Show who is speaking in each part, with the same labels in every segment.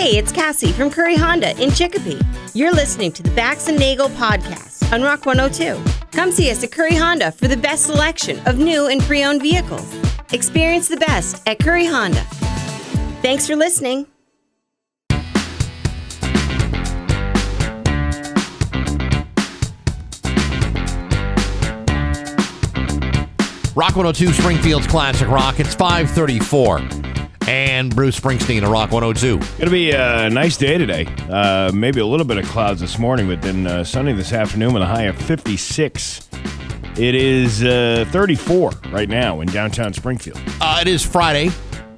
Speaker 1: Hey, it's Cassie from Curry Honda in Chicopee. You're listening to the Bax and Nagle podcast on Rock 102. Come see us at Curry Honda for the best selection of new and pre-owned vehicles. Experience the best at Curry Honda. Thanks for listening.
Speaker 2: Rock 102, Springfield's Classic Rock. It's 5:34. And Bruce Springsteen at Rock 102.
Speaker 3: Going to be a nice day today. Maybe a little bit of clouds this morning, but then sunny this afternoon with a high of 56. It is 34 right now in downtown Springfield.
Speaker 2: It is Friday.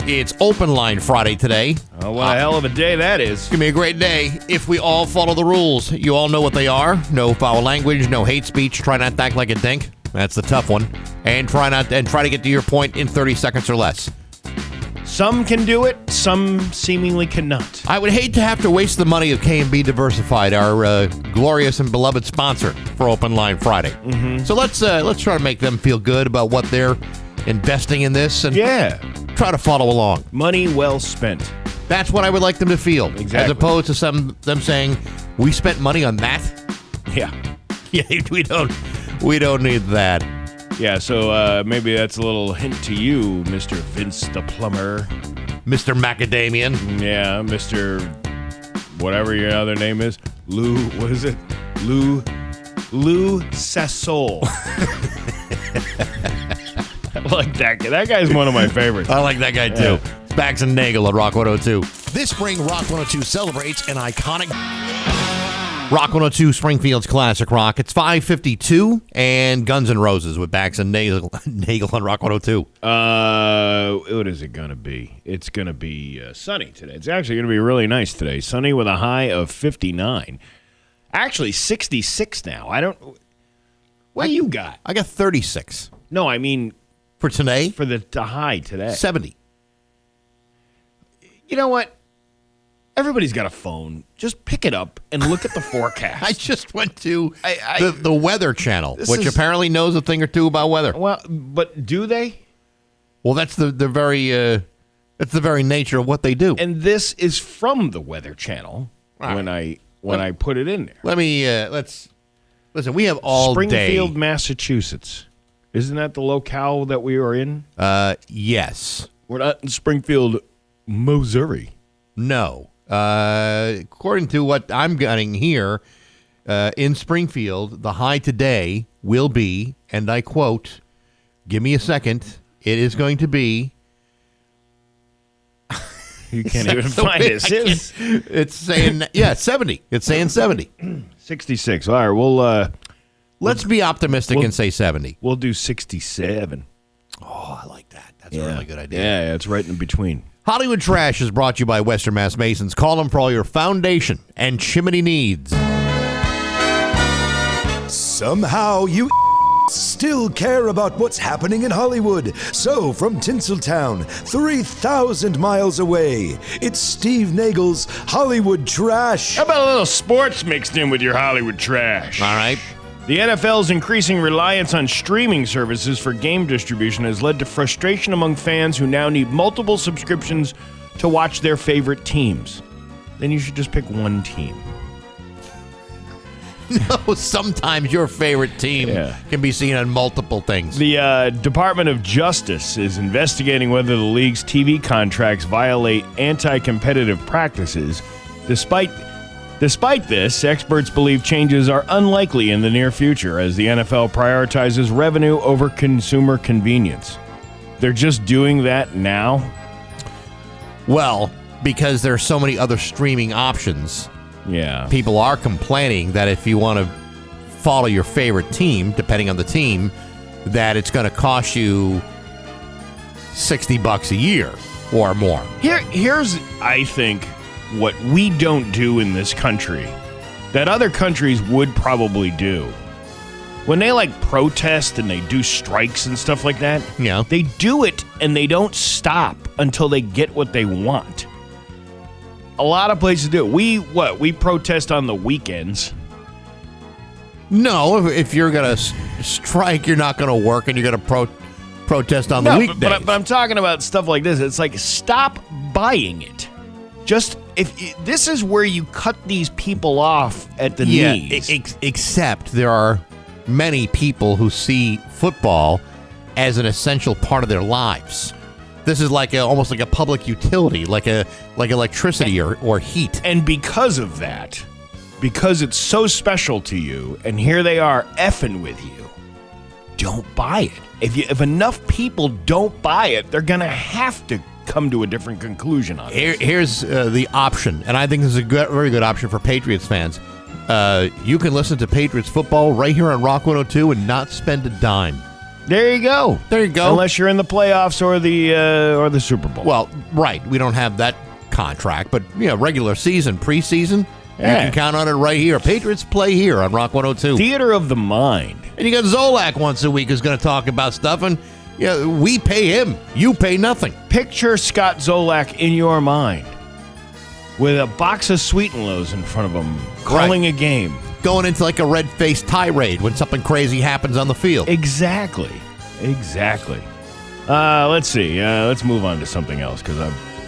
Speaker 2: It's Open Line Friday today.
Speaker 3: Oh, what a hell of a day that is.
Speaker 2: It's going to be a great day if we all follow the rules. You all know what they are. No foul language, no hate speech. Try not to act like a dink. That's the tough one. And try to get to your point in 30 seconds or less.
Speaker 3: Some can do it, some seemingly cannot.
Speaker 2: I would hate to have to waste the money of K&B Diversified, our glorious and beloved sponsor for Open Line Friday. Mm-hmm. So let's try to make them feel good about what they're investing in this and try to follow along.
Speaker 3: Money well spent.
Speaker 2: That's what I would like them to feel.
Speaker 3: Exactly.
Speaker 2: As opposed to them saying, we spent money on that?
Speaker 3: Yeah.
Speaker 2: Yeah, we don't need that.
Speaker 3: Yeah, so maybe that's a little hint to you, Mr. Vince the Plumber.
Speaker 2: Mr. Macadamian.
Speaker 3: Yeah, Mr. whatever your other name is. Lou, what is it? Lou Sassol. I like that guy. That guy's one of my favorites.
Speaker 2: I like that guy, too.
Speaker 3: Yeah.
Speaker 2: It's Bax and Nagle at Rock 102. This spring, Rock 102 celebrates an iconic... Rock 102, Springfield's Classic Rock. It's 5:52 and Guns N' Roses with Bax and Nagle on Rock 102.
Speaker 3: What is it going to be? It's going to be sunny today. It's actually going to be really nice today. Sunny with a high of 59. Actually, 66 now. What do you got?
Speaker 2: I got 36.
Speaker 3: No, I mean...
Speaker 2: For today?
Speaker 3: For the high today.
Speaker 2: 70.
Speaker 3: You know what? Everybody's got a phone. Just pick it up and look at the forecast.
Speaker 2: I just went to the Weather Channel, which apparently knows a thing or two about weather.
Speaker 3: Well, but do they?
Speaker 2: Well, that's the very nature of what they do.
Speaker 3: And this is from the Weather Channel when I put it in there.
Speaker 2: Let me let's listen. We have all
Speaker 3: Springfield,
Speaker 2: day.
Speaker 3: Massachusetts. Isn't that the locale that we are in?
Speaker 2: Yes.
Speaker 3: We're not in Springfield, Missouri.
Speaker 2: No. According to what I'm getting here, in Springfield, the high today will be, and I quote, give me a second, it is going to be...
Speaker 3: You can't even find it.
Speaker 2: It's saying, 70. It's saying 70.
Speaker 3: 66. All right, we'll...
Speaker 2: Let's be optimistic and say 70.
Speaker 3: We'll do 67.
Speaker 2: Oh, I like that. That's a really good idea.
Speaker 3: Yeah, it's right in between.
Speaker 2: Hollywood Trash is brought to you by Western Mass Masons. Call them for all your foundation and chimney needs.
Speaker 4: Somehow you still care about what's happening in Hollywood. So from Tinseltown, 3,000 miles away, it's Steve Nagle's Hollywood Trash.
Speaker 3: How about a little sports mixed in with your Hollywood Trash?
Speaker 2: All right.
Speaker 3: The NFL's increasing reliance on streaming services for game distribution has led to frustration among fans who now need multiple subscriptions to watch their favorite teams. Then you should just pick one team.
Speaker 2: No, sometimes your favorite team can be seen on multiple things.
Speaker 3: The Department of Justice is investigating whether the league's TV contracts violate anti-competitive practices. Despite this, experts believe changes are unlikely in the near future as the NFL prioritizes revenue over consumer convenience. They're just doing that now?
Speaker 2: Well, because there's so many other streaming options.
Speaker 3: Yeah.
Speaker 2: People are complaining that if you want to follow your favorite team, depending on the team, that it's going to cost you $60 a year or more.
Speaker 3: Here's, I think, what we don't do in this country that other countries would probably do. When they protest and they do strikes and stuff like that, they do it and they don't stop until they get what they want. A lot of places do it. We protest on the weekends.
Speaker 2: No, if you're going to strike, you're not going to work and you're going to protest on the weekdays.
Speaker 3: But I'm talking about stuff like this. It's like, stop buying it. Just this is where you cut these people off at the knees.
Speaker 2: Except there are many people who see football as an essential part of their lives. This is almost like a public utility, like electricity or heat.
Speaker 3: And because of that, because it's so special to you, and here they are effing with you, don't buy it. If enough people don't buy it, they're going to have to come to a different conclusion on it.
Speaker 2: Here's the option, and I think this is a very good option for Patriots fans. You can listen to Patriots football right here on Rock 102 and not spend a dime.
Speaker 3: There you go. Unless you're in the playoffs or the Super Bowl.
Speaker 2: Well, right. We don't have that contract, but regular season, preseason, you can count on it right here. Patriots play here on Rock 102.
Speaker 3: Theater of the mind.
Speaker 2: And you got Zolak once a week who's going to talk about stuff, and we pay him. You pay nothing.
Speaker 3: Picture Scott Zolak in your mind with a box of Sweet and Lows in front of him, calling a game.
Speaker 2: Going into a red-faced tirade when something crazy happens on the field.
Speaker 3: Exactly. Let's see. Let's move on to something else because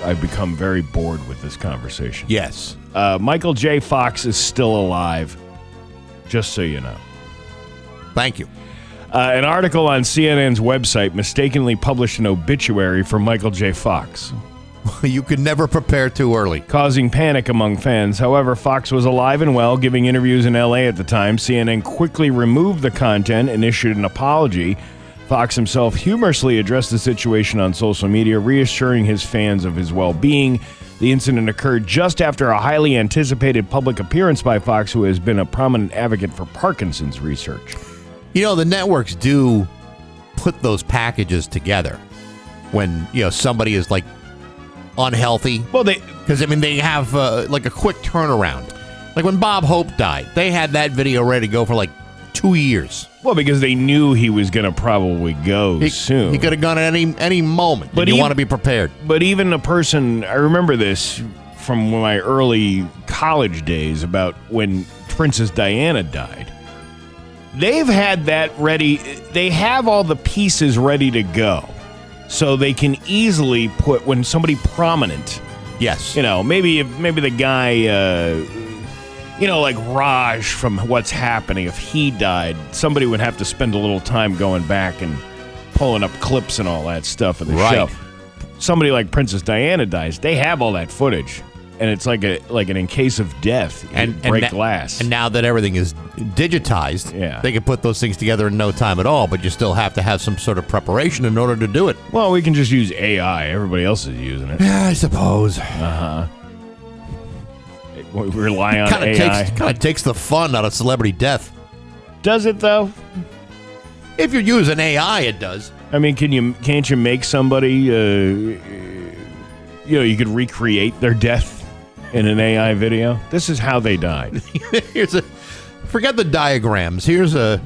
Speaker 3: I've become very bored with this conversation.
Speaker 2: Yes.
Speaker 3: Michael J. Fox is still alive, just so you know.
Speaker 2: Thank you.
Speaker 3: An article on CNN's website mistakenly published an obituary for Michael J. Fox.
Speaker 2: You could never prepare too early.
Speaker 3: Causing panic among fans. However, Fox was alive and well, giving interviews in L.A. at the time. CNN quickly removed the content and issued an apology. Fox himself humorously addressed the situation on social media, reassuring his fans of his well-being. The incident occurred just after a highly anticipated public appearance by Fox, who has been a prominent advocate for Parkinson's research.
Speaker 2: The networks do put those packages together when, somebody is unhealthy.
Speaker 3: Well, they
Speaker 2: have a quick turnaround. Like when Bob Hope died, they had that video ready to go for 2 years.
Speaker 3: Well, because they knew he was going to probably go soon.
Speaker 2: He could have gone at any moment. But you want to be prepared.
Speaker 3: But even a person, I remember this from my early college days about when Princess Diana died. They've had that ready. They have all the pieces ready to go. So they can easily put when somebody prominent.
Speaker 2: Yes.
Speaker 3: Maybe the guy, like Raj from What's Happening, if he died, somebody would have to spend a little time going back and pulling up clips and all that stuff of the show. Somebody like Princess Diana dies, they have all that footage. And it's like an in case of death, break glass.
Speaker 2: And now that everything is digitized, they can put those things together in no time at all, but you still have to have some sort of preparation in order to do it.
Speaker 3: Well, we can just use AI. Everybody else is using it.
Speaker 2: Yeah, I suppose.
Speaker 3: We rely on AI.
Speaker 2: Kind of takes the fun out of celebrity death.
Speaker 3: Does it, though?
Speaker 2: If you're using AI, it does.
Speaker 3: I mean, can't you make somebody, you could recreate their death in an AI video? This is how they died.
Speaker 2: Forget the diagrams. Here's an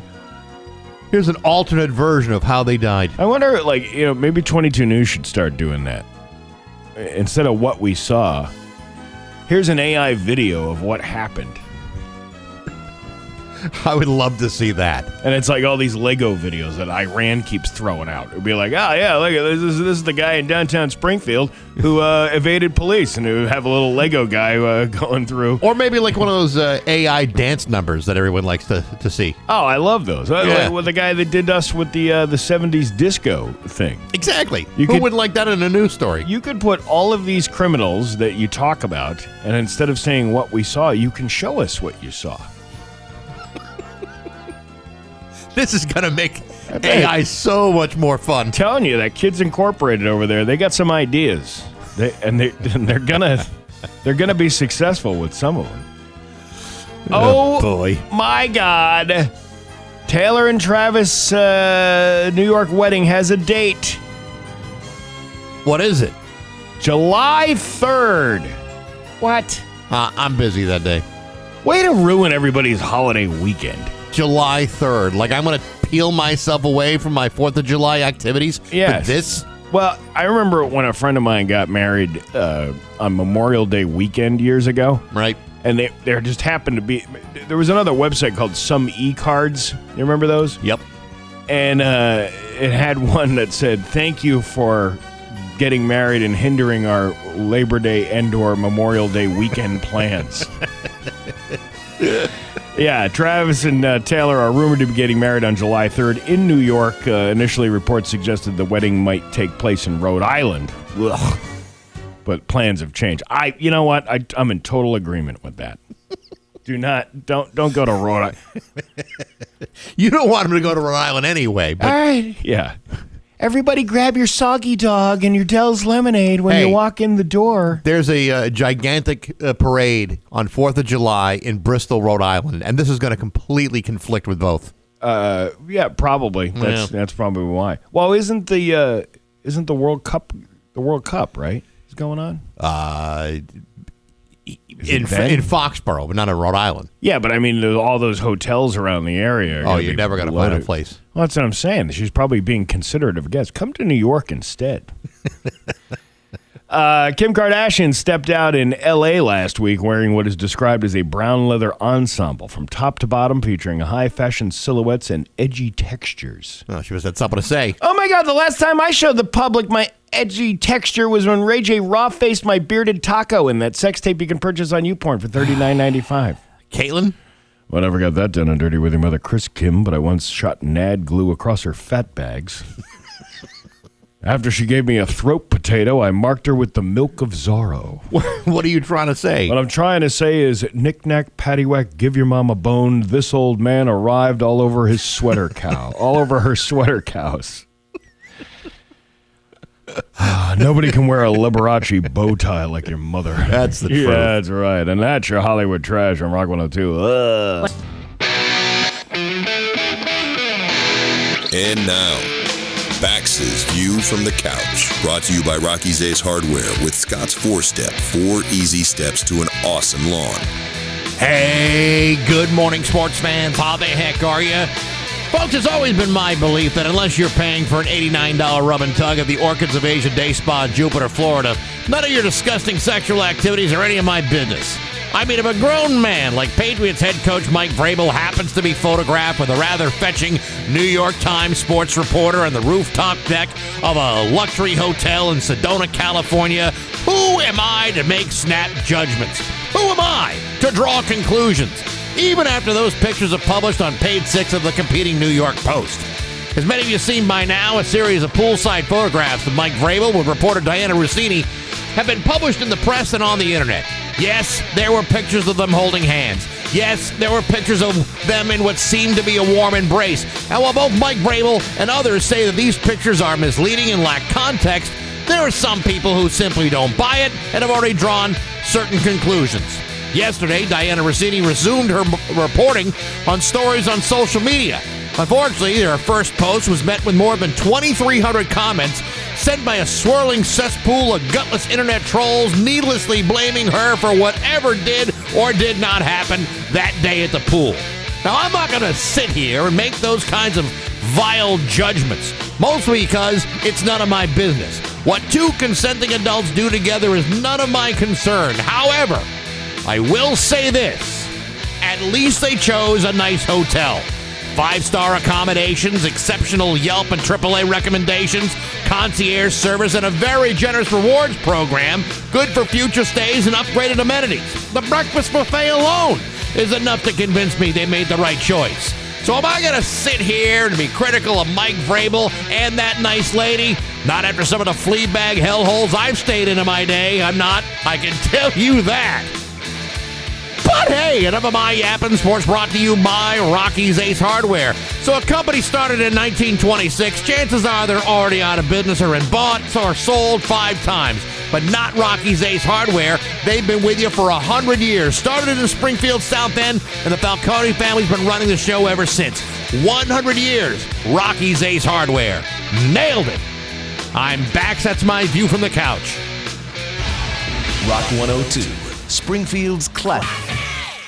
Speaker 2: alternate version of how they died.
Speaker 3: I wonder, maybe 22 News should start doing that. Instead of what we saw, here's an AI video of what happened.
Speaker 2: I would love to see that.
Speaker 3: And it's like all these Lego videos that Iran keeps throwing out. It would be like, look at this. This is the guy in downtown Springfield who evaded police, and who have a little Lego guy going through.
Speaker 2: Or maybe one of those AI dance numbers that everyone likes to see.
Speaker 3: Oh, I love those. Like with the guy that did us with the 70s disco thing.
Speaker 2: Exactly. Who wouldn't like that in a news story?
Speaker 3: You could put all of these criminals that you talk about, and instead of saying what we saw, you can show us what you saw.
Speaker 2: This is going to make AI so much more fun.
Speaker 3: I'm telling you, that Kids Incorporated over there, they got some ideas. They're gonna be successful with some of them. Oh
Speaker 2: boy.
Speaker 3: My God. Taylor and Travis New York wedding has a date.
Speaker 2: What is it?
Speaker 3: July 3rd. What?
Speaker 2: I'm busy that day.
Speaker 3: Way to ruin everybody's holiday weekend.
Speaker 2: July 3rd. I'm going to peel myself away from my 4th of July activities.
Speaker 3: Yes.
Speaker 2: For this?
Speaker 3: Well, I remember when a friend of mine got married on Memorial Day weekend years ago.
Speaker 2: Right.
Speaker 3: And there just happened to be... There was another website called Some E-Cards. You remember those?
Speaker 2: Yep.
Speaker 3: And it had one that said, "Thank you for getting married and hindering our Labor Day and/or Memorial Day weekend plans. Yeah, Travis and Taylor are rumored to be getting married on July 3rd in New York. Initially, reports suggested the wedding might take place in Rhode Island. Ugh. But plans have changed. You know what? I'm in total agreement with that. Don't go to Rhode Island.
Speaker 2: You don't want him to go to Rhode Island anyway. But
Speaker 3: all right, yeah. Everybody grab your soggy dog and your Dell's lemonade when you walk in the door.
Speaker 2: There's a gigantic parade on 4th of July in Bristol, Rhode Island, and this is going to completely conflict with both.
Speaker 3: Yeah, probably. That's probably why. Well, isn't the World Cup right? Is going on?
Speaker 2: In Foxborough, but not in Rhode Island.
Speaker 3: Yeah, but I mean, there's all those hotels around the area.
Speaker 2: Oh, you're never going to find a place.
Speaker 3: Well, that's what I'm saying. She's probably being considerate of guests. Come to New York instead. Kim Kardashian stepped out in L.A. last week wearing what is described as a brown leather ensemble from top to bottom, featuring high-fashion silhouettes and edgy textures.
Speaker 2: Oh, she must have something to say.
Speaker 3: Oh, my God. The last time I showed the public my edgy texture was when Ray J raw-faced my bearded taco in that sex tape you can purchase on YouPorn for $39.95.
Speaker 2: Caitlin?
Speaker 3: Well, I never got that done and dirty with your mother, Chris Kim, but I once shot Nad glue across her fat bags. After she gave me a throat potato, I marked her with the milk of Zorro.
Speaker 2: What are you trying to say?
Speaker 3: What I'm trying to say is, knick-knack, paddywhack, give your mom a bone. This old man arrived all over his sweater cow. All over her sweater cows. Nobody can wear a Liberace bow tie like your mother.
Speaker 2: That's the truth.
Speaker 3: Yeah, that's right. And that's your Hollywood trash on Rock 102. Ugh.
Speaker 5: And now, Bax's View from the Couch. Brought to you by Rocky's Ace Hardware with Scott's 4-Step. 4 easy steps to an awesome lawn.
Speaker 2: Hey, good morning, sports fans. How the heck are you? Folks, it's always been my belief that unless you're paying for an $89 rub and tug at the Orchids of Asia Day Spa in Jupiter, Florida, none of your disgusting sexual activities are any of my business. I mean, if a grown man like Patriots head coach Mike Vrabel happens to be photographed with a rather fetching New York Times sports reporter on the rooftop deck of a luxury hotel in Sedona, California, who am I to make snap judgments? Who am I to draw conclusions? Even after those pictures are published on page 6 of the competing New York Post. As many of you have seen by now, a series of poolside photographs of Mike Vrabel with reporter Diana Rossini have been published in the press and on the internet. Yes, there were pictures of them holding hands. Yes, there were pictures of them in what seemed to be a warm embrace. And while both Mike Vrabel and others say that these pictures are misleading and lack context, there are some people who simply don't buy it and have already drawn certain conclusions. Yesterday, Diana Rossini resumed her reporting on stories on social media. Unfortunately, her first post was met with more than 2,300 comments sent by a swirling cesspool of gutless internet trolls needlessly blaming her for whatever did or did not happen that day at the pool. Now, I'm not going to sit here and make those kinds of vile judgments, mostly because it's none of my business. What two consenting adults do together is none of my concern. However, I will say this, at least they chose a nice hotel. 5-star accommodations, exceptional Yelp and AAA recommendations, concierge service, and a very generous rewards program, good for future stays and upgraded amenities. The breakfast buffet alone is enough to convince me they made the right choice. So am I going to sit here and be critical of Mike Vrabel and that nice lady? Not after some of the flea bag hellholes I've stayed in my day. I'm not. I can tell you that. But hey, enough of my yapping. Sports brought to you by Rocky's Ace Hardware. So a company started in 1926, chances are they're already out of business or in bought or sold 5 times. But not Rocky's Ace Hardware. They've been with you for 100 years. Started in Springfield, South End, and the Falcone family's been running the show ever since. 100 years, Rocky's Ace Hardware. Nailed it. I'm Bax. That's my view from the couch.
Speaker 5: Rock 102, Springfield's classic.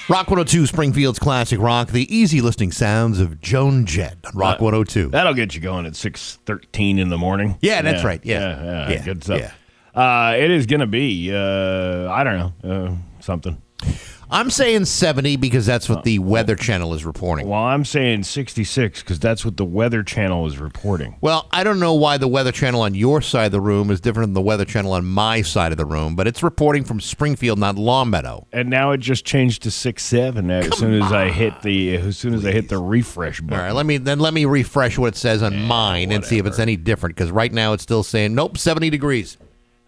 Speaker 2: Rock 102, Springfield's classic rock. The easy listening sounds of Joan Jett on Rock 102.
Speaker 3: That'll get you going at 6:13 in the morning.
Speaker 2: Yeah, that's right. Yeah.
Speaker 3: Good stuff.
Speaker 2: Yeah.
Speaker 3: It is going to be, I don't know, something.
Speaker 2: I'm saying 70 because that's what the Weather Channel is reporting.
Speaker 3: Well, I'm saying 66 because that's what the Weather Channel is reporting.
Speaker 2: Well, I don't know why the Weather Channel on your side of the room is different than the Weather Channel on my side of the room, but it's reporting from Springfield, not Longmeadow.
Speaker 3: And now it just changed to 67 as soon as I hit the refresh button.
Speaker 2: All right, let me refresh what it says on mine and see if it's any different, because right now it's still saying, nope, 70 degrees.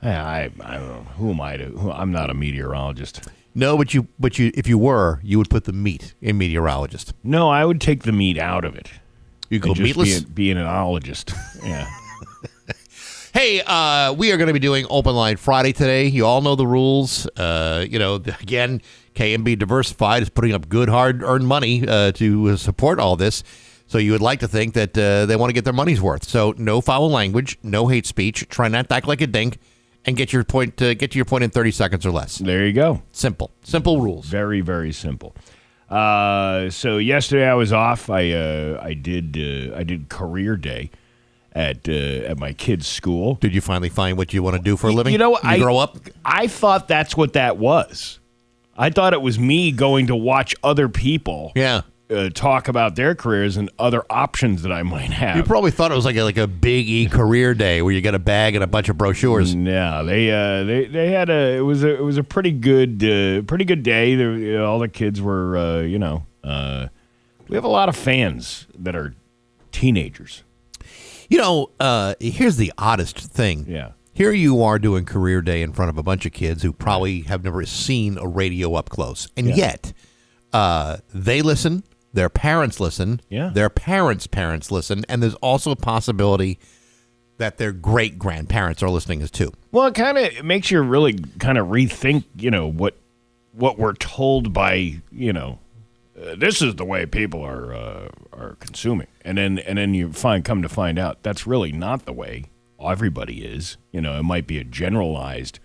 Speaker 3: I don't know. Who am I to? I'm not a meteorologist.
Speaker 2: No, but if you were, you would put the meat in meteorologist.
Speaker 3: No, I would take the meat out of it.
Speaker 2: You go
Speaker 3: and just
Speaker 2: meatless?
Speaker 3: be an ologist. Yeah.
Speaker 2: Hey, we are going to be doing Open Line Friday today. You all know the rules. Again, KMB Diversified is putting up good, hard-earned money to support all this. So you would like to think that they want to get their money's worth. So no foul language, no hate speech. Try not to act like a dink. And get to your point in 30 seconds or less.
Speaker 3: There you go.
Speaker 2: Simple rules.
Speaker 3: Very, very simple. So yesterday I was off. I did career day at my kid's school.
Speaker 2: Did you finally find what you want to do for a living?
Speaker 3: You know,
Speaker 2: you grow up.
Speaker 3: I thought that's what that was. I thought it was me going to watch other people.
Speaker 2: Yeah.
Speaker 3: Talk about their careers and other options that I might have.
Speaker 2: You probably thought it was like a Big E career day where you get a bag and a bunch of brochures.
Speaker 3: No, they had it was a pretty good day. There, all the kids were we have a lot of fans that are teenagers.
Speaker 2: Here's the oddest thing.
Speaker 3: Yeah.
Speaker 2: Here you are doing career day in front of a bunch of kids who probably have never seen a radio up close, and yet they listen. Their parents listen.
Speaker 3: Yeah.
Speaker 2: Their parents' parents listen. And there's also a possibility that their great-grandparents are listening as too.
Speaker 3: Well, it makes you really kind of rethink, what we're told by, this is the way people are consuming. And then you come to find out that's really not the way everybody is. It might be a generalized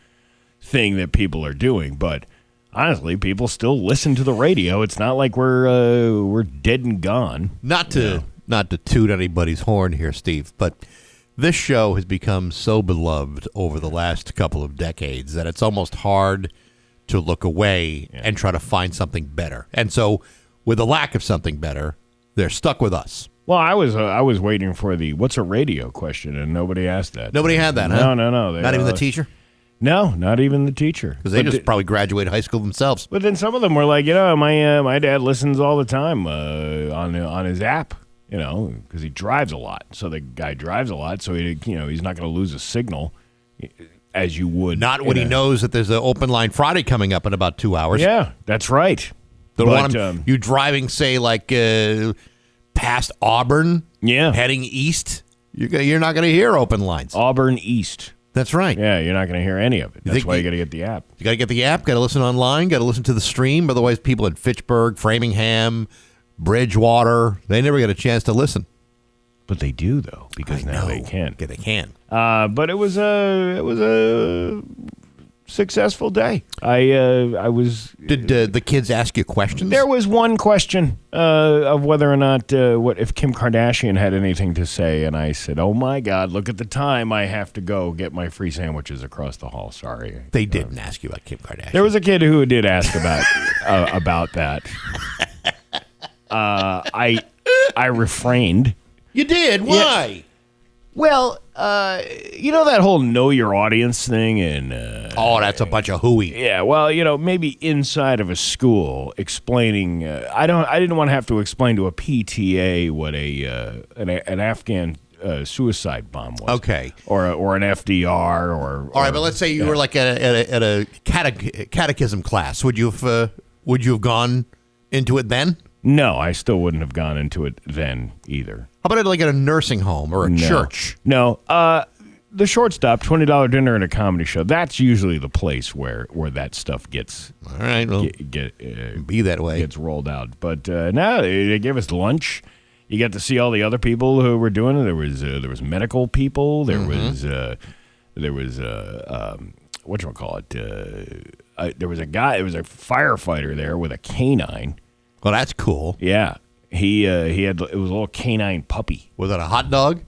Speaker 3: thing that people are doing, but honestly, people still listen to the radio. It's not like we're dead and gone.
Speaker 2: Not to toot anybody's horn here, Steve, but this show has become so beloved over the last couple of decades that it's almost hard to look away and try to find something better. And so, with the lack of something better, they're stuck with us.
Speaker 3: Well, I was waiting for the what's a radio question, and nobody asked that.
Speaker 2: Nobody had that, huh?
Speaker 3: No.
Speaker 2: Not even the teacher?
Speaker 3: No, not even the teacher.
Speaker 2: Because they just probably graduated high school themselves.
Speaker 3: But then some of them were like, my dad listens all the time on his app, because he drives a lot. So the guy drives a lot, so he's not going to lose a signal as you would.
Speaker 2: Not when he knows that there's an Open Line Friday coming up in about 2 hours.
Speaker 3: Yeah, that's right.
Speaker 2: You driving, say, like past Auburn, heading east, you're not going to hear Open Lines.
Speaker 3: Auburn East.
Speaker 2: That's right.
Speaker 3: Yeah, you're not going to hear any of it. That's why you got to get the app.
Speaker 2: You got to get the app, got to listen online, got to listen to the stream. Otherwise, people in Fitchburg, Framingham, Bridgewater, they never get a chance to listen.
Speaker 3: But they do, though, because now they can.
Speaker 2: Yeah, they can.
Speaker 3: But it was a successful day. I was.
Speaker 2: Did the kids ask you questions?
Speaker 3: There was one question of whether or not if Kim Kardashian had anything to say, and I said, "Oh my God, look at the time! I have to go get my free sandwiches across the hall." Sorry,
Speaker 2: they didn't ask you about Kim Kardashian.
Speaker 3: There was a kid who did ask about that. I refrained.
Speaker 2: You did? Why?
Speaker 3: Yeah. Well, that whole know your audience thing, and
Speaker 2: that's a bunch of hooey.
Speaker 3: Yeah, well, maybe inside of a school explaining. I didn't want to have to explain to a PTA what an Afghan suicide bomb was.
Speaker 2: Okay,
Speaker 3: or an FDR or.
Speaker 2: All right, but let's say you were like at a catechism class. Would you have gone into it then?
Speaker 3: No, I still wouldn't have gone into it then either.
Speaker 2: How about like at a nursing home or a church?
Speaker 3: No. The Shortstop, $20 dinner and a comedy show. That's usually the place where that stuff gets.
Speaker 2: All right, well, be that way.
Speaker 3: Gets rolled out. But no, they gave us lunch. You got to see all the other people who were doing it. There was medical people. There was whatchamacallit? There was a guy. There was a firefighter there with a canine.
Speaker 2: Well, that's cool.
Speaker 3: Yeah. He had it was a little canine puppy.
Speaker 2: Was it a hot dog?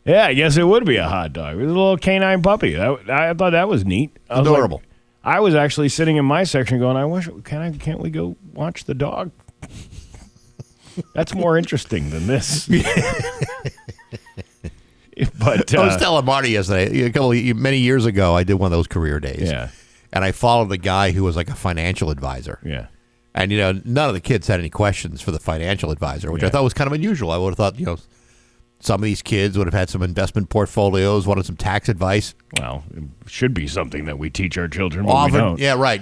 Speaker 3: Yeah, I guess it would be a hot dog. It was a little canine puppy. I thought that was neat.
Speaker 2: Adorable.
Speaker 3: I was actually sitting in my section going, can't we go watch the dog? That's more interesting than this. But
Speaker 2: I was telling Marty yesterday, many years ago, I did one of those career days.
Speaker 3: Yeah.
Speaker 2: And I followed the guy who was like a financial advisor.
Speaker 3: Yeah.
Speaker 2: And, none of the kids had any questions for the financial advisor, which I thought was kind of unusual. I would have thought, some of these kids would have had some investment portfolios, wanted some tax advice.
Speaker 3: Well, it should be something that we teach our children, but we don't.
Speaker 2: Yeah, right.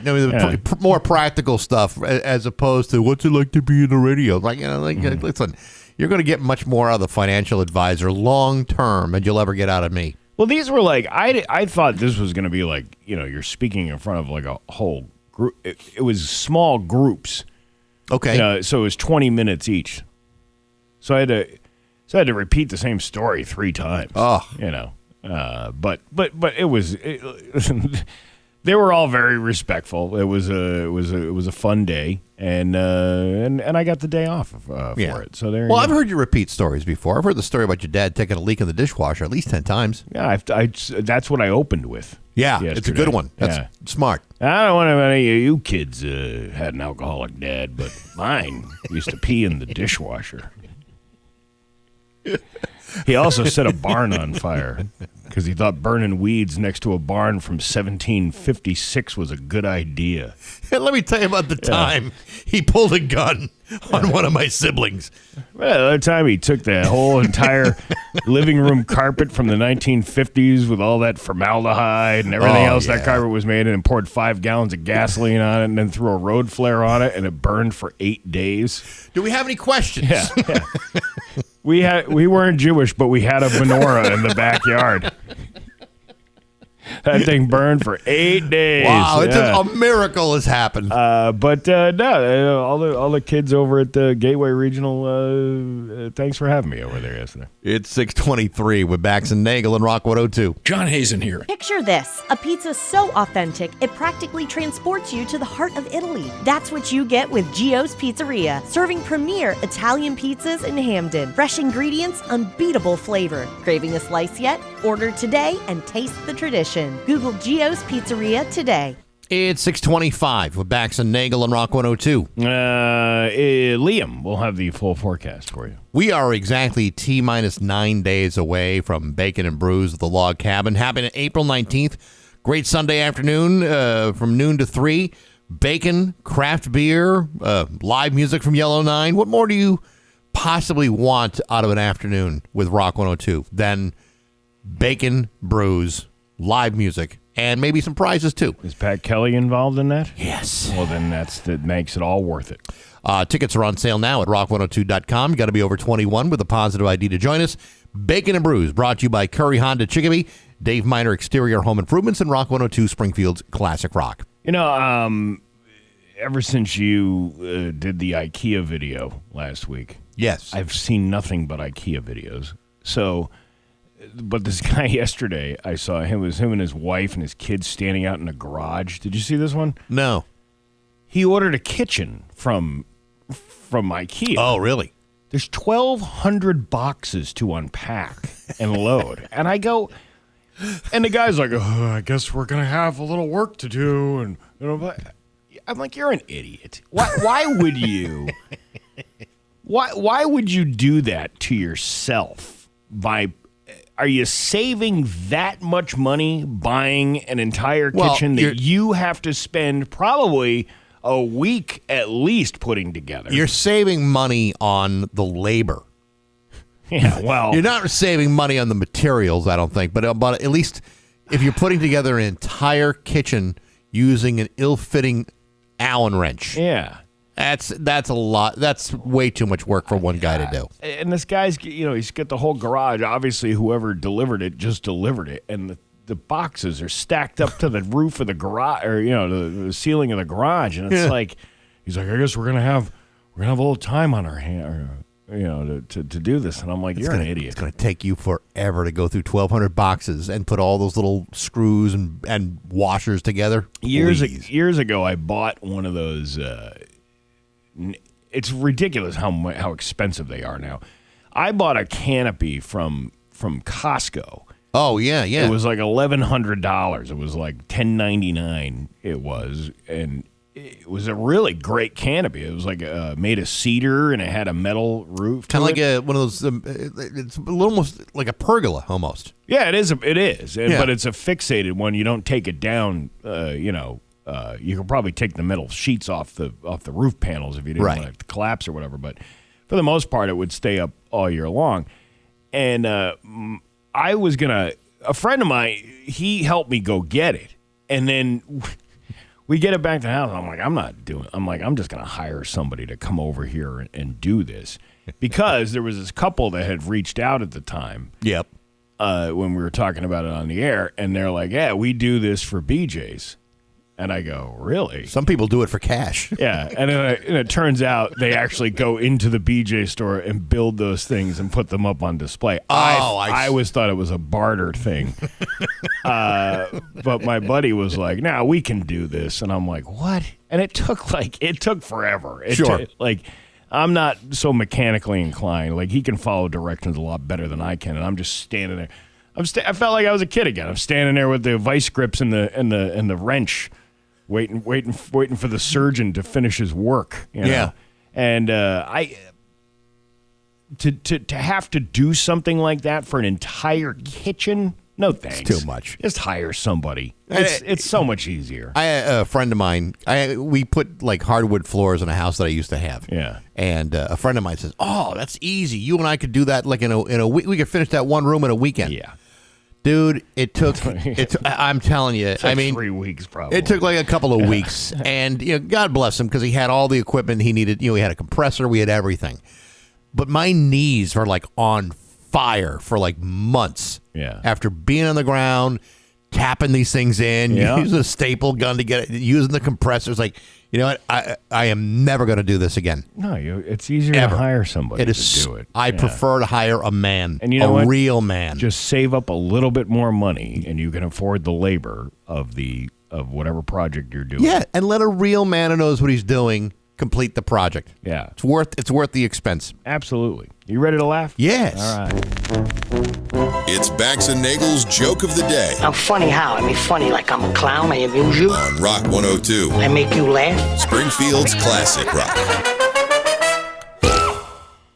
Speaker 2: More practical stuff as opposed to what's it like to be in the radio. Listen, you're going to get much more out of the financial advisor long term than you'll ever get out of me.
Speaker 3: Well, these were like, I thought this was going to be like, you're speaking in front of like a whole group. It was small groups.
Speaker 2: Okay.
Speaker 3: So it was 20 minutes each. So I had to repeat the same story 3 times.
Speaker 2: Oh.
Speaker 3: But it was, they were all very respectful. It was a fun day, and I got the day off for it. So there.
Speaker 2: Well, I've heard you repeat stories before. I've heard the story about your dad taking a leak in the dishwasher at least 10 times.
Speaker 3: Yeah, that's what I opened with.
Speaker 2: Yeah,
Speaker 3: yesterday.
Speaker 2: It's a good one. That's smart.
Speaker 3: I don't want any of you kids had an alcoholic dad, but mine used to pee in the dishwasher. He also set a barn on fire because he thought burning weeds next to a barn from 1756 was a good idea.
Speaker 2: Let me tell you about the time he pulled a gun on one of my siblings.
Speaker 3: Well, the other time he took the whole entire living room carpet from the 1950s with all that formaldehyde and everything else that carpet was made in and poured 5 gallons of gasoline on it and then threw a road flare on it and it burned for 8 days.
Speaker 2: Do we have any questions?
Speaker 3: Yeah. We weren't Jewish, but we had a menorah in the backyard. That thing burned for 8 days.
Speaker 2: Wow, it's a miracle has happened.
Speaker 3: But no, all the kids over at the Gateway Regional, thanks for having me over there yesterday.
Speaker 2: It's 6:23 with Bax and Nagle and Rock 102.
Speaker 6: John Hazen here.
Speaker 7: Picture this, a pizza so authentic, it practically transports you to the heart of Italy. That's what you get with Gio's Pizzeria, serving premier Italian pizzas in Hamden. Fresh ingredients, unbeatable flavor. Craving a slice yet? Order today and taste the tradition. Google Gio's Pizzeria today.
Speaker 2: It's 6:25 with Bax and Nagle and Rock 102.
Speaker 3: Liam will have the full forecast for you.
Speaker 2: We are exactly T-minus 9 days away from Bacon and Brews at the Log Cabin. Happening April 19th. Great Sunday afternoon from noon to 3. Bacon, craft beer, live music from Yellow 9. What more do you possibly want out of an afternoon with Rock 102 than Bacon, Brews, live music, and maybe some prizes, too?
Speaker 3: Is Pat Kelly involved in that?
Speaker 2: Yes.
Speaker 3: Well, then that makes it all worth it.
Speaker 2: Tickets are on sale now at rock102.com. You got to be over 21 with a positive ID to join us. Bacon and Brews, brought to you by Curry Honda Chicopee, Dave Miner Exterior Home Improvements, and Rock 102 Springfield's Classic Rock.
Speaker 3: Ever since you did the IKEA video last week,
Speaker 2: yes,
Speaker 3: I've seen nothing but IKEA videos. So... But this guy yesterday, I saw him and his wife and his kids standing out in a garage. Did you see this one?
Speaker 2: No.
Speaker 3: He ordered a kitchen from IKEA.
Speaker 2: Oh, really?
Speaker 3: There's 1,200 boxes to unpack and load. And I go, and the guy's like, I guess we're going to have a little work to do. And I'm like, you're an idiot. Why would you? Why would you do that to yourself Are you saving that much money buying an entire kitchen that you have to spend probably a week at least putting together?
Speaker 2: You're saving money on the labor.
Speaker 3: Yeah, well...
Speaker 2: You're not saving money on the materials, I don't think, but at least if you're putting together an entire kitchen using an ill-fitting Allen wrench.
Speaker 3: Yeah.
Speaker 2: That's a lot. That's way too much work for one guy to do.
Speaker 3: And this guy's, he's got the whole garage. Obviously, whoever delivered it just delivered it. And the boxes are stacked up to the roof of the garage, or, the ceiling of the garage. And it's like, he's like, I guess we're going to have a little time on our hand, to do this. And I'm like, you're an idiot.
Speaker 2: It's going to take you forever to go through 1,200 boxes and put all those little screws and washers together.
Speaker 3: Years ago, I bought one of those... it's ridiculous how expensive they are now. I bought a canopy from Costco,
Speaker 2: Oh, yeah.
Speaker 3: It was like $1,100. It was like $10.99. It was, and it was a really great canopy. It was like made of cedar, and it had a metal roof.
Speaker 2: Kind of like one of those. It's almost like a pergola, almost.
Speaker 3: Yeah, it is. It is,
Speaker 2: Yeah.
Speaker 3: but it's a fixated one. You don't take it down. You could probably take the metal sheets off the roof panels if you didn't want it to collapse or whatever. But for the most part, it would stay up all year long. And I was gonna. A friend of mine, he helped me go get it, and then we get it back to the house. I'm like, I'm just gonna hire somebody to come over here and do this, because there was this couple that had reached out at the time.
Speaker 2: Yep.
Speaker 3: When we were talking about it on the air, and they're like, "Yeah, we do this for BJ's." And I go, "Really?"
Speaker 2: Some people do it for cash.
Speaker 3: Yeah, and it turns out they actually go into the BJ store and build those things and put them up on display. I always thought it was a barter thing. But my buddy was like, "No, we can do this." And I'm like, "What?" And it took forever.
Speaker 2: Sure.
Speaker 3: I'm not so mechanically inclined. Like, he can follow directions a lot better than I can, and I'm just standing there. I felt like I was a kid again. I'm standing there with the vice grips and the wrench, waiting for the surgeon to finish his work. You know?
Speaker 2: Yeah.
Speaker 3: And to have to do something like that for an entire kitchen, no thanks.
Speaker 2: It's too much.
Speaker 3: Just hire somebody. It's so much easier.
Speaker 2: A friend of mine, we put like hardwood floors in a house that I used to have.
Speaker 3: Yeah.
Speaker 2: And a friend of mine says, "Oh, that's easy. You and I could do that like in a week. We could finish that one room in a weekend."
Speaker 3: Yeah.
Speaker 2: Dude, it took. I'm telling you.
Speaker 3: It's like
Speaker 2: 3
Speaker 3: weeks probably.
Speaker 2: It took like a couple of weeks, and God bless him, because he had all the equipment he needed. We had a compressor, we had everything. But my knees are like on fire for like months.
Speaker 3: Yeah.
Speaker 2: After being on the ground, tapping these things in, using a staple gun to get it, using the compressors. Like, you know what? I am never going to do this again.
Speaker 3: No, it's easier
Speaker 2: Ever.
Speaker 3: to hire somebody to do it.
Speaker 2: I prefer to hire a man,
Speaker 3: and you know what?
Speaker 2: real man.
Speaker 3: Just save up a little bit more money, and you can afford the labor of whatever project you're doing.
Speaker 2: Yeah, and let a real man who knows what he's doing complete the project.
Speaker 3: Yeah.
Speaker 2: It's worth the expense.
Speaker 3: Absolutely. You ready to laugh?
Speaker 2: Yes.
Speaker 3: All right.
Speaker 5: It's Bax and Nagle's Joke of the Day
Speaker 6: I'm funny how? I mean, funny like I'm a clown. I amuse you.
Speaker 5: on Rock 102,
Speaker 6: I make you laugh.
Speaker 5: Springfield's classic rock.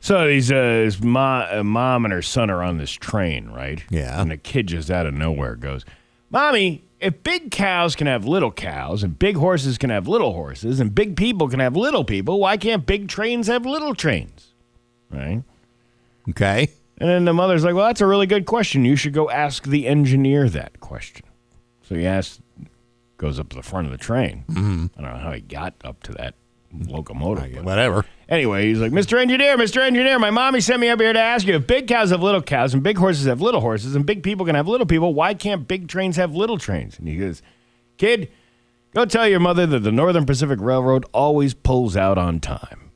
Speaker 3: So his mom and her son are on this train, right?
Speaker 2: Yeah.
Speaker 3: And the kid just out of nowhere goes, "Mommy, if big cows can have little cows, and big horses can have little horses, and big people can have little people, why can't big trains have little trains?" Right?
Speaker 2: Okay.
Speaker 3: And then the mother's like, "Well, that's a really good question. You should go ask the engineer that question." So he goes up to the front of the train. Mm-hmm. I don't know how he got up to that locomotive. But
Speaker 2: Whatever.
Speaker 3: anyway, he's like, Mr. Engineer, my mommy sent me up here to ask you, if big cows have little cows and big horses have little horses and big people can have little people, why can't big trains have little trains?" And he goes, "Kid, go tell your mother that the Northern Pacific Railroad always pulls out on time."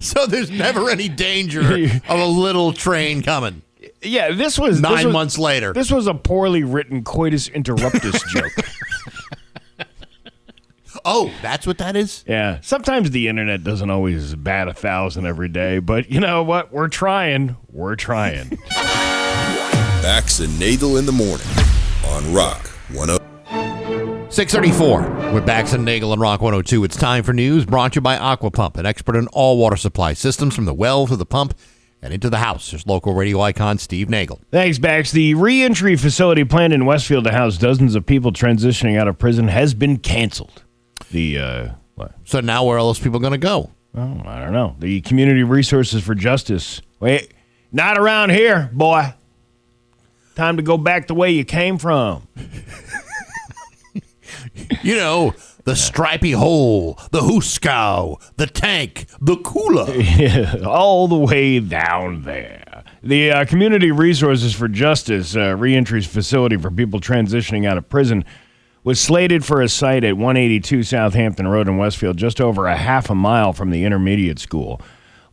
Speaker 2: So there's never any danger of a little train coming.
Speaker 3: Yeah, this was
Speaker 2: 9 months later.
Speaker 3: This was a poorly written coitus interruptus joke.
Speaker 2: Oh, that's what that is?
Speaker 3: Yeah, sometimes the internet doesn't always bat 1,000 every day, but you know what? We're trying.
Speaker 5: Bax and Nagle in the morning on Rock 102.
Speaker 2: 6:34 with Bax and Nagle on Rock 102. It's time for news brought to you by Aquapump, an expert in all water supply systems from the well to the pump and into the house. There's local radio icon Steve Nagle.
Speaker 3: Thanks, Bax. The reentry facility planned in Westfield to house dozens of people transitioning out of prison has been canceled. What?
Speaker 2: So now where are those people going to go?
Speaker 3: Oh, I don't know. The Community Resources for Justice. Wait, not around here, boy. Time to go back the way you came from.
Speaker 2: You know, the stripy hole, the hooskow, the tank, the cooler.
Speaker 3: Yeah, all the way down there. The Community Resources for Justice reentry facility for people transitioning out of prison was slated for a site at 182 Southampton Road in Westfield, just over a half a mile from the intermediate school.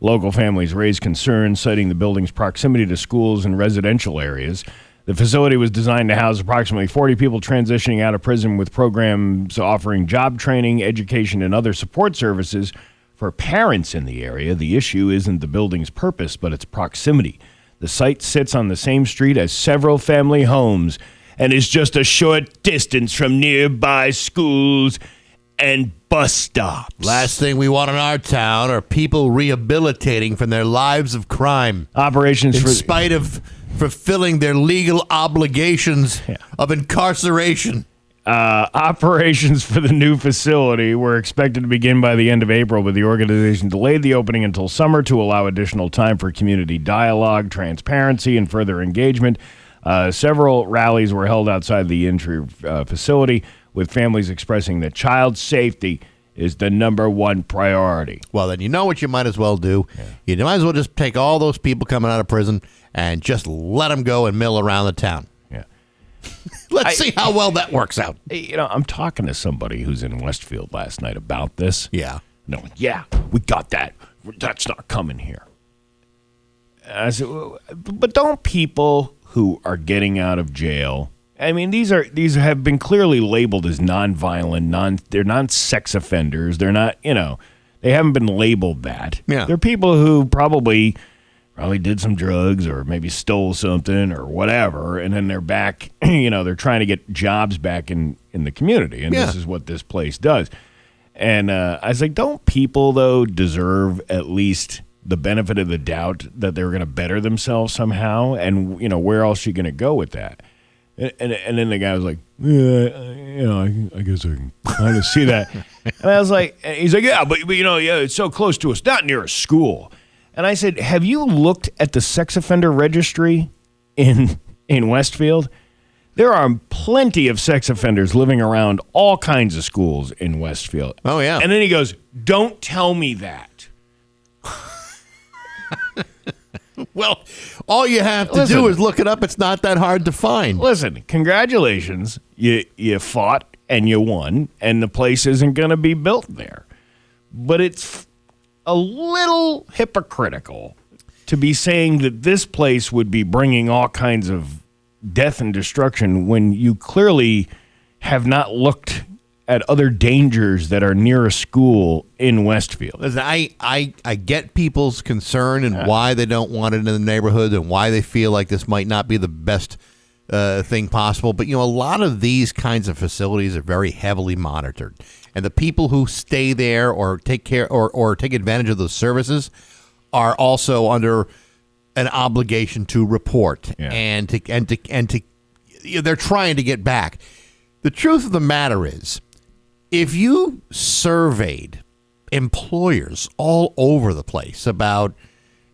Speaker 3: Local families raised concerns, citing the building's proximity to schools and residential areas. The facility was designed to house approximately 40 people transitioning out of prison, with programs offering job training, education, and other support services For parents in the area, the issue isn't the building's purpose, but its proximity. The site sits on the same street as several family homes and is just a short distance from nearby schools and bus stops.
Speaker 2: Last thing we want in our town are people rehabilitating from their lives of crime.
Speaker 3: Operations
Speaker 2: in spite of fulfilling their legal obligations of incarceration.
Speaker 3: Operations for the new facility were expected to begin by the end of April, but the organization delayed the opening until summer to allow additional time for community dialogue, transparency, and further engagement. Several rallies were held outside the entry facility, with families expressing that child safety is the number one priority.
Speaker 2: Well, then you know what you might as well do. You might as well just take all those people coming out of prison and just let them go and mill around the town.
Speaker 3: Yeah.
Speaker 2: Let's see how well that works out.
Speaker 3: You know, I'm talking to somebody who's in Westfield last night about this.
Speaker 2: Yeah.
Speaker 3: No, yeah, we got that. That's not coming here. I said, but don't people who are getting out of jail, I mean, these have been clearly labeled as nonviolent, they're non-sex offenders. They're not, they haven't been labeled that.
Speaker 2: Yeah.
Speaker 3: They're people who probably did some drugs or maybe stole something or whatever, and then they're back, they're trying to get jobs back in the community, and this is what this place does. And I was like, don't people, though, deserve at least the benefit of the doubt that they're going to better themselves somehow? And, where else are you going to go with that? And then the guy was like, I guess I can kind of see that. And I was like, and he's like, but it's so close to us, not near a school. And I said, have you looked at the sex offender registry in Westfield? There are plenty of sex offenders living around all kinds of schools in Westfield.
Speaker 2: Oh, yeah.
Speaker 3: And then he goes, don't tell me that.
Speaker 2: Well, all you have to do is look it up. It's not that hard to find.
Speaker 3: Listen, congratulations. You fought and you won, and the place isn't going to be built there. But it's a little hypocritical to be saying that this place would be bringing all kinds of death and destruction when you clearly have not looked at other dangers that are near a school in Westfield.
Speaker 2: Listen, I get people's concern and why they don't want it in the neighborhood and why they feel like this might not be the best thing possible. But, a lot of these kinds of facilities are very heavily monitored. And the people who stay there or take care or take advantage of those services are also under an obligation to report and to they're trying to get back. The truth of the matter is, if you surveyed employers all over the place about,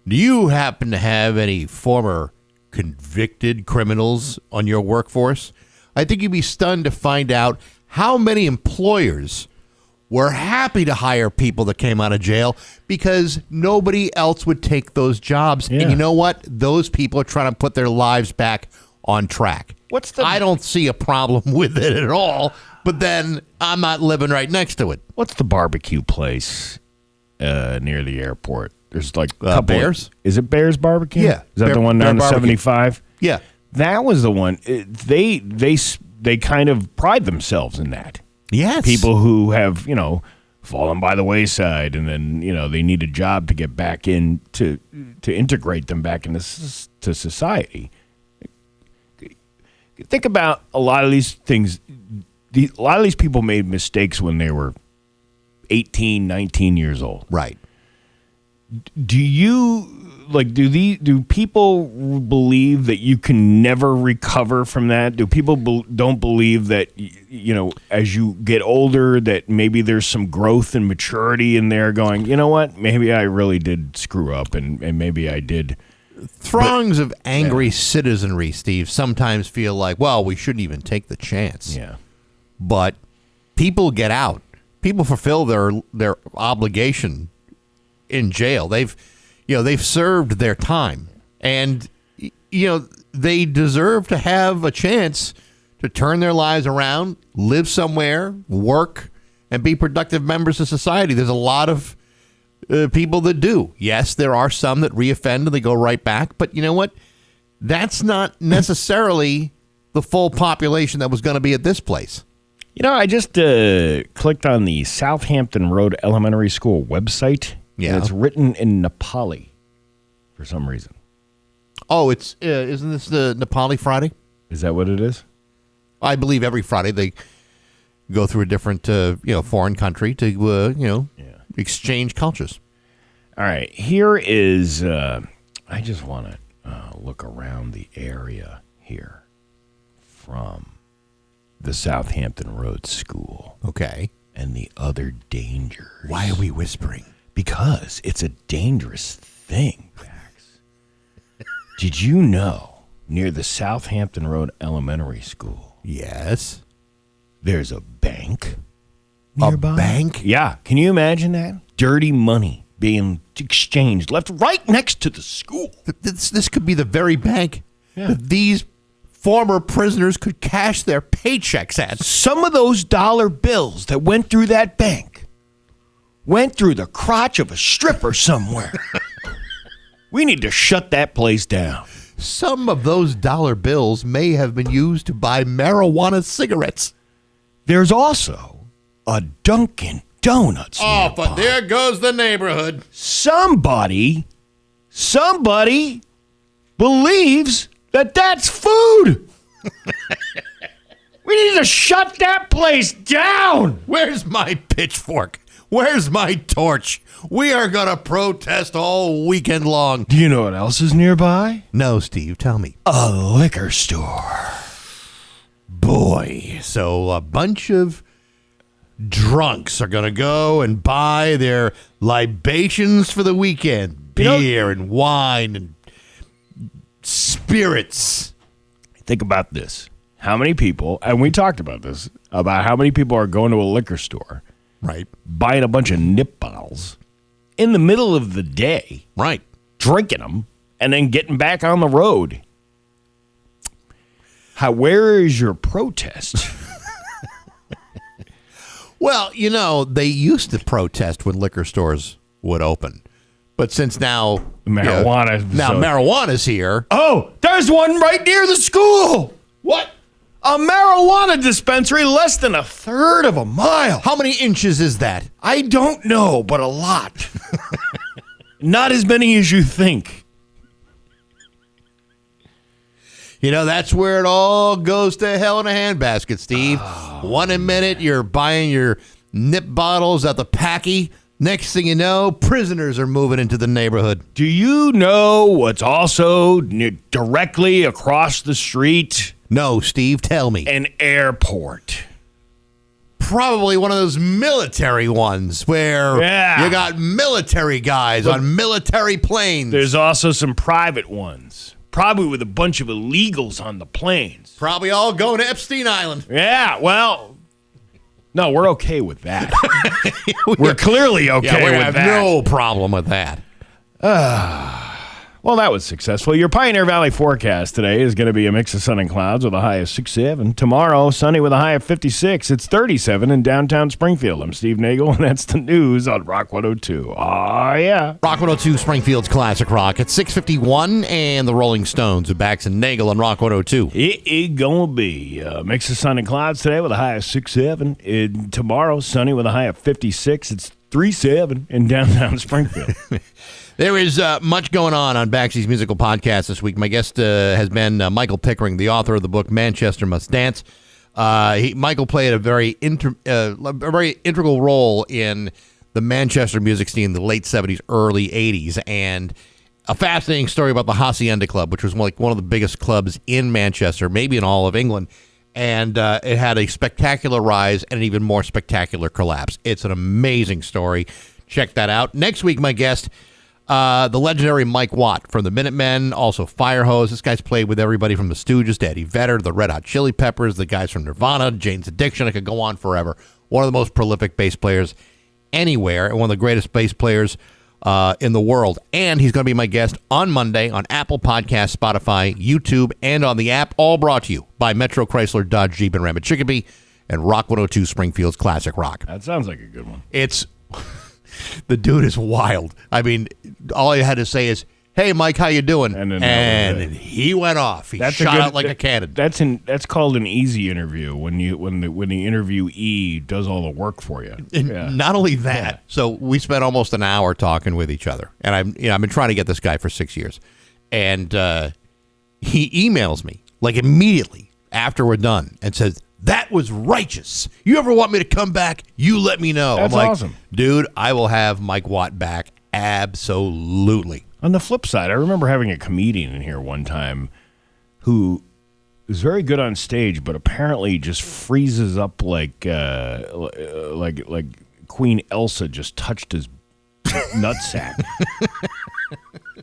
Speaker 2: do you happen to have any former convicted criminals on your workforce, I think you'd be stunned to find out how many employers were happy to hire people that came out of jail because nobody else would take those jobs.
Speaker 3: Yeah.
Speaker 2: And you know what? Those people are trying to put their lives back on track. I don't see a problem with it at all, but then I'm not living right next to it.
Speaker 3: What's the barbecue place near the airport? There's like a couple
Speaker 2: Bears?
Speaker 3: Is it Bears Barbecue?
Speaker 2: Yeah.
Speaker 3: Is that the one down to 75?
Speaker 2: Yeah.
Speaker 3: That was the one. They kind of pride themselves in that.
Speaker 2: Yes.
Speaker 3: People who have, fallen by the wayside, and then, they need a job to get back in to integrate them back into society. Think about a lot of these things. A lot of these people made mistakes when they were 18, 19 years old.
Speaker 2: Right.
Speaker 3: Do people believe that you can never recover from that? Do people don't believe that, as you get older, that maybe there's some growth and maturity in there going, you know what, maybe I really did screw up and maybe I did.
Speaker 2: Throngs of angry citizenry, Steve, sometimes feel like, well, we shouldn't even take the chance.
Speaker 3: Yeah.
Speaker 2: But people get out. People fulfill their obligation in jail. They've served their time, and they deserve to have a chance to turn their lives around, live somewhere, work, and be productive members of society. There's a lot of people that do. Yes, there are some that reoffend and they go right back, but you know what? That's not necessarily the full population that was going to be at this place.
Speaker 3: I just clicked on the Southampton Road Elementary School website.
Speaker 2: Yeah.
Speaker 3: And it's written in Nepali for some reason.
Speaker 2: Oh, it's isn't this the Nepali Friday?
Speaker 3: Is that what it is?
Speaker 2: I believe every Friday they go through a different foreign country to exchange cultures.
Speaker 3: All right. Here is I just want to look around the area here from the Southampton Road School.
Speaker 2: Okay.
Speaker 3: And the other dangers.
Speaker 2: Why are we whispering?
Speaker 3: Because it's a dangerous thing, Bax. Did you know near the Southampton Road Elementary School?
Speaker 2: Yes.
Speaker 3: There's a bank nearby.
Speaker 2: A bank?
Speaker 3: Yeah. Can you imagine that? Dirty money being exchanged, left right next to the school.
Speaker 2: This could be the very bank that these former prisoners could cash their paychecks at.
Speaker 3: Some of those dollar bills that went through that bank went through the crotch of a stripper somewhere. We need to shut that place down.
Speaker 2: Some of those dollar bills may have been used to buy marijuana cigarettes.
Speaker 3: There's also a Dunkin' Donuts nearby.
Speaker 2: But there goes the neighborhood.
Speaker 3: Somebody believes that that's food. We need to shut that place down.
Speaker 2: Where's my pitchfork? Where's my torch? We are going to protest all weekend long.
Speaker 3: Do you know what else is nearby?
Speaker 2: No, Steve, tell me.
Speaker 3: A liquor store.
Speaker 2: Boy, so a bunch of drunks are going to go and buy their libations for the weekend. Beer and wine and spirits.
Speaker 3: Think about this. How many people, and we talked about this, about how many people are going to a liquor store,
Speaker 2: right,
Speaker 3: buying a bunch of nip bottles in the middle of the day,
Speaker 2: right,
Speaker 3: drinking them, and then getting back on the road. Where is your protest?
Speaker 2: Well, they used to protest when liquor stores would open. But since now marijuana's here.
Speaker 3: Oh, there's one right near the school.
Speaker 2: What?
Speaker 3: A marijuana dispensary less than a third of a mile.
Speaker 2: How many inches is that?
Speaker 3: I don't know, but a lot. Not as many as you think.
Speaker 2: That's where it all goes to hell in a handbasket, Steve. One minute you're buying your nip bottles at the Packy. Next thing you know, prisoners are moving into the neighborhood.
Speaker 3: Do you know what's also directly across the street?
Speaker 2: No, Steve, tell me.
Speaker 3: An airport.
Speaker 2: Probably one of those military ones where you got military guys on military planes.
Speaker 3: There's also some private ones. Probably with a bunch of illegals on the planes.
Speaker 2: Probably all going to Epstein Island.
Speaker 3: Yeah, well, no, we're okay with that. We're clearly okay with that.
Speaker 2: We have no problem with that.
Speaker 3: Well, that was successful. Your Pioneer Valley forecast today is going to be a mix of sun and clouds with a high of 67. Tomorrow, sunny with a high of 56. It's 37 in downtown Springfield. I'm Steve Nagle, and that's the news on Rock 102. Oh, yeah.
Speaker 2: Rock 102, Springfield's Classic Rock at 6:51, and the Rolling Stones with Bax and Nagle on Rock 102.
Speaker 3: It going to be a mix of sun and clouds today with a high of 67. Tomorrow, sunny with a high of 56. It's 37 in downtown Springfield.
Speaker 2: There is much going on Baxy's musical podcast this week. My guest has been Michael Pickering, the author of the book Manchester Must Dance. Michael played a very integral role in the Manchester music scene in the late 70s, early 80s, and a fascinating story about the Hacienda Club, which was one of the biggest clubs in Manchester, maybe in all of England, and it had a spectacular rise and an even more spectacular collapse. It's an amazing story. Check that out. Next week, my guest, the legendary Mike Watt from the Minutemen, also Firehose. This guy's played with everybody from the Stooges to Eddie Vedder, the Red Hot Chili Peppers, the guys from Nirvana, Jane's Addiction. I could go on forever. One of the most prolific bass players anywhere and one of the greatest bass players in the world. And he's going to be my guest on Monday on Apple Podcasts, Spotify, YouTube, and on the app, all brought to you by Metro Chrysler, Dodge, Jeep, and Ram at Chicopee and Rock 102 Springfield's Classic Rock.
Speaker 3: That sounds like a good one.
Speaker 2: The dude is wild. I mean, all I had to say is, hey, Mike, how you doing?
Speaker 3: And
Speaker 2: he went off. He shot out like a cannon.
Speaker 3: That's called an easy interview when the interviewee does all the work for you.
Speaker 2: And not only that, so we spent almost an hour talking with each other, and I've been trying to get this guy for 6 years, and he emails me like immediately after we're done and says, "That was righteous. You ever want me to come back? You let me know."
Speaker 3: That's
Speaker 2: I'm like,
Speaker 3: awesome.
Speaker 2: Dude, I will have Mike Watt back. Absolutely.
Speaker 3: On the flip side, I remember having a comedian in here one time who is very good on stage, but apparently just freezes up like Queen Elsa just touched his nutsack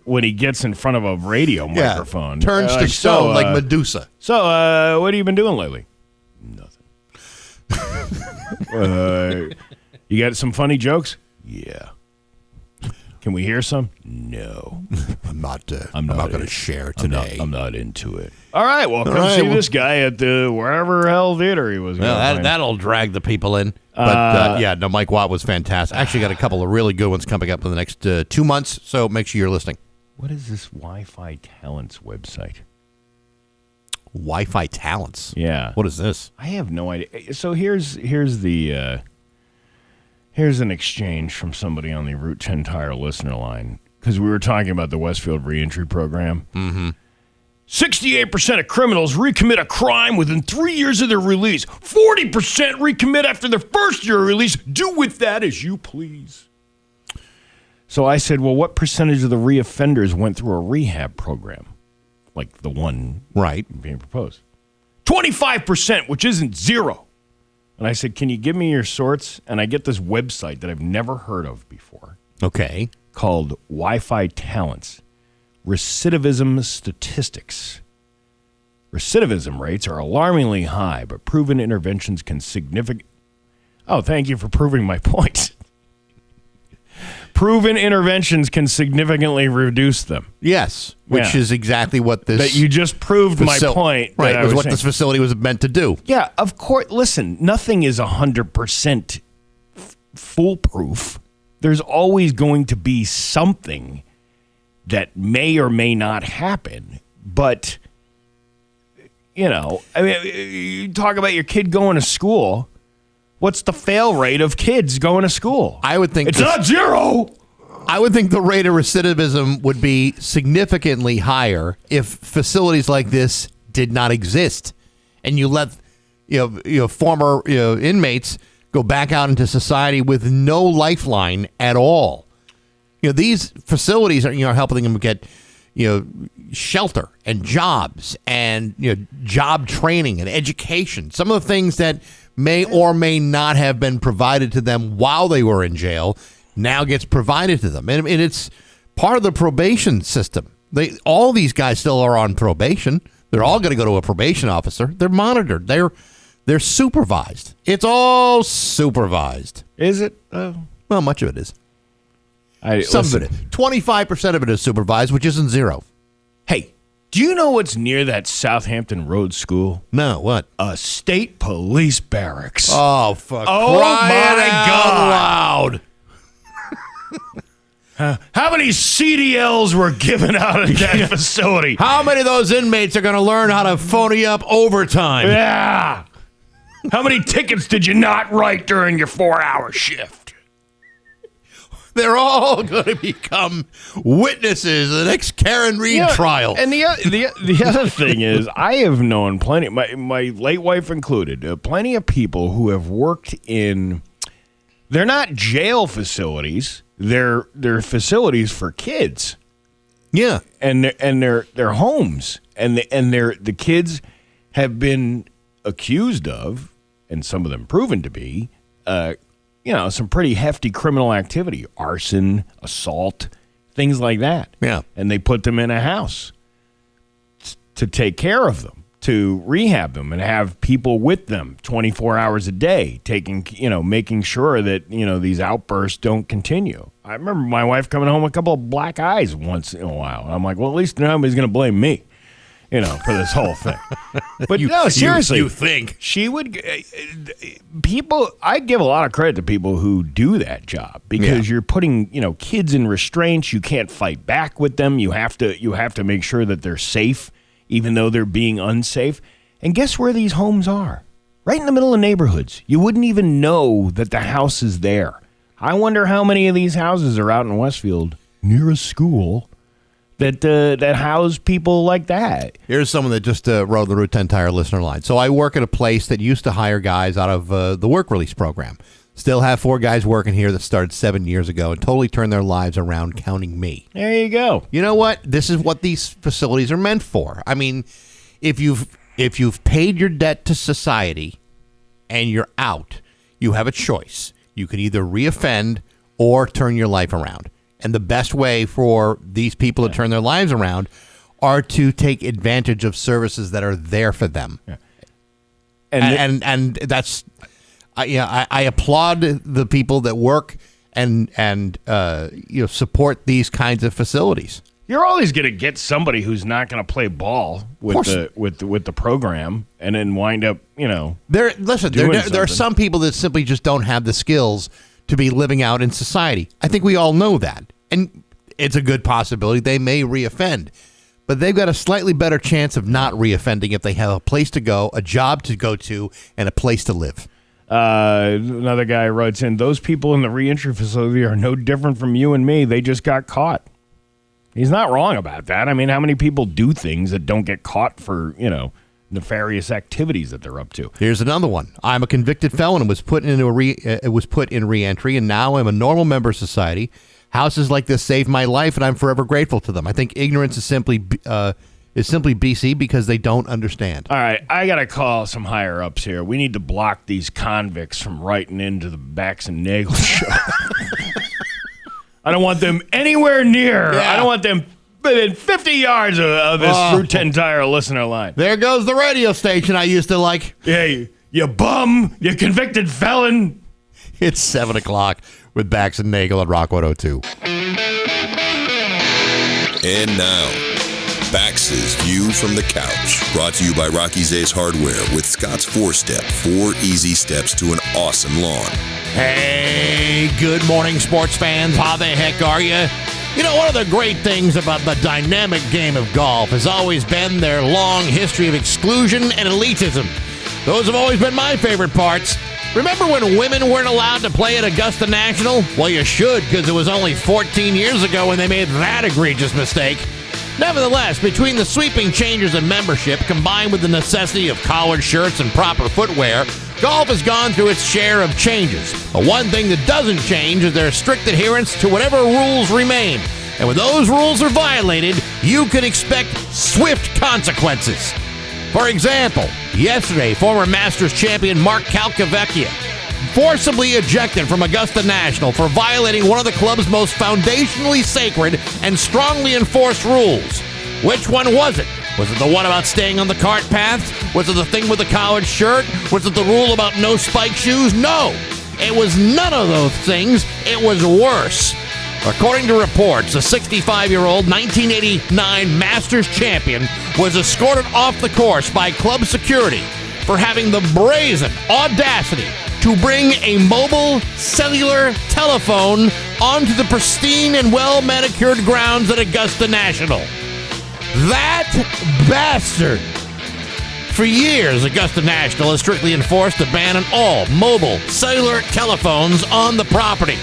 Speaker 3: when he gets in front of a radio microphone.
Speaker 2: Turns to stone like Medusa.
Speaker 3: So, what have you been doing lately? Nothing. You got some funny jokes? Yeah. Can we hear some? No.
Speaker 2: I'm not going to share today.
Speaker 3: I'm not into it. All right, well, come see this guy at the wherever hell theater he was.
Speaker 2: Well, that'll drag the people in. But Mike Watt was fantastic. I actually got a couple of really good ones coming up in the next 2 months, so make sure you're listening.
Speaker 3: What is this Wi-Fi Talents website?
Speaker 2: Wi-Fi Talents?
Speaker 3: Yeah.
Speaker 2: What is this?
Speaker 3: I have no idea. So here's an exchange from somebody on the Route 10 Tire listener line, because we were talking about the Westfield reentry program.
Speaker 2: Mm-hmm.
Speaker 3: 68% of criminals recommit a crime within 3 years of their release. 40% recommit after their first year of release. Do with that as you please. So I said, well, what percentage of the reoffenders went through a rehab program? Like the one being proposed. 25%, which isn't zero. And I said, can you give me your sorts? And I get this website that I've never heard of before.
Speaker 2: Okay.
Speaker 3: Called Wi-Fi Talents. Recidivism statistics. Recidivism rates are alarmingly high, but proven interventions can significantly... Oh, thank you for proving my point. Proven interventions can significantly reduce them.
Speaker 2: Yes, which is exactly what this...
Speaker 3: That you just proved my point.
Speaker 2: Right, was what this facility was meant to do.
Speaker 3: Yeah, of course. Listen, nothing is 100% foolproof. There's always going to be something that may or may not happen. But, I mean, you talk about your kid going to school. What's the fail rate of kids going to school?
Speaker 2: I would think
Speaker 3: it's not zero.
Speaker 2: I would think the rate of recidivism would be significantly higher if facilities like this did not exist, and you let former inmates go back out into society with no lifeline at all. These facilities are helping them get shelter and jobs and job training and education. Some of the things that may or may not have been provided to them while they were in jail now gets provided to them. And it's part of the probation system. All these guys still are on probation. They're all going to go to a probation officer. They're monitored. They're supervised. It's all supervised.
Speaker 3: Is it?
Speaker 2: Well, much of it is.
Speaker 3: Some
Speaker 2: of it. 25% of it is supervised, which isn't zero.
Speaker 3: Hey, do you know what's near that Southampton Road School?
Speaker 2: No, what?
Speaker 3: A state police barracks.
Speaker 2: Oh, for
Speaker 3: crying
Speaker 2: my
Speaker 3: out
Speaker 2: loud.
Speaker 3: How many CDLs were given out at that facility?
Speaker 2: How many of those inmates are going to learn how to phony up overtime?
Speaker 3: Yeah. How many tickets did you not write during your 4-hour shift?
Speaker 2: They're all going to become witnesses of the next Karen Reed trial.
Speaker 3: And the other thing is, I have known plenty, my late wife included, plenty of people who have worked in, they're not jail facilities, they're facilities for kids.
Speaker 2: Yeah.
Speaker 3: And they're homes. And the kids have been accused of, and some of them proven to be, some pretty hefty criminal activity, arson, assault, things like that.
Speaker 2: Yeah.
Speaker 3: And they put them in a house to take care of them, to rehab them and have people with them 24 hours a day, making sure that, these outbursts don't continue. I remember my wife coming home with a couple of black eyes once in a while. And I'm like, well, at least nobody's going to blame me. for this whole thing. But
Speaker 2: You-
Speaker 3: no, seriously.
Speaker 2: you think.
Speaker 3: She would... people... I give a lot of credit to people who do that job because you're putting, kids in restraints. You can't fight back with them. You have to make sure that they're safe, even though they're being unsafe. And guess where these homes are? Right in the middle of neighborhoods. You wouldn't even know that the house is there. I wonder how many of these houses are out in Westfield near a school that house people like that.
Speaker 2: Here's someone that just wrote the Route 10 Tire listener line. So I work at a place that used to hire guys out of the work release program. Still have 4 guys working here that started 7 years ago and totally turned their lives around, counting me.
Speaker 3: There you go.
Speaker 2: You know what? This is what these facilities are meant for. I mean, if you've paid your debt to society and you're out, you have a choice. You can either reoffend or turn your life around. And the best way for these people to turn their lives around are to take advantage of services that are there for them. Yeah. And that's, I applaud the people that work and support these kinds of facilities.
Speaker 3: You're always going to get somebody who's not going to play ball with the program and then wind up,
Speaker 2: There are some people that simply just don't have the skills to be living out in society. I think we all know that. And it's a good possibility they may reoffend. But they've got a slightly better chance of not reoffending if they have a place to go, a job to go to, and a place to live.
Speaker 3: Another guy writes in, those people in the reentry facility are no different from you and me. They just got caught. He's not wrong about that. I mean, how many people do things that don't get caught for, nefarious activities that they're up to?
Speaker 2: Here's another one. I'm a convicted felon and was put in reentry, and now I'm a normal member of society. Houses like this saved my life, and I'm forever grateful to them. I think ignorance is simply BC because they don't understand.
Speaker 3: All right, I got to call some higher ups here. We need to block these convicts from writing into the Bax and Nagle show. I don't want them anywhere near. Yeah. I don't want them within 50 yards of this Route 10 Tire listener line.
Speaker 2: There goes the radio station I used to like.
Speaker 3: Yeah, you bum, you convicted felon.
Speaker 2: It's 7 o'clock with Bax and Nagle at Rock 102.
Speaker 5: And now, Bax's View from the Couch. Brought to you by Rocky's Ace Hardware with Scott's 4-Step. 4 easy steps to an awesome lawn.
Speaker 2: Hey, good morning, sports fans. How the heck are you? You know, one of the great things about the dynamic game of golf has always been their long history of exclusion and elitism. Those have always been my favorite parts. Remember when women weren't allowed to play at Augusta National? Well, you should, because it was only 14 years ago when they made that egregious mistake. Nevertheless, between the sweeping changes in membership combined with the necessity of collared shirts and proper footwear, golf has gone through its share of changes. But one thing that doesn't change is their strict adherence to whatever rules remain. And when those rules are violated, you can expect swift consequences. For example, yesterday, former Masters champion Mark Calcavecchia forcibly ejected from Augusta National for violating one of the club's most foundationally sacred and strongly enforced rules. Which one was it? Was it the one about staying on the cart paths? Was it the thing with the collared shirt? Was it the rule about no spike shoes? No! It was none of those things. It was worse. According to reports, the 65-year-old 1989 Masters champion was escorted off the course by club security for having the brazen audacity to bring a mobile cellular telephone onto the pristine and well-manicured grounds at Augusta National. That bastard! For years, Augusta National has strictly enforced a ban on all mobile cellular telephones on the property.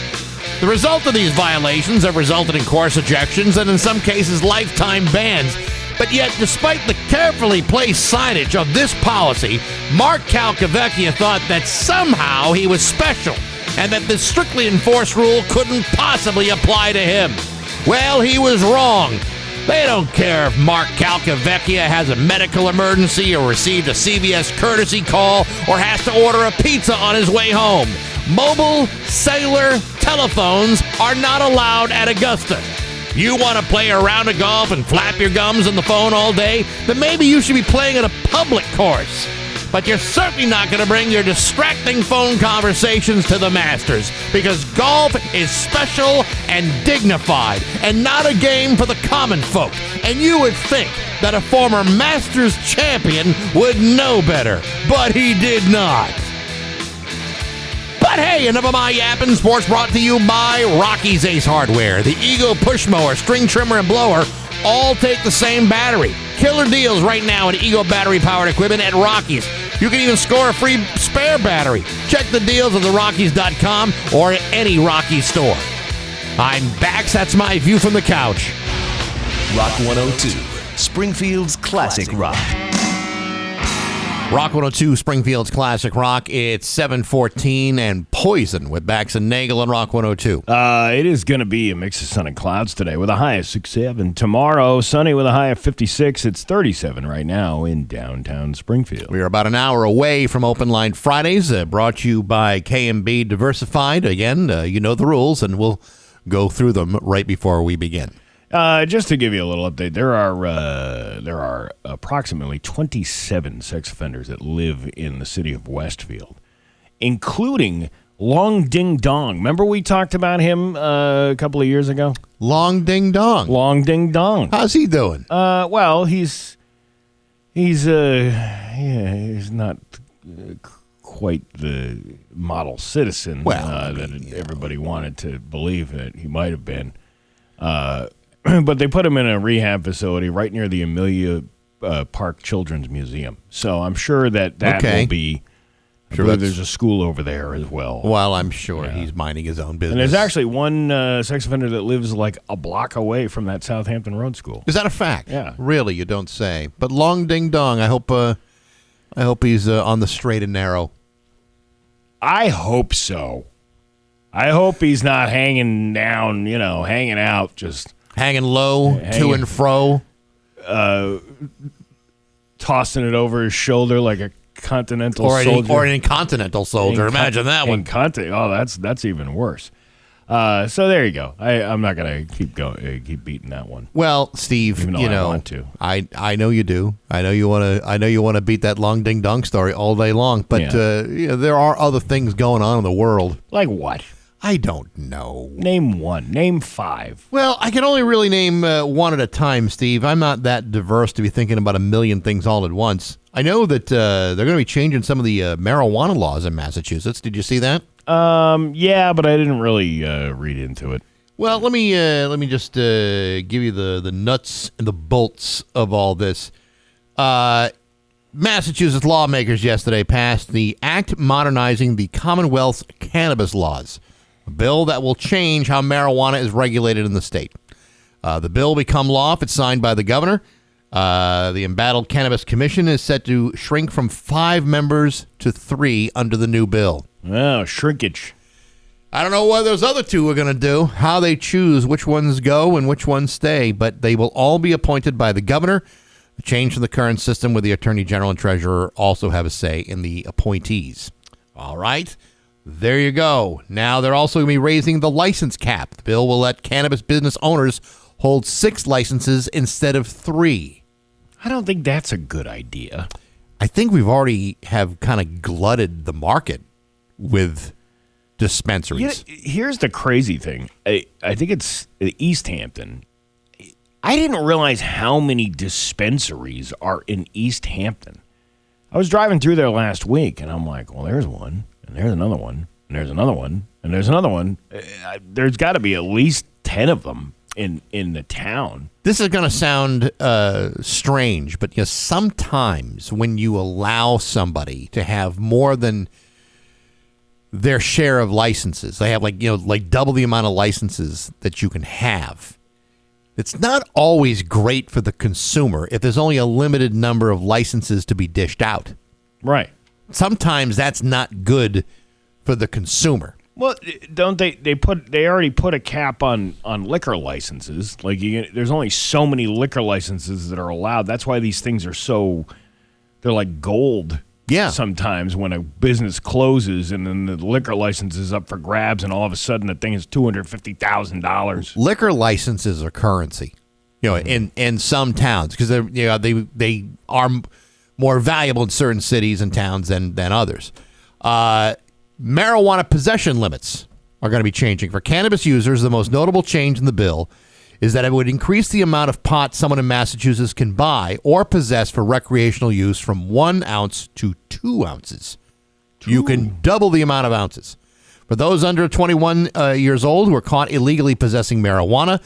Speaker 2: The result of these violations have resulted in course ejections and in some cases lifetime bans. But yet, despite the carefully placed signage of this policy, Mark Calcavecchia thought that somehow he was special and that this strictly enforced rule couldn't possibly apply to him. Well, he was wrong. They don't care if Mark Calcavecchia has a medical emergency or received a CVS courtesy call or has to order a pizza on his way home. Mobile cellular telephones are not allowed at Augusta. You want to play a round of golf and flap your gums on the phone all day? Then maybe you should be playing at a public course. But you're certainly not going to bring your distracting phone conversations to the Masters, because golf is special and dignified and not a game for the common folk. And you would think that a former Masters champion would know better, but he did not. But hey, enough of my yapping. Sports brought to you by Rocky's Ace Hardware. The Ego Push Mower, String Trimmer, and Blower all take the same battery. Killer deals right now in Ego battery-powered equipment at Rocky's. You can even score a free spare battery. Check the deals at therockies.com or at any Rockies store. I'm Bax. That's my view from the couch.
Speaker 8: Rock 102, Springfield's classic rock.
Speaker 2: Rock 102, Springfield's classic rock. It's 7:14 and Poison with Bax and Nagle on Rock 102.
Speaker 3: It is going to be a mix of sun and clouds today with a high of 67. Tomorrow, sunny with a high of 56. It's 37 right now in downtown Springfield.
Speaker 2: We are about an hour away from Open Line Fridays, brought to you by K&B Diversified. Again, you know the rules, and we'll go through them right before we begin.
Speaker 3: Just to give you a little update, there are approximately 27 sex offenders that live in the city of Westfield, including Long Ding Dong. Remember we talked about him a couple of years ago?
Speaker 2: Long Ding Dong.
Speaker 3: Long Ding Dong.
Speaker 2: How's he doing?
Speaker 3: Well, he's not quite the model citizen that everybody wanted to believe that he might have been. But they put him in a rehab facility right near the Amelia Park Children's Museum. So I'm sure that will be. I believe there's a school over there as well.
Speaker 2: Well, I'm sure he's minding his own business.
Speaker 3: And there's actually one sex offender that lives like a block away from that Southampton Road School.
Speaker 2: Is that a fact?
Speaker 3: Yeah.
Speaker 2: Really, you don't say. But Long Ding Dong, I hope he's on the straight and narrow.
Speaker 3: I hope so. I hope he's not hanging down, hanging out, just
Speaker 2: hanging low, to and fro,
Speaker 3: tossing it over his shoulder like a continental soldier.
Speaker 2: Or an incontinental soldier. Imagine that one.
Speaker 3: That's even worse. So there you go. I'm not gonna keep beating that one.
Speaker 2: Well, Steve,
Speaker 3: even though I want to.
Speaker 2: I know you do. I know you want to beat that Long Ding Dong story all day long. But there are other things going on in the world.
Speaker 3: Like what?
Speaker 2: I don't know.
Speaker 3: Name one. Name five.
Speaker 2: Well, I can only really name one at a time, Steve. I'm not that diverse to be thinking about a million things all at once. I know that they're going to be changing some of the marijuana laws in Massachusetts. Did you see that?
Speaker 3: Yeah, but I didn't really read into it.
Speaker 2: Well, let me just give you the nuts and the bolts of all this. Massachusetts lawmakers yesterday passed the Act Modernizing the Commonwealth's Cannabis Laws, a bill that will change how marijuana is regulated in the state. The bill will become law if it's signed by the governor. The Embattled Cannabis Commission is set to shrink from 5 members to 3 under the new bill.
Speaker 3: Oh, shrinkage.
Speaker 2: I don't know what those other 2 are going to do, how they choose which ones go and which ones stay, but they will all be appointed by the governor. The change from the current system where the attorney general and treasurer also have a say in the appointees. All right. There you go. Now they're also going to be raising the license cap. The bill will let cannabis business owners hold 6 licenses instead of 3.
Speaker 3: I don't think that's a good idea.
Speaker 2: I think we've already have kind of glutted the market with dispensaries.
Speaker 3: Here's the crazy thing. I think it's East Hampton. I didn't realize how many dispensaries are in East Hampton. I was driving through there last week, and I'm like, well, there's one. And there's another one, and there's another one, and there's another one. There's got to be at least 10 of them in the town.
Speaker 2: This is going to sound strange, but sometimes when you allow somebody to have more than their share of licenses, they have like double the amount of licenses that you can have. It's not always great for the consumer if there's only a limited number of licenses to be dished out.
Speaker 3: Right.
Speaker 2: Sometimes that's not good for the consumer.
Speaker 3: Well, don't they already put a cap on liquor licenses. Like there's only so many liquor licenses that are allowed. That's why these things are they're like gold.
Speaker 2: Yeah.
Speaker 3: Sometimes when a business closes and then the liquor license is up for grabs and all of a sudden the thing is $250,000.
Speaker 2: Liquor licenses are currency, in some towns because they are more valuable in certain cities and towns than others. Marijuana possession limits are going to be changing. For cannabis users, the most notable change in the bill is that it would increase the amount of pot someone in Massachusetts can buy or possess for recreational use from 1 ounce to 2 ounces. You can double the amount of ounces. For those under 21 years old who are caught illegally possessing marijuana,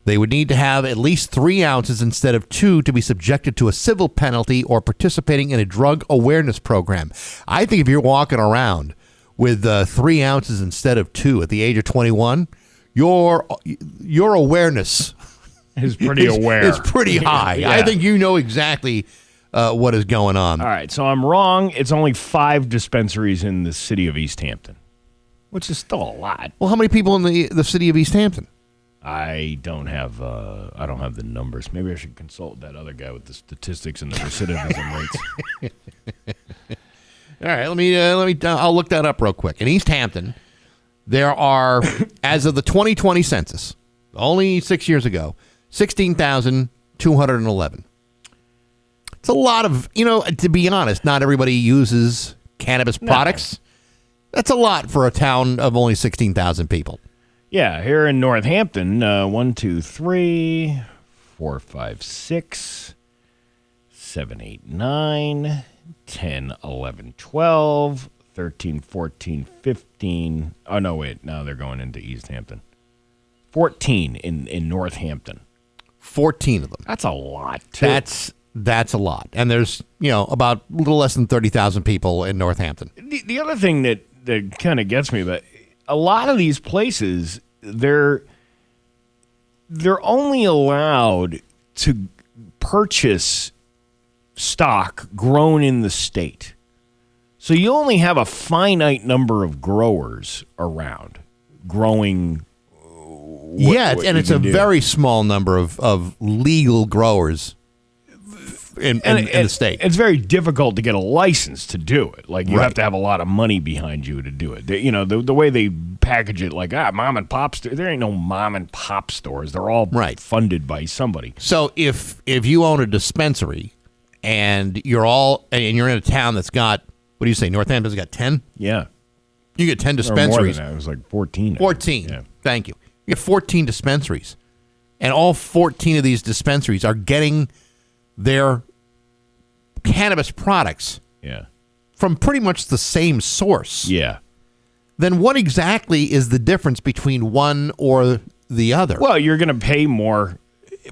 Speaker 2: they would need to have at least 3 ounces instead of 2 to be subjected to a civil penalty or participating in a drug awareness program. I think if you're walking around with 3 ounces instead of 2 at the age of 21, your awareness
Speaker 3: is pretty aware.
Speaker 2: It's pretty high.
Speaker 3: Yeah.
Speaker 2: I think you know exactly what is going on.
Speaker 3: All right, so I'm wrong. It's only 5 dispensaries in the city of East Hampton, which is still a lot.
Speaker 2: Well, how many people in the city of East Hampton?
Speaker 3: I don't have the numbers. Maybe I should consult that other guy with the statistics and the recidivism rates.
Speaker 2: All right, let me. I'll look that up real quick. In East Hampton, there are, as of the 2020 census, only 6 years ago, 16,211. It's a lot of, to be honest, not everybody uses cannabis products. That's a lot for a town of only 16,000 people.
Speaker 3: Yeah, here in Northampton, 1, 2, 3, 4, 5, 6, 7, 8, 9, 10, 11, 12, 13, 14, 15. Oh, no, wait. No, they're going into East Hampton. 14 in Northampton.
Speaker 2: 14 of them.
Speaker 3: That's a lot, too.
Speaker 2: That's a lot. And there's, about a little less than 30,000 people in Northampton.
Speaker 3: The other thing that kind of gets me, but a lot of these places, they're only allowed to purchase stock grown in the state. So you only have a finite number of growers around growing.
Speaker 2: And it's a very small number of legal growers in the state.
Speaker 3: It's very difficult to get a license to do it. Like, you have to have a lot of money behind you to do it. The way they package it, like, mom and pop store. There ain't no mom and pop stores. They're all funded by somebody.
Speaker 2: So if you own a dispensary and you're in a town that's got, what do you say, Northampton's got 10?
Speaker 3: Yeah.
Speaker 2: You get 10 dispensaries.
Speaker 3: More than that. It was like 14.
Speaker 2: 14.
Speaker 3: Yeah.
Speaker 2: Thank you. You get 14 dispensaries. And all 14 of these dispensaries are getting their cannabis products from pretty much the same source.
Speaker 3: Yeah.
Speaker 2: Then what exactly is the difference between one or the other?
Speaker 3: Well, you're going to pay more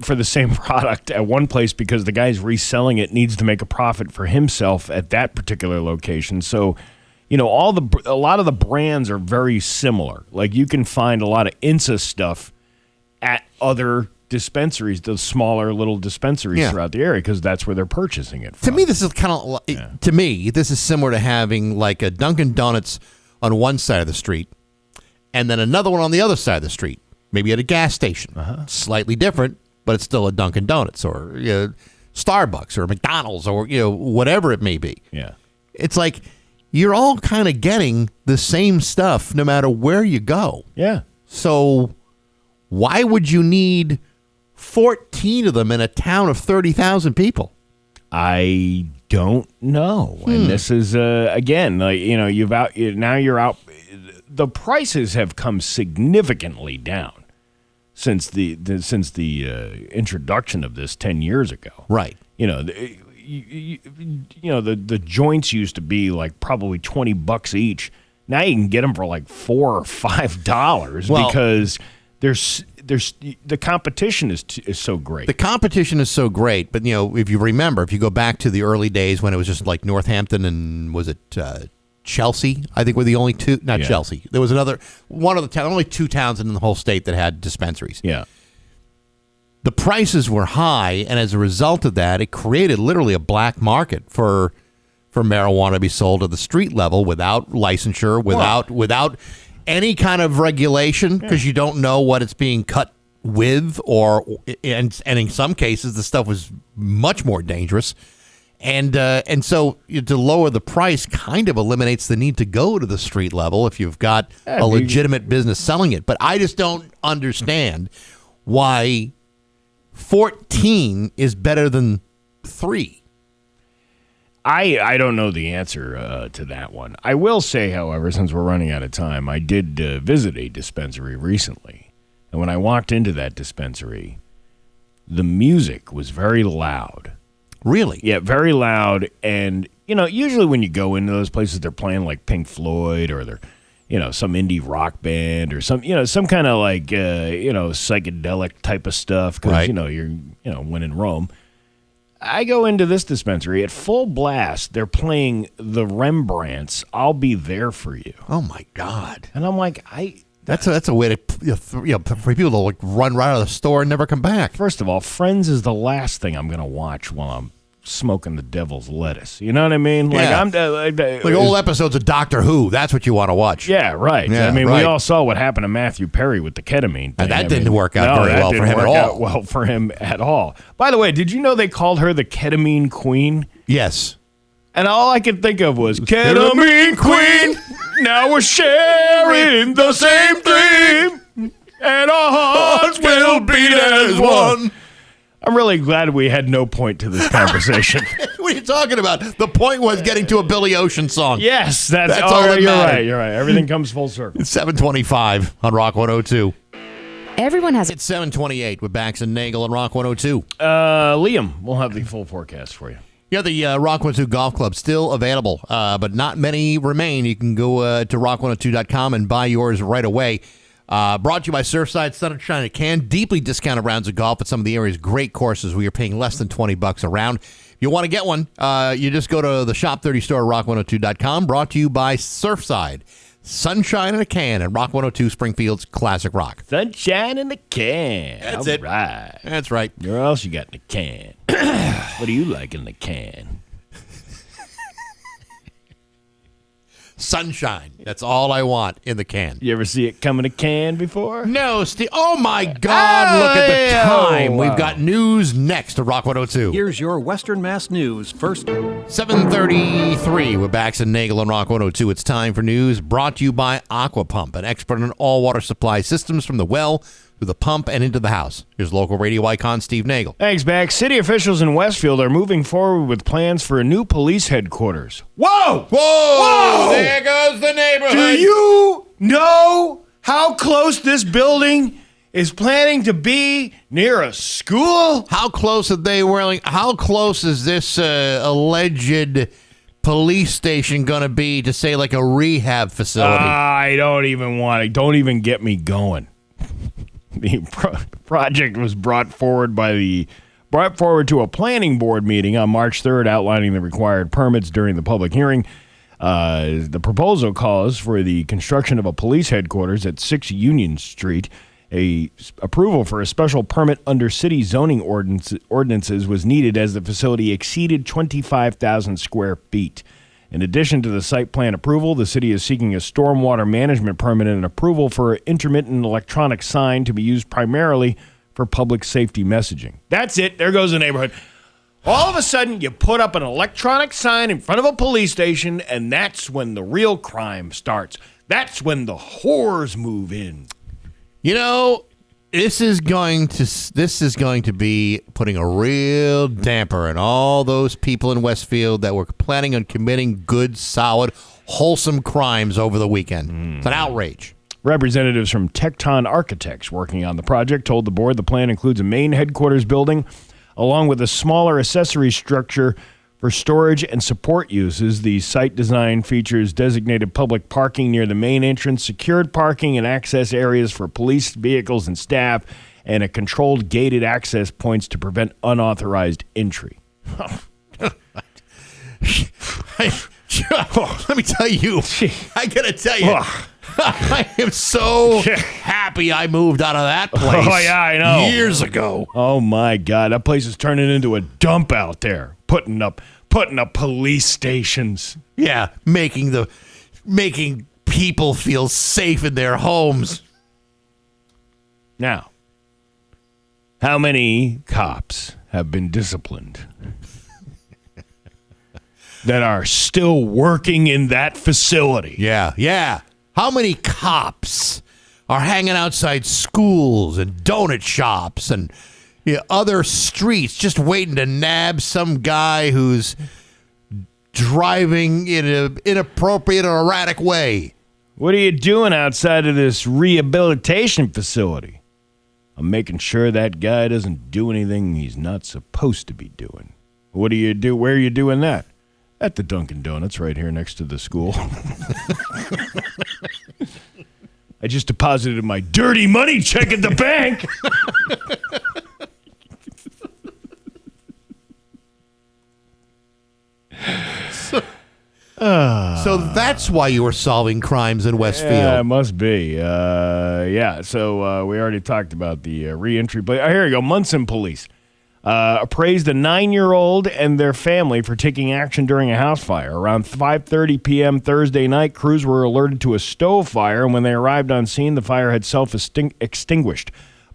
Speaker 3: for the same product at one place because the guy's reselling it needs to make a profit for himself at that particular location. So, a lot of the brands are very similar. Like, you can find a lot of INSA stuff at other dispensaries, those smaller little dispensaries throughout the area, because that's where they're purchasing it from.
Speaker 2: To me, this is this is similar to having like a Dunkin' Donuts on one side of the street and then another one on the other side of the street, maybe at a gas station. Slightly different, but it's still a Dunkin' Donuts or Starbucks or McDonald's or whatever it may be.
Speaker 3: Yeah.
Speaker 2: It's like you're all kind of getting the same stuff no matter where you go.
Speaker 3: Yeah.
Speaker 2: So why would you need 14 of them in a town of 30,000 people?
Speaker 3: I don't know. And this is again, like, you're out. The prices have come significantly down since the introduction of this 10 years ago.
Speaker 2: Right.
Speaker 3: The joints used to be like probably $20 each. Now you can get them for like $4 or $5 because there's the competition is so great.
Speaker 2: The competition is so great, but if you go back to the early days when it was just like Northampton and was it Chelsea? I think were the only two. Not Chelsea. There was only 2 towns in the whole state that had dispensaries.
Speaker 3: Yeah.
Speaker 2: The prices were high, and as a result of that, it created literally a black market for marijuana to be sold at the street level without licensure, without any kind of regulation, because you don't know what it's being cut with, and in some cases the stuff was much more dangerous, and so to lower the price kind of eliminates the need to go to the street level if you've got a legitimate business selling it. But I just don't understand why 14 is better than 3.
Speaker 3: I don't know the answer to that one. I will say, however, since we're running out of time, I did visit a dispensary recently. And when I walked into that dispensary, the music was very loud.
Speaker 2: Really?
Speaker 3: Yeah, very loud. And, usually when you go into those places, they're playing like Pink Floyd or they're, some indie rock band or some kind of like, psychedelic type of stuff. Because,
Speaker 2: right.
Speaker 3: you're, when in Rome. I go into this dispensary at full blast. They're playing the Rembrandts. I'll Be There For You.
Speaker 2: Oh, my God.
Speaker 3: And I'm like,
Speaker 2: That's a way to for people to like run right out of the store and never come back.
Speaker 3: First of all, Friends is the last thing I'm going to watch while I'm smoking the devil's lettuce. You know what I mean? Like
Speaker 2: Yeah. Like old episodes of Doctor Who. That's what you want to watch.
Speaker 3: Yeah, right.
Speaker 2: Yeah,
Speaker 3: I mean,
Speaker 2: right.
Speaker 3: we all saw what happened to Matthew Perry with the ketamine thing.
Speaker 2: And that didn't work out very well for him at all.
Speaker 3: Well, for him at all. By the way, did you know they called her the ketamine queen?
Speaker 2: Yes.
Speaker 3: And all I could think of was ketamine queen. Now we're sharing the same dream, and our hearts will beat as one. I'm really glad we had no point to this conversation.
Speaker 2: What are you talking about? The point was getting to a Billy Ocean song.
Speaker 3: Yes, that's
Speaker 2: all that
Speaker 3: you're
Speaker 2: mattered.
Speaker 3: right. You're right. Everything comes full circle.
Speaker 2: It's 7:25 on Rock 102.
Speaker 1: Everyone has
Speaker 2: It's 7:28 with Bax and Nagle on Rock 102.
Speaker 3: Liam, we'll have the full forecast for you.
Speaker 2: Yeah, the Rock 102 Golf Club still available, but not many remain. You can go to rock102.com and buy yours right away. Brought to you by Surfside, Sunshine and Can. Deeply discounted rounds of golf at some of the area's great courses where you're paying less than $20 a round. If you want to get one, you just go to the Shop 30 store at rock102.com. Brought to you by Surfside, Sunshine in a Can, and Rock 102 Springfield's Classic Rock.
Speaker 3: Sunshine in the can.
Speaker 2: That's
Speaker 3: All
Speaker 2: it.
Speaker 3: Right.
Speaker 2: That's right.
Speaker 3: What else you got in the can? What do you like in the can?
Speaker 2: Sunshine. That's all I want in the can.
Speaker 3: You ever see it come in a can before?
Speaker 2: No, Steve. Oh, my God. Look at the time. We've got news next to Rock 102.
Speaker 9: Here's your Western Mass news first.
Speaker 2: 7:33 with Bax and Nagle on Rock 102. It's time for news brought to you by Aqua Pump, an expert in all water supply systems from the well to the pump and into the house. Here's local radio icon Steve Nagle.
Speaker 3: Thanks, Bax. City officials in Westfield are moving forward with plans for a new police headquarters. Whoa!
Speaker 2: Whoa! There goes the neighborhood.
Speaker 3: Do you know how close this building is planning to be near a school?
Speaker 2: How close are they whirling? How close is this alleged police station going to be to, say, like a rehab facility?
Speaker 3: I don't even want to. Don't even get me going. The project was brought forward to a planning board meeting on March 3rd, outlining the required permits during the public hearing. The proposal calls for the construction of a police headquarters at 6 Union Street. Approval for a special permit under city zoning ordinances was needed as the facility exceeded 25,000 square feet. In addition to the site plan approval, the city is seeking a stormwater management permit and approval for an intermittent electronic sign to be used primarily for public safety messaging. That's it. There goes the neighborhood. All of a sudden, you put up an electronic sign in front of a police station, and that's when the real crime starts. That's when the whores move in.
Speaker 2: You know, this is going to be putting a real damper on all those people in Westfield that were planning on committing good, solid, wholesome crimes over the weekend. It's an outrage.
Speaker 3: Representatives from Tecton Architects working on the project told the board the plan includes a main headquarters building along with a smaller accessory structure for storage and support uses. The site design features designated public parking near the main entrance, secured parking and access areas for police vehicles and staff, and a controlled gated access points to prevent unauthorized entry.
Speaker 2: Let me tell you, I gotta tell you, I am so happy I moved out of that place.
Speaker 3: Oh, yeah, I know.
Speaker 2: Years ago.
Speaker 3: Oh, my God. That place is turning into a dump out there, putting up police stations.
Speaker 2: Yeah, making people feel safe in their homes.
Speaker 3: Now, how many cops have been disciplined that are still working in that facility?
Speaker 2: Yeah. How many cops are hanging outside schools and donut shops and other streets just waiting to nab some guy who's driving in an inappropriate or erratic way.
Speaker 3: What are you doing outside of this rehabilitation facility? I'm making sure that guy doesn't do anything he's not supposed to be doing. What do you do? Where are you doing that? At the Dunkin' Donuts right here next to the school. I just deposited my dirty money check at the bank.
Speaker 2: So that's why you were solving crimes in Westfield.
Speaker 3: Yeah, it must be. So we already talked about the reentry. But here you go. Munson police appraised a 9-year-old and their family for taking action during a house fire. Around 5:30 p.m. Thursday night, crews were alerted to a stove fire, and when they arrived on scene, the fire had self-extinguished.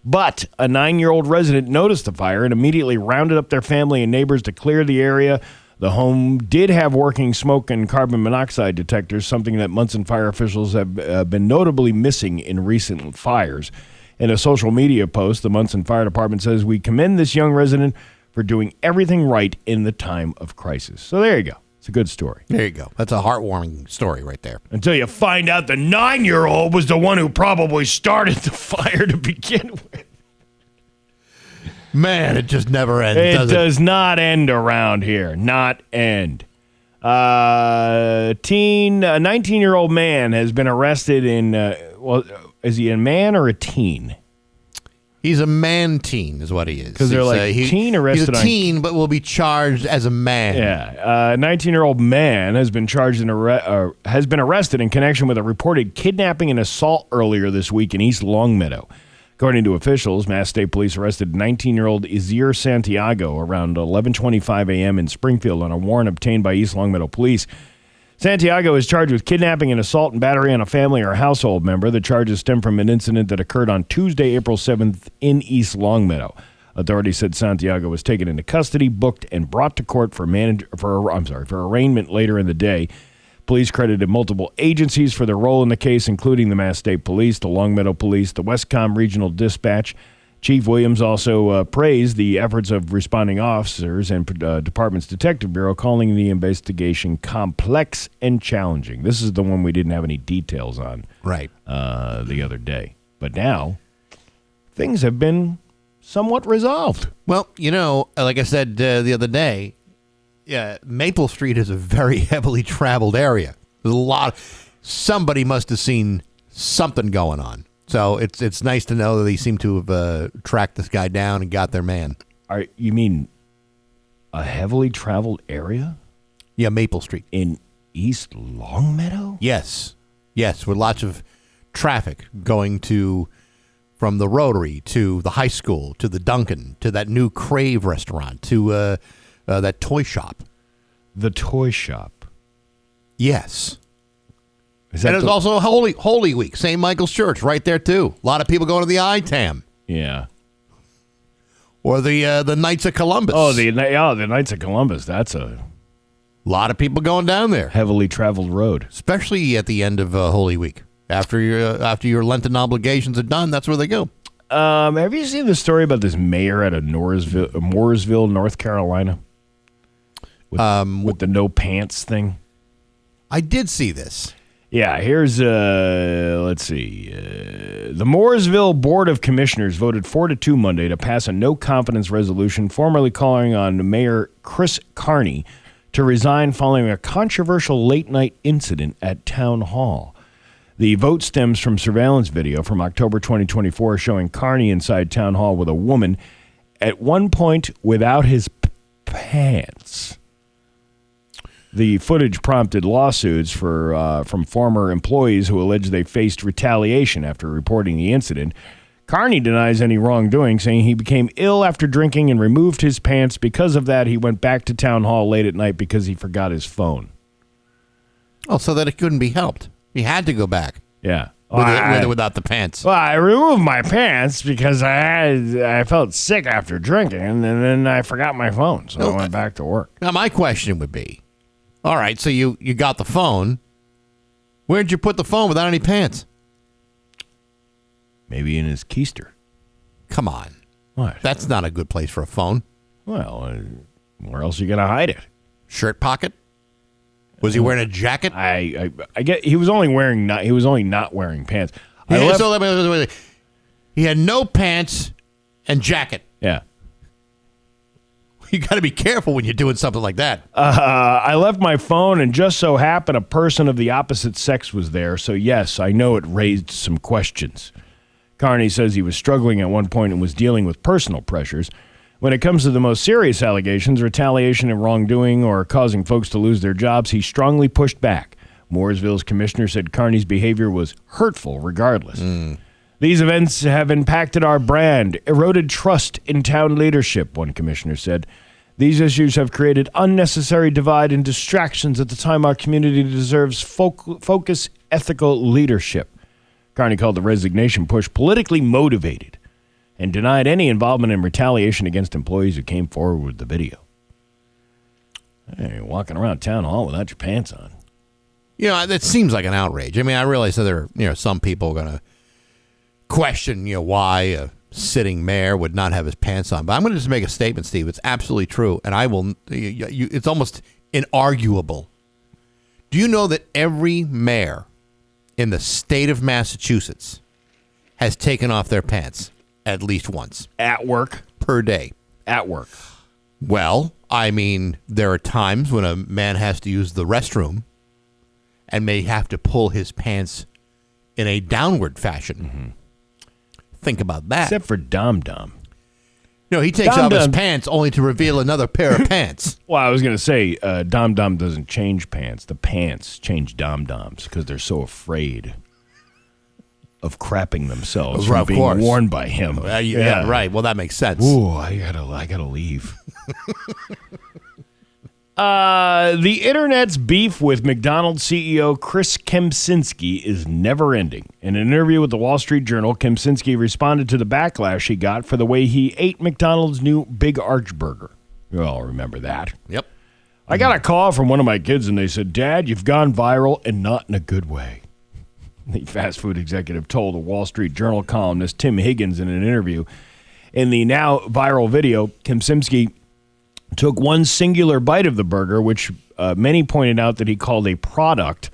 Speaker 3: But a 9-year-old resident noticed the fire and immediately rounded up their family and neighbors to clear the area. The home did have working smoke and carbon monoxide detectors, something that Munson fire officials have been notably missing in recent fires. In a social media post, the Munson Fire Department says, "We commend this young resident for doing everything right in the time of crisis." So there you go. It's a good story.
Speaker 2: There you go. That's a heartwarming story right there.
Speaker 3: Until you find out the 9-year-old was the one who probably started the fire to begin with.
Speaker 2: Man, it just never ends,
Speaker 3: It does not end around here. Not end. A 19-year-old man has been arrested in, is he a man or a teen?
Speaker 2: He's a man-teen is what he is.
Speaker 3: Because they're like, teen arrested
Speaker 2: He's a teen, but will be charged as a man.
Speaker 3: Yeah. A 19-year-old man has been charged has been arrested in connection with a reported kidnapping and assault earlier this week in East Longmeadow. According to officials, Mass State Police arrested 19-year-old Izir Santiago around 11:25 a.m. in Springfield on a warrant obtained by East Longmeadow Police. Santiago is charged with kidnapping and assault and battery on a family or household member. The charges stem from an incident that occurred on Tuesday, April 7th in East Longmeadow. Authorities said Santiago was taken into custody, booked, and brought to court for arraignment later in the day. Police credited multiple agencies for their role in the case, including the Mass State Police, the Longmeadow Police, the Westcom Regional Dispatch. Chief Williams also praised the efforts of responding officers and department's detective bureau, calling the investigation complex and challenging. This is the one we didn't have any details on
Speaker 2: right
Speaker 3: the other day. But now, things have been somewhat resolved.
Speaker 2: Well, like I said the other day, Maple Street is a very heavily traveled area. There's somebody must have seen something going on. So it's nice to know that they seem to have tracked this guy down and got their man.
Speaker 3: You mean a heavily traveled area?
Speaker 2: Yeah, Maple Street.
Speaker 3: In East Longmeadow?
Speaker 2: Yes, with lots of traffic going from the Rotary to the high school to the Dunkin' to that new Crave restaurant to that toy shop.
Speaker 3: The toy shop?
Speaker 2: Yes. And it's also Holy Week, St. Michael's Church, right there, too. A lot of people going to the ITAM.
Speaker 3: Yeah.
Speaker 2: Or the Knights of Columbus.
Speaker 3: The Knights of Columbus. That's a
Speaker 2: lot of people going down there.
Speaker 3: Heavily traveled road.
Speaker 2: Especially at the end of Holy Week. After your Lenten obligations are done, that's where they go.
Speaker 3: Have you seen the story about this mayor out of Mooresville, North Carolina? With the no pants thing?
Speaker 2: I did see this.
Speaker 3: Yeah, here's, let's see. The Mooresville Board of Commissioners voted 4-2 Monday to pass a no-confidence resolution formally calling on Mayor Chris Carney to resign following a controversial late-night incident at Town Hall. The vote stems from surveillance video from October 2024 showing Carney inside Town Hall with a woman, at one point without his pants. The footage prompted lawsuits from former employees who alleged they faced retaliation after reporting the incident. Carney denies any wrongdoing, saying he became ill after drinking and removed his pants. Because of that, he went back to Town Hall late at night because he forgot his phone.
Speaker 2: Oh, so that it couldn't be helped. He had to go back.
Speaker 3: Yeah.
Speaker 2: With or without the pants.
Speaker 3: Well, I removed my pants because I felt sick after drinking, and then I forgot my phone, so I went back to work.
Speaker 2: Now, my question would be, all right, so you got the phone. Where'd you put the phone without any pants?
Speaker 3: Maybe in his keister.
Speaker 2: Come on.
Speaker 3: What?
Speaker 2: That's not a good place for a phone.
Speaker 3: Well, where else are you going to hide it?
Speaker 2: Shirt pocket? Was he wearing a jacket?
Speaker 3: I get he was only not wearing pants.
Speaker 2: He had no pants and jacket.
Speaker 3: Yeah.
Speaker 2: You got to be careful when you're doing something like that.
Speaker 3: I left my phone, and just so happened a person of the opposite sex was there. So, yes, I know it raised some questions. Carney says he was struggling at one point and was dealing with personal pressures. When it comes to the most serious allegations, retaliation and wrongdoing or causing folks to lose their jobs, he strongly pushed back. Mooresville's commissioner said Carney's behavior was hurtful regardless. These events have impacted our brand, eroded trust in town leadership, one commissioner said. These issues have created unnecessary divide and distractions at the time our community deserves focused, ethical leadership. Carney called the resignation push politically motivated and denied any involvement in retaliation against employees who came forward with the video. Hey, you're walking around town hall without your pants on.
Speaker 2: You know, that seems like an outrage. I mean, I realize that there are, some people going to question, why a sitting mayor would not have his pants on. But I'm going to just make a statement, Steve. It's absolutely true. And I will, it's almost inarguable. Do you know that every mayor in the state of Massachusetts has taken off their pants at least once?
Speaker 3: At work?
Speaker 2: Per day.
Speaker 3: At work.
Speaker 2: Well, I mean, there are times when a man has to use the restroom and may have to pull his pants in a downward fashion. Mm-hmm. Think about that.
Speaker 3: Except for Dom Dom.
Speaker 2: No, he takes off his pants only to reveal another pair of pants.
Speaker 3: Well, I was going to say, Dom Dom doesn't change pants. The pants change Dom Doms because they're so afraid of crapping themselves from being worn by him.
Speaker 2: Yeah, right. Well, that makes sense.
Speaker 3: Ooh, I gotta leave. The internet's beef with McDonald's CEO Chris Kempczynski is never ending. In an interview with the Wall Street Journal, Kempczynski responded to the backlash he got for the way he ate McDonald's new Big Arch Burger. You all remember that.
Speaker 2: Yep.
Speaker 3: I got a call from one of my kids, and they said, "Dad, you've gone viral, and not in a good way." The fast food executive told a Wall Street Journal columnist Tim Higgins in an interview. In the now viral video, Kempczynski took one singular bite of the burger, which many pointed out that he called a product,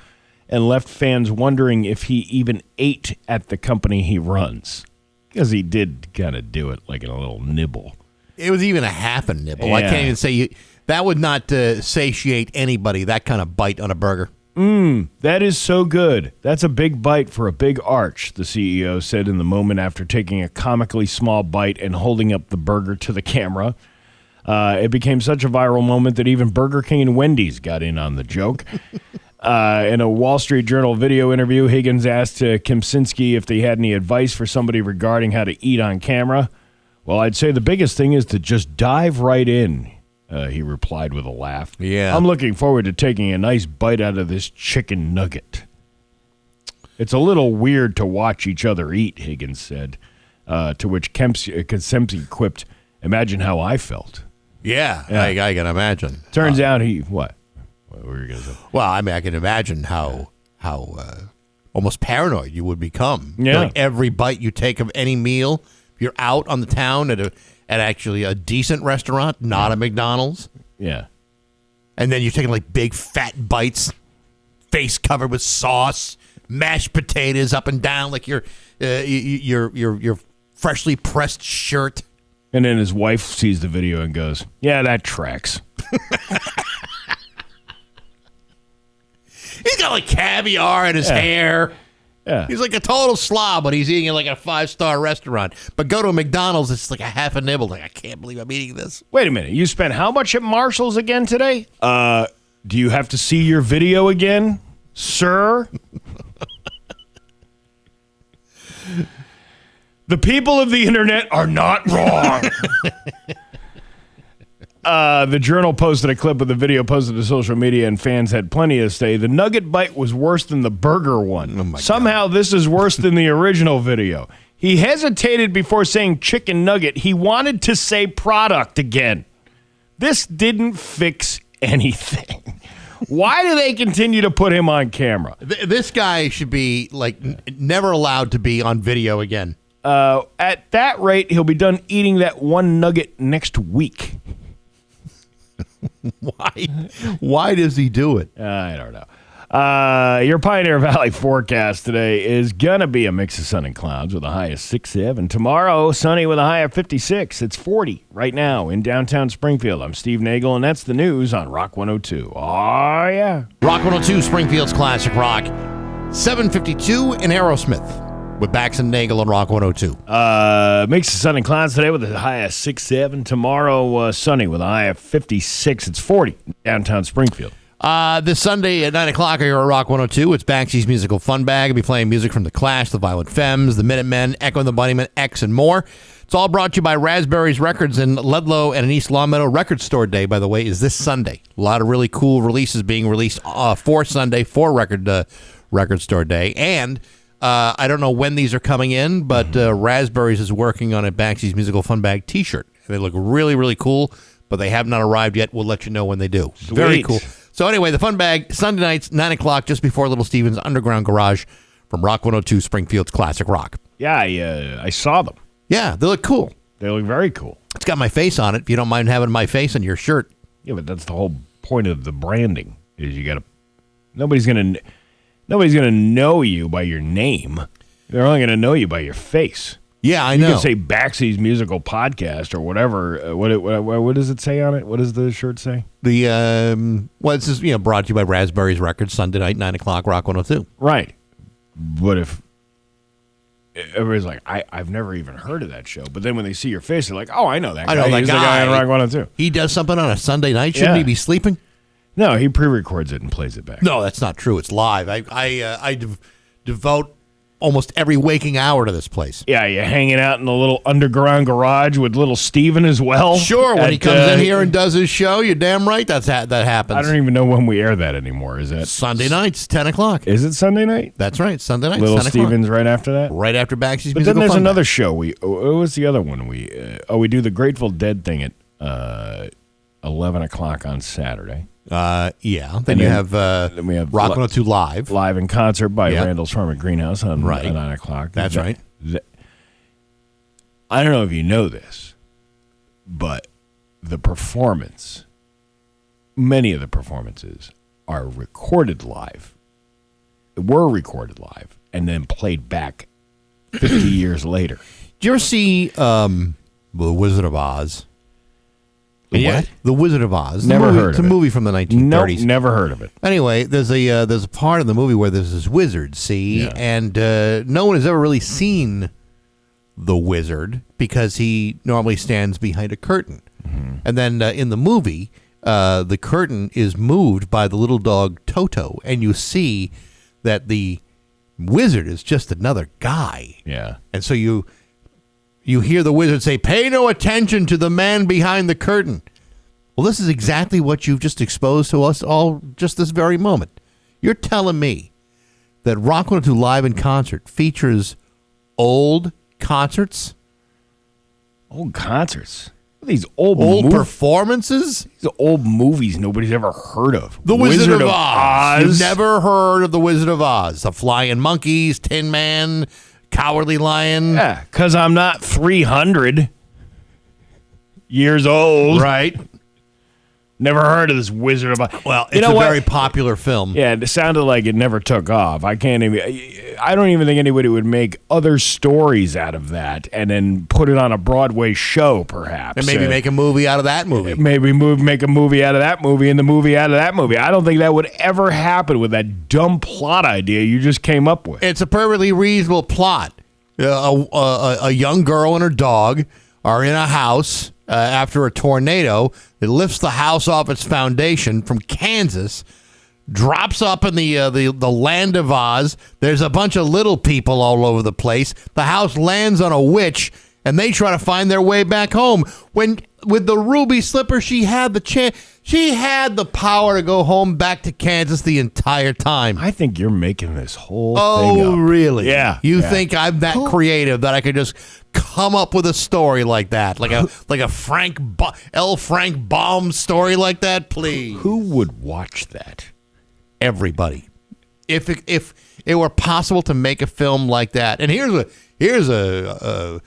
Speaker 3: and left fans wondering if he even ate at the company he runs. Because he did kind of do it like in a little nibble.
Speaker 2: It was even a half a nibble.
Speaker 3: Yeah.
Speaker 2: I can't even say that would not satiate anybody, that kind of bite on a burger.
Speaker 3: That is so good. That's a big bite for a big arch, the CEO said in the moment after taking a comically small bite and holding up the burger to the camera. It became such a viral moment that even Burger King and Wendy's got in on the joke. In a Wall Street Journal video interview, Higgins asked Kempczynski if they had any advice for somebody regarding how to eat on camera. Well, I'd say the biggest thing is to just dive right in, he replied with a laugh.
Speaker 2: Yeah.
Speaker 3: I'm looking forward to taking a nice bite out of this chicken nugget. It's a little weird to watch each other eat, Higgins said, to which Kempczynski quipped, "Imagine how I felt."
Speaker 2: Yeah. I can imagine.
Speaker 3: Turns out what? What were you going to say?
Speaker 2: Well, I mean, I can imagine how almost paranoid you would become.
Speaker 3: Yeah.
Speaker 2: Like every bite you take of any meal, if you're out on the town at actually a decent restaurant, not a McDonald's.
Speaker 3: Yeah.
Speaker 2: And then you're taking like big fat bites, face covered with sauce, mashed potatoes up and down like your freshly pressed shirt.
Speaker 3: And then his wife sees the video and goes, "Yeah, that tracks."
Speaker 2: He's got like caviar in his hair.
Speaker 3: Yeah.
Speaker 2: He's like a total slob, but he's eating in like a 5-star restaurant. But go to a McDonald's, it's like a half a nibble. Like, I can't believe I'm eating this.
Speaker 3: Wait a minute. You spent how much at Marshall's again today? Do you have to see your video again, sir? The people of the internet are not wrong. The Journal posted a clip of the video posted to social media, and fans had plenty to say. The nugget bite was worse than the burger one.
Speaker 2: Oh my
Speaker 3: Somehow
Speaker 2: God.
Speaker 3: This is worse than the original video. He hesitated before saying chicken nugget. He wanted to say product again. This didn't fix anything. Why do they continue to put him on camera?
Speaker 2: This guy should be like never allowed to be on video again.
Speaker 3: At that rate, he'll be done eating that one nugget next week.
Speaker 2: Why does he do it?
Speaker 3: I don't know. Your Pioneer Valley forecast today is going to be a mix of sun and clouds with a high of 67. Tomorrow, sunny with a high of 56. It's 40 right now in downtown Springfield. I'm Steve Nagle, and that's the news on Rock 102. Oh, yeah.
Speaker 2: Rock 102, Springfield's Classic Rock. 752 in Aerosmith with Bax and Nagle on Rock 102.
Speaker 3: Mix of sun and clouds today with a high of 67. Tomorrow, sunny with a high of 56. It's 40 downtown Springfield.
Speaker 2: This Sunday at 9 o'clock here at Rock 102, it's Baxi's Musical Fun Bag. I'll be playing music from The Clash, The Violent Femmes, The Minutemen, Echo and the Bunnymen, X, and more. It's all brought to you by Raspberries Records in Ludlow and in East Longmeadow. Record Store Day, by the way, is this Sunday. A lot of really cool releases being released for Sunday for Record Store Day. And I don't know when these are coming in, but Raspberries is working on a Baxi's Musical Fun Bag t-shirt. They look really, really cool, but they have not arrived yet. We'll let you know when they do.
Speaker 3: Sweet.
Speaker 2: Very cool. So anyway, the Fun Bag, Sunday nights, 9 o'clock, just before Little Steven's Underground Garage from Rock 102, Springfield's Classic Rock.
Speaker 3: Yeah, I saw them.
Speaker 2: Yeah, they look cool.
Speaker 3: They look very cool.
Speaker 2: It's got my face on it, if you don't mind having my face on your shirt.
Speaker 3: Yeah, but that's the whole point of the branding, is you got to... Nobody's gonna know you by your name. They're only going to know you by your face.
Speaker 2: Yeah, I
Speaker 3: you
Speaker 2: know.
Speaker 3: You can say Baxi's Musical Podcast or whatever. What does it say on it? What does the shirt say?
Speaker 2: It's just, brought to you by Raspberries Records, Sunday night, 9 o'clock, Rock 102.
Speaker 3: Right. But if everybody's like, I've never even heard of that show. But then when they see your face, they're like, oh, I know that guy.
Speaker 2: I know that
Speaker 3: He's
Speaker 2: guy.
Speaker 3: The guy on Rock 102.
Speaker 2: He does something on a Sunday night? Shouldn't he be sleeping?
Speaker 3: No, he pre-records it and plays it back.
Speaker 2: No, that's not true. It's live. I devote almost every waking hour to this place.
Speaker 3: Yeah, you're hanging out in the little underground garage with little Steven as well.
Speaker 2: Sure, when he comes in here and does his show, you're damn right that happens.
Speaker 3: I don't even know when we air that anymore. Is that
Speaker 2: Sunday nights, 10 o'clock.
Speaker 3: Is it Sunday night?
Speaker 2: That's right, Sunday night.
Speaker 3: Little Steven's right after that?
Speaker 2: Right after Baxi's Musical
Speaker 3: But then there's
Speaker 2: Fun
Speaker 3: another
Speaker 2: Bag.
Speaker 3: show. What was the other one? We do the Grateful Dead thing at 11 o'clock on Saturday.
Speaker 2: Yeah. Then you have
Speaker 3: we have
Speaker 2: Rock 102 Live.
Speaker 3: Live in concert by Randall's Farm and Greenhouse on 9 o'clock.
Speaker 2: That's right.
Speaker 3: I don't know if you know this, but the performance, many of the performances are recorded live. Were recorded live and then played back 50 years later.
Speaker 2: Did you ever see The Wizard of Oz?
Speaker 3: What?
Speaker 2: The Wizard of Oz.
Speaker 3: Never heard of it.
Speaker 2: It's a movie from the 1930s.
Speaker 3: Nope, never heard of it.
Speaker 2: Anyway, there's a part of the movie where there's this wizard, and no one has ever really seen the wizard because he normally stands behind a curtain. Mm-hmm. And then in the movie, the curtain is moved by the little dog Toto, and you see that the wizard is just another guy.
Speaker 3: Yeah.
Speaker 2: And so you hear the wizard say, "Pay no attention to the man behind the curtain." Well, this is exactly what you've just exposed to us all just this very moment. You're telling me that Rock 102 Live in Concert features old concerts?
Speaker 3: Old concerts? These old
Speaker 2: performances?
Speaker 3: These old movies nobody's ever heard of.
Speaker 2: The Wizard of Oz. You've never heard of The Wizard of Oz. The Flying Monkeys, Tin Man, Cowardly Lion.
Speaker 3: Yeah, because I'm not 300 years old.
Speaker 2: Right.
Speaker 3: Never heard of this Wizard of Oz.
Speaker 2: Well, it's a very popular film.
Speaker 3: Yeah, it sounded like it never took off. I don't even think anybody would make other stories out of that and then put it on a Broadway show, perhaps.
Speaker 2: And maybe make a movie out of that movie.
Speaker 3: Maybe make a movie out of that movie and the movie out of that movie. I don't think that would ever happen with that dumb plot idea you just came up with.
Speaker 2: It's a perfectly reasonable plot. A young girl and her dog are in a house after a tornado. It lifts the house off its foundation from Kansas, drops up in the land of Oz. There's a bunch of little people all over the place. The house lands on a witch, and they try to find their way back home. When with the ruby slipper, she had the chance. She had the power to go home back to Kansas the entire time.
Speaker 3: I think you're making this whole thing up.
Speaker 2: Oh, really?
Speaker 3: Yeah.
Speaker 2: You think I'm that creative that I could just come up with a story like that, like a Frank Baum story like that? Please.
Speaker 3: Who would watch that?
Speaker 2: Everybody. If it were possible to make a film like that, and here's a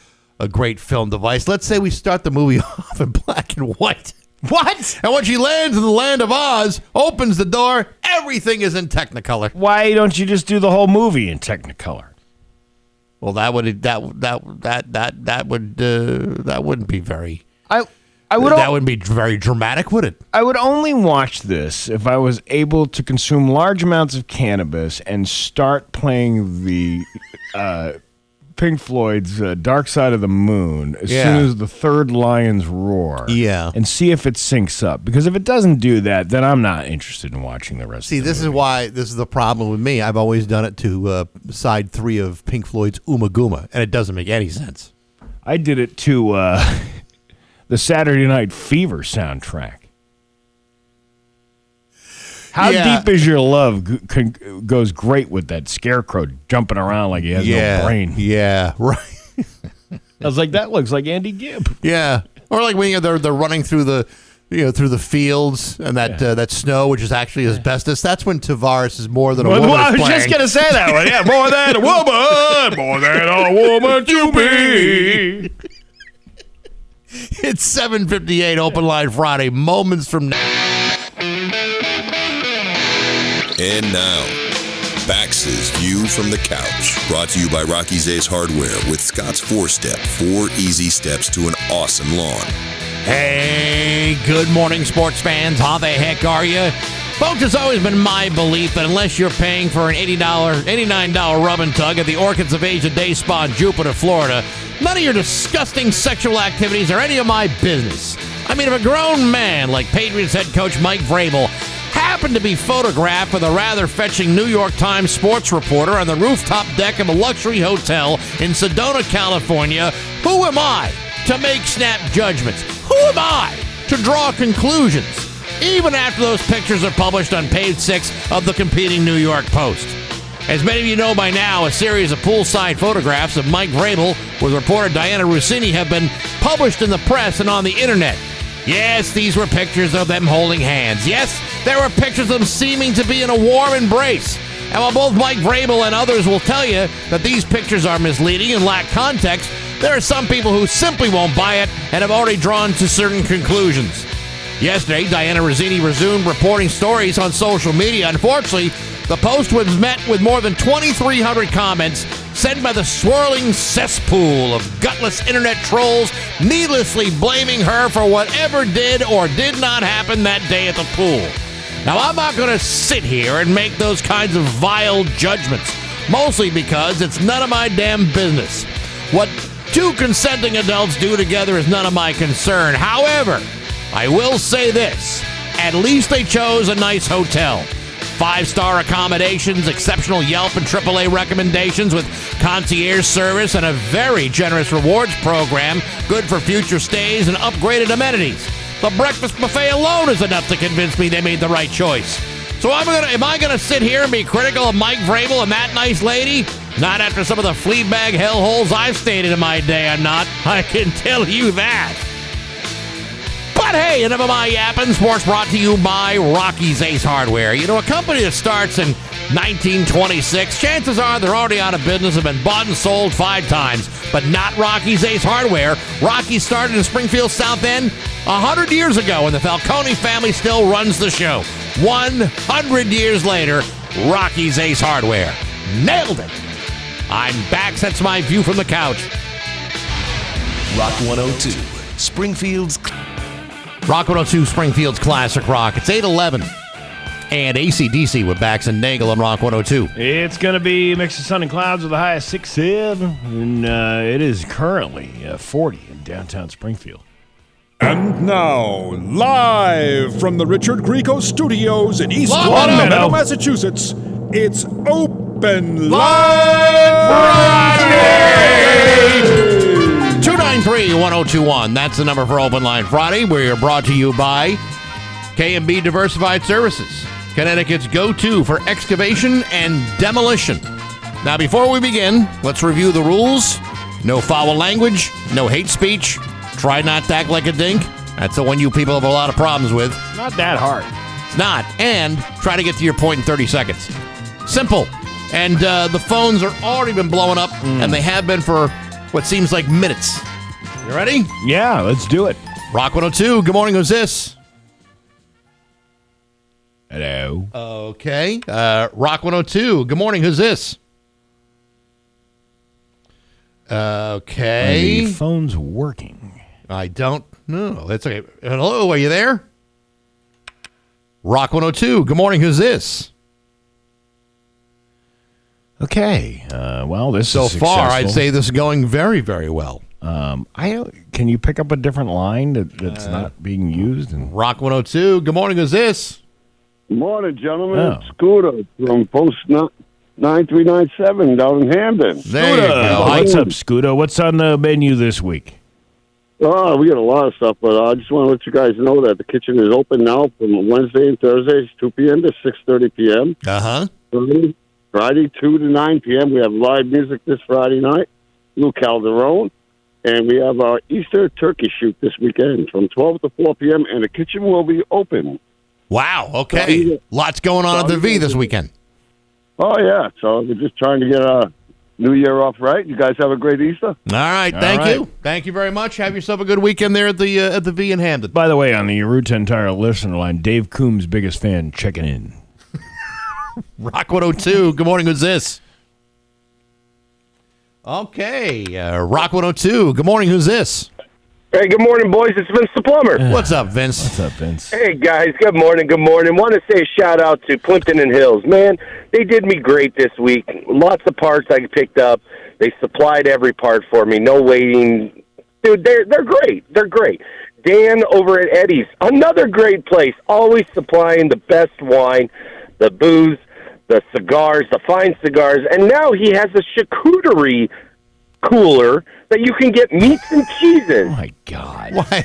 Speaker 2: great film device. Let's say we start the movie off in black and white.
Speaker 3: What?
Speaker 2: And when she lands in the land of Oz, opens the door, everything is in Technicolor.
Speaker 3: Why don't you just do the whole movie in Technicolor?
Speaker 2: Well, that wouldn't be very.
Speaker 3: That
Speaker 2: wouldn't be very dramatic, would it?
Speaker 3: I would only watch this if I was able to consume large amounts of cannabis and start playing the Pink Floyd's Dark Side of the Moon as soon as the third lion's roar.
Speaker 2: Yeah.
Speaker 3: And see if it syncs up. Because if it doesn't do that, then I'm not interested in watching the rest of the movie.
Speaker 2: This is the problem with me. I've always done it to side 3 of Pink Floyd's Uma Guma, and it doesn't make any sense.
Speaker 3: I did it to the Saturday Night Fever soundtrack. How deep is your love goes great with that scarecrow jumping around like he has no brain.
Speaker 2: Yeah, right.
Speaker 3: I was like, that looks like Andy Gibb.
Speaker 2: Yeah, or like when they're running through the through the fields and that snow, which is actually asbestos. That's when Tavares is more than a woman.
Speaker 3: I was just gonna say that one. Yeah, more than a woman to be.
Speaker 2: It's 7:58 Open Line Friday. Moments from now.
Speaker 5: And now, Bax's View from the Couch. Brought to you by Rocky's Ace Hardware with Scott's 4-Step. 4 easy steps to an awesome lawn.
Speaker 2: Hey, good morning, sports fans. How the heck are you? Folks, it's always been my belief that unless you're paying for an $89 rub and tug at the Orchids of Asia Day Spa in Jupiter, Florida, none of your disgusting sexual activities are any of my business. I mean, if a grown man like Patriots head coach Mike Vrabel happened to be photographed with a rather fetching New York Times sports reporter on the rooftop deck of a luxury hotel in Sedona, California, who am I to make snap judgments? Who am I to draw conclusions? Even after those pictures are published on page 6 of the competing New York Post. As many of you know by now, a series of poolside photographs of Mike Vrabel with reporter Diana Rossini have been published in the press and on the internet. Yes, these were pictures of them holding hands. Yes, there were pictures of them seeming to be in a warm embrace. And while both Mike Vrabel and others will tell you that these pictures are misleading and lack context, there are some people who simply won't buy it and have already drawn to certain conclusions. Yesterday, Diana Rossini resumed reporting stories on social media. Unfortunately, the post was met with more than 2,300 comments sent by the swirling cesspool of gutless internet trolls needlessly blaming her for whatever did or did not happen that day at the pool. Now, I'm not going to sit here and make those kinds of vile judgments, mostly because it's none of my damn business. What two consenting adults do together is none of my concern. However, I will say this, at least they chose a nice hotel. 5-star accommodations, exceptional Yelp and AAA recommendations with concierge service and a very generous rewards program, good for future stays and upgraded amenities. The breakfast buffet alone is enough to convince me they made the right choice. So am I gonna sit here and be critical of Mike Vrabel and that nice lady? Not after some of the fleabag hellholes I've stayed in my day, I'm not. I can tell you that. But hey, enough of my yapping. Sports brought to you by Rocky's Ace Hardware. You know, a company that starts in 1926, chances are they're already out of business, have been bought and sold 5 times, but not Rocky's Ace Hardware. Rocky started in Springfield, South End 100 years ago, and the Falcone family still runs the show. 100 years later, Rocky's Ace Hardware. Nailed it. I'm Bax. That's my view from the couch.
Speaker 8: Rock 102, Springfield's
Speaker 2: Rock 102, Springfield's Classic Rock. It's 8:11. And AC/DC with Bax and Nagle on Rock 102.
Speaker 3: It's going to be a mix of sun and clouds with a high of 67. And it is currently 40 in downtown Springfield.
Speaker 10: And now, live from the Richard Grieco Studios in East
Speaker 3: Long
Speaker 10: Meadow, Massachusetts, it's Open
Speaker 2: Line Friday! 293-1021. That's the number for Open Line Friday. We're brought to you by K&B Diversified Services, Connecticut's go-to for excavation and demolition. Now, before we begin, let's review the rules. No foul language, no hate speech. Try not to act like a dink. That's the one you people have a lot of problems with.
Speaker 3: Not that hard.
Speaker 2: It's not. And try to get to your point in 30 seconds. Simple. And the phones are already been blowing up, and they have been for what seems like minutes. You ready?
Speaker 3: Yeah, let's do it.
Speaker 2: Rock 102. Good morning. Who's this?
Speaker 3: Hello.
Speaker 2: Okay. Rock 102. Good morning. Who's this? Okay.
Speaker 3: The phone's working.
Speaker 2: I don't know. That's okay. Hello, are you there? Rock 102. Good morning. Who's this?
Speaker 3: Okay. Well, this
Speaker 2: So
Speaker 3: is
Speaker 2: far,
Speaker 3: successful.
Speaker 2: I'd say this is going very, very well.
Speaker 3: Can you pick up a different line that's not being used? And
Speaker 2: Rock 102. Good morning. Who's this?
Speaker 11: Good morning, gentlemen.
Speaker 3: Oh.
Speaker 11: It's Scooter from Post 9397 down in Hamden.
Speaker 2: There you go.
Speaker 3: What's up, Scooter? What's on the menu this week?
Speaker 11: Oh, we got a lot of stuff, but I just want to let you guys know that the kitchen is open now from Wednesday and Thursdays, 2 p.m. to 6:30 p.m.
Speaker 2: Uh-huh.
Speaker 11: Friday, 2 to 9 p.m. We have live music this Friday night, Lou Calderon. And we have our Easter turkey shoot this weekend from 12 to 4 p.m., and the kitchen will be open.
Speaker 2: Wow. Okay. Lots going on at the V this weekend.
Speaker 11: Oh, yeah. So we're just trying to get our New Year off right. You guys have a great Easter.
Speaker 2: All right. Thank you. Thank you very much. Have yourself a good weekend there at the V in Hamden.
Speaker 3: By the way, on the Route 10 Tire listener line, Dave Coombs' biggest fan checking in.
Speaker 2: Rock 102. Good morning. Who's this? Okay. Rock 102. Good morning. Who's this?
Speaker 12: Hey, good morning, boys. It's Vince the Plumber.
Speaker 2: What's up, Vince?
Speaker 3: What's up, Vince?
Speaker 12: Hey, guys. Good morning. Good morning. Want to say a shout-out to Plimpton and Hills. Man, they did me great this week. Lots of parts I picked up. They supplied every part for me. No waiting. Dude, they're great. They're great. Dan over at Eddie's, another great place. Always supplying the best wine, the booze, the cigars, the fine cigars. And now he has a charcuterie cooler that you can get meats and cheeses.
Speaker 3: Oh, my God.
Speaker 2: Why?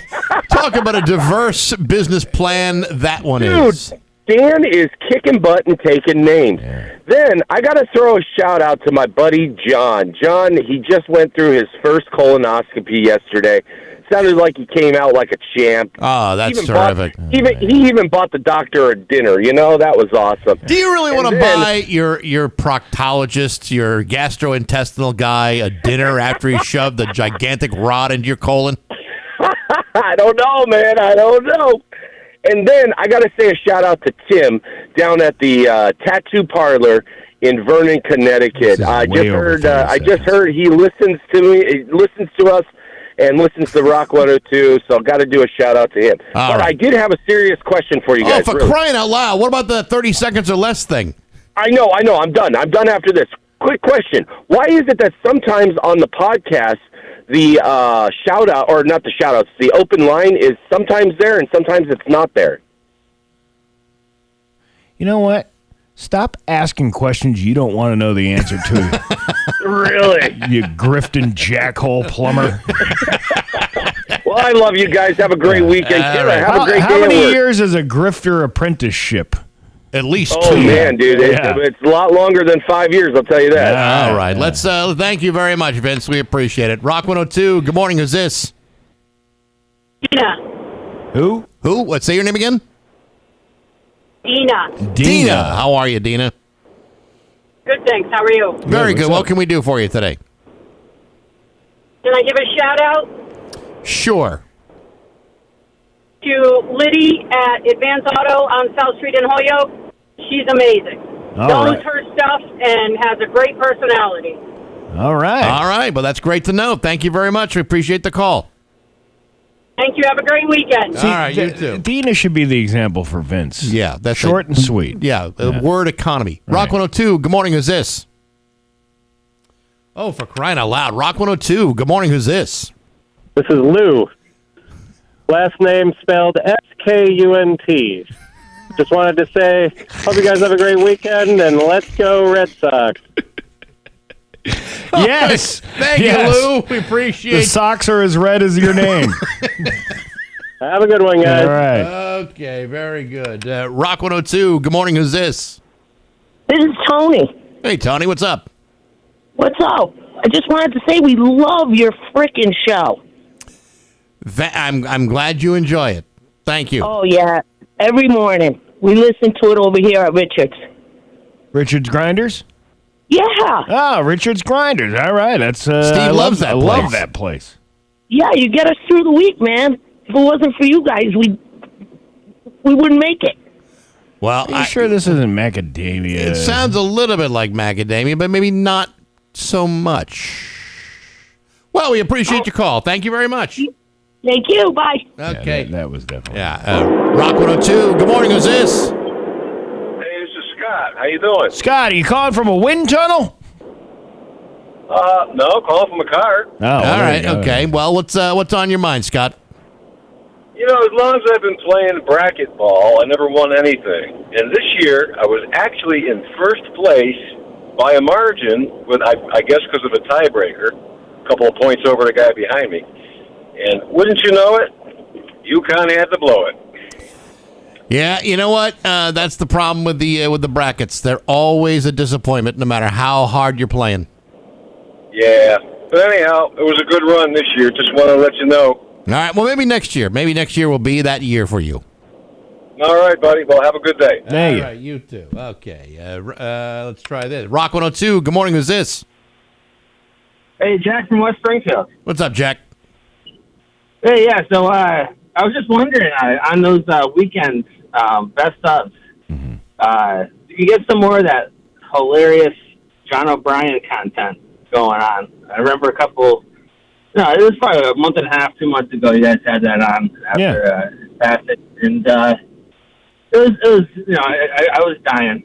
Speaker 2: Talk about a diverse business plan that one
Speaker 12: Dude,
Speaker 2: is.
Speaker 12: Dan is kicking butt and taking names.
Speaker 3: Yeah.
Speaker 12: Then I got to throw a shout out to my buddy John. John, he just went through his first colonoscopy yesterday. Sounded like he came out like a champ.
Speaker 2: Oh, that's
Speaker 12: Even
Speaker 2: terrific.
Speaker 12: He even bought the doctor a dinner. You know, that was awesome.
Speaker 2: Do you really want to
Speaker 12: then-
Speaker 2: buy your proctologist, your gastrointestinal guy, a dinner after he shoved a gigantic rod into your colon?
Speaker 12: I don't know, man. I don't know. And then I got to say a shout out to Tim down at the tattoo parlor in Vernon, Connecticut. I just heard he listens to me. He listens to us and listens to Rock 102. So got to do a shout out to him.
Speaker 2: All
Speaker 12: but
Speaker 2: right.
Speaker 12: I did have a serious question for you guys.
Speaker 2: Oh, for crying out loud! What about the 30 seconds or less thing?
Speaker 12: I know. I'm done. I'm done after this. Quick question. Why is it that sometimes on the podcast, the shout-out, or not the shout-outs, the open line is sometimes there and sometimes it's not there?
Speaker 3: You know what? Stop asking questions you don't want to know the answer to.
Speaker 12: Really?
Speaker 3: You grifting jackhole plumber.
Speaker 12: Well, I love you guys. Have a great weekend.
Speaker 2: All right.
Speaker 12: Have a great
Speaker 3: How
Speaker 12: day at
Speaker 3: many
Speaker 12: work.
Speaker 3: years is a grifter apprenticeship?
Speaker 2: At least
Speaker 12: Oh,
Speaker 2: 2.
Speaker 12: man, dude.
Speaker 3: Yeah.
Speaker 12: It's a lot longer than 5 years, I'll tell you that.
Speaker 2: All right. Let's thank you very much, Vince. We appreciate it. Rock 102. Good morning. Who's this?
Speaker 13: Dina.
Speaker 3: Who?
Speaker 2: Who? What? Say your name again.
Speaker 13: Dina.
Speaker 2: Dina. How are you, Dina?
Speaker 13: Good, thanks. How are you?
Speaker 2: Very good. What can we do for you today?
Speaker 13: Can I give a shout out
Speaker 2: Sure.
Speaker 13: to Liddy at Advance Auto on South Street in Holyoke? She's amazing.
Speaker 3: All
Speaker 13: Knows
Speaker 3: right.
Speaker 13: her stuff and has a great personality.
Speaker 3: All right.
Speaker 2: All right. Well, that's great to know. Thank you very much. We appreciate the call.
Speaker 13: Thank you. Have a great weekend.
Speaker 2: All right. You too.
Speaker 3: Dina should be the example for Vince.
Speaker 2: Yeah. That's
Speaker 3: Short and sweet.
Speaker 2: Yeah. Word economy. Rock 102. Good morning. Who's this? Oh, for crying out loud. Rock 102. Good morning. Who's this?
Speaker 14: This is Lou. Last name spelled S-K-U-N-T. Just wanted to say, hope you guys have a great weekend, and let's go Red Sox.
Speaker 3: Yes.
Speaker 2: Thank you, Lou. We appreciate
Speaker 3: The socks are as red as your name.
Speaker 14: Have a good one, guys.
Speaker 3: All right.
Speaker 2: Okay. Very good. Rock 102. Good morning. Who's this?
Speaker 15: This is Tony.
Speaker 2: Hey, Tony. What's up?
Speaker 15: What's up? I just wanted to say we love your frickin' show.
Speaker 2: I'm glad you enjoy it. Thank you.
Speaker 15: Oh, yeah. Every morning. We listen to it over here at Richard's.
Speaker 3: Richard's Grinders?
Speaker 15: Yeah.
Speaker 3: Oh, Richard's Grinders. All right. That's
Speaker 2: Steve loves that
Speaker 3: I
Speaker 2: place.
Speaker 3: love that place.
Speaker 15: Yeah, you get us through the week, man. If it wasn't for you guys, we wouldn't make it.
Speaker 2: Well,
Speaker 3: I'm sure this isn't macadamia.
Speaker 2: It sounds a little bit like macadamia, but maybe not so much. Well, we appreciate your call. Thank you very much.
Speaker 15: Thank you. Bye.
Speaker 2: Okay.
Speaker 3: Yeah, that was definitely.
Speaker 2: Yeah. Rock 102. Good morning. Who's this?
Speaker 12: Hey, this is Scott. How you doing?
Speaker 3: Scott, are you calling from a wind tunnel?
Speaker 12: No, calling from a car.
Speaker 3: Oh,
Speaker 2: all right. Okay. Well, what's on your mind, Scott?
Speaker 12: You know, as long as I've been playing bracket ball, I never won anything. And this year, I was actually in first place by a margin, with I guess because of a tiebreaker, a couple of points over the guy behind me. And wouldn't you know it, UConn had to blow it.
Speaker 2: Yeah, you know what? That's the problem with the brackets. They're always a disappointment, no matter how hard you're playing.
Speaker 12: Yeah. But anyhow, it was a good run this year. Just want to let you know.
Speaker 2: All right. Well, maybe next year. Maybe next year will be that year for you.
Speaker 12: All right, buddy. Well, have a good day.
Speaker 2: All right, you too. Okay. Let's try this. Rock 102. Good morning. Who's this?
Speaker 16: Hey, Jack from West Springfield.
Speaker 2: What's up, Jack?
Speaker 16: Hey, yeah. So I was just wondering on those weekends best ofs. Do you get some more of that hilarious John O'Brien content going on? I remember a couple. No, it was probably a month and a half, 2 months ago. You guys had that on after his passing, and it was you know I was dying.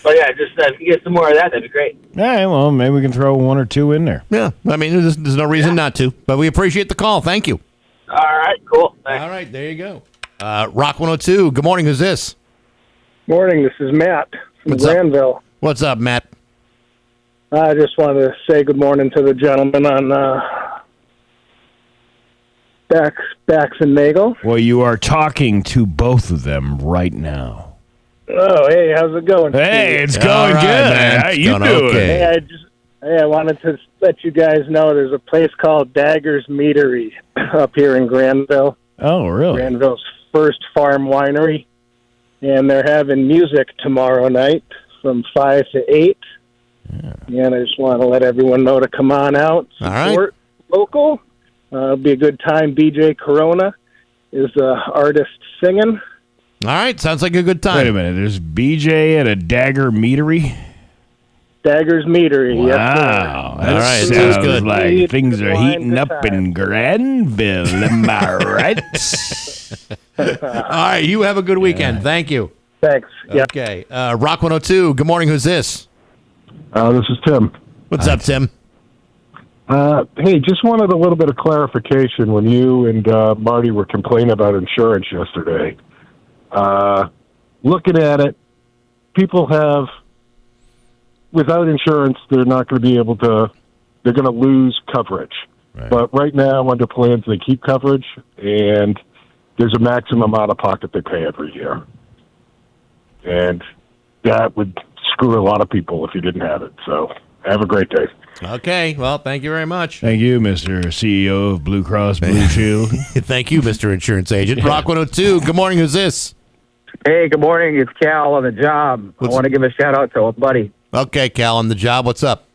Speaker 16: But yeah, just if you get some more of that, that'd be great.
Speaker 3: All right, well, maybe we can throw one or two in there.
Speaker 2: Yeah, I mean, there's no reason not to, but we appreciate the call. Thank you.
Speaker 16: All right, cool. Thanks.
Speaker 2: All right, there you go. Rock 102. Good morning. Who's this?
Speaker 17: Morning. This is Matt from Granville.
Speaker 2: What's up, Matt?
Speaker 17: I just wanted to say good morning to the gentleman on Bax and Nagle.
Speaker 3: Well, you are talking to both of them right now.
Speaker 17: Oh, hey, how's it going?
Speaker 3: Hey,
Speaker 17: Steve?
Speaker 3: it's going good. Man. How you doing?
Speaker 17: Hey, I wanted to let you guys know there's a place called Dagger's Meadery up here in Granville.
Speaker 3: Oh, really?
Speaker 17: Granville's first farm winery. And they're having music tomorrow night from 5 to 8. Yeah. And I just want to let everyone know to come on out, support local. It'll be a good time. BJ Corona is the artist singing.
Speaker 2: All right, sounds like a good time.
Speaker 3: Wait a minute, there's BJ at a Dagger Meadery?
Speaker 17: Dagger's Meadery,
Speaker 3: wow.
Speaker 17: Yes,
Speaker 3: That
Speaker 2: all right,
Speaker 3: sounds
Speaker 2: sounds good.
Speaker 3: like things are heating up in Granville, am I right?
Speaker 2: All right, you have a good weekend. Thank you.
Speaker 17: Thanks. Yeah.
Speaker 2: Okay, Rock 102. Good morning. Who's this?
Speaker 18: This is Tim.
Speaker 2: What's up, Tim?
Speaker 18: Hey, just wanted a little bit of clarification when you and Marty were complaining about insurance yesterday. Looking at it, people have, without insurance, they're not going to be able to, they're going to lose coverage.
Speaker 3: Right.
Speaker 18: But right now, under plans, they keep coverage, and there's a maximum out-of-pocket they pay every year. And that would screw a lot of people if you didn't have it. So have a great day.
Speaker 2: Okay, well, thank you very much.
Speaker 3: Thank you, Mr. CEO of Blue Cross Blue Shield.
Speaker 2: Thank you, Mr. Insurance Agent. Rock 102. Good morning. Who's this?
Speaker 19: Hey, good morning. It's Cal on the job. I want to give a shout-out to a buddy.
Speaker 2: Okay, Cal, on the job. What's up?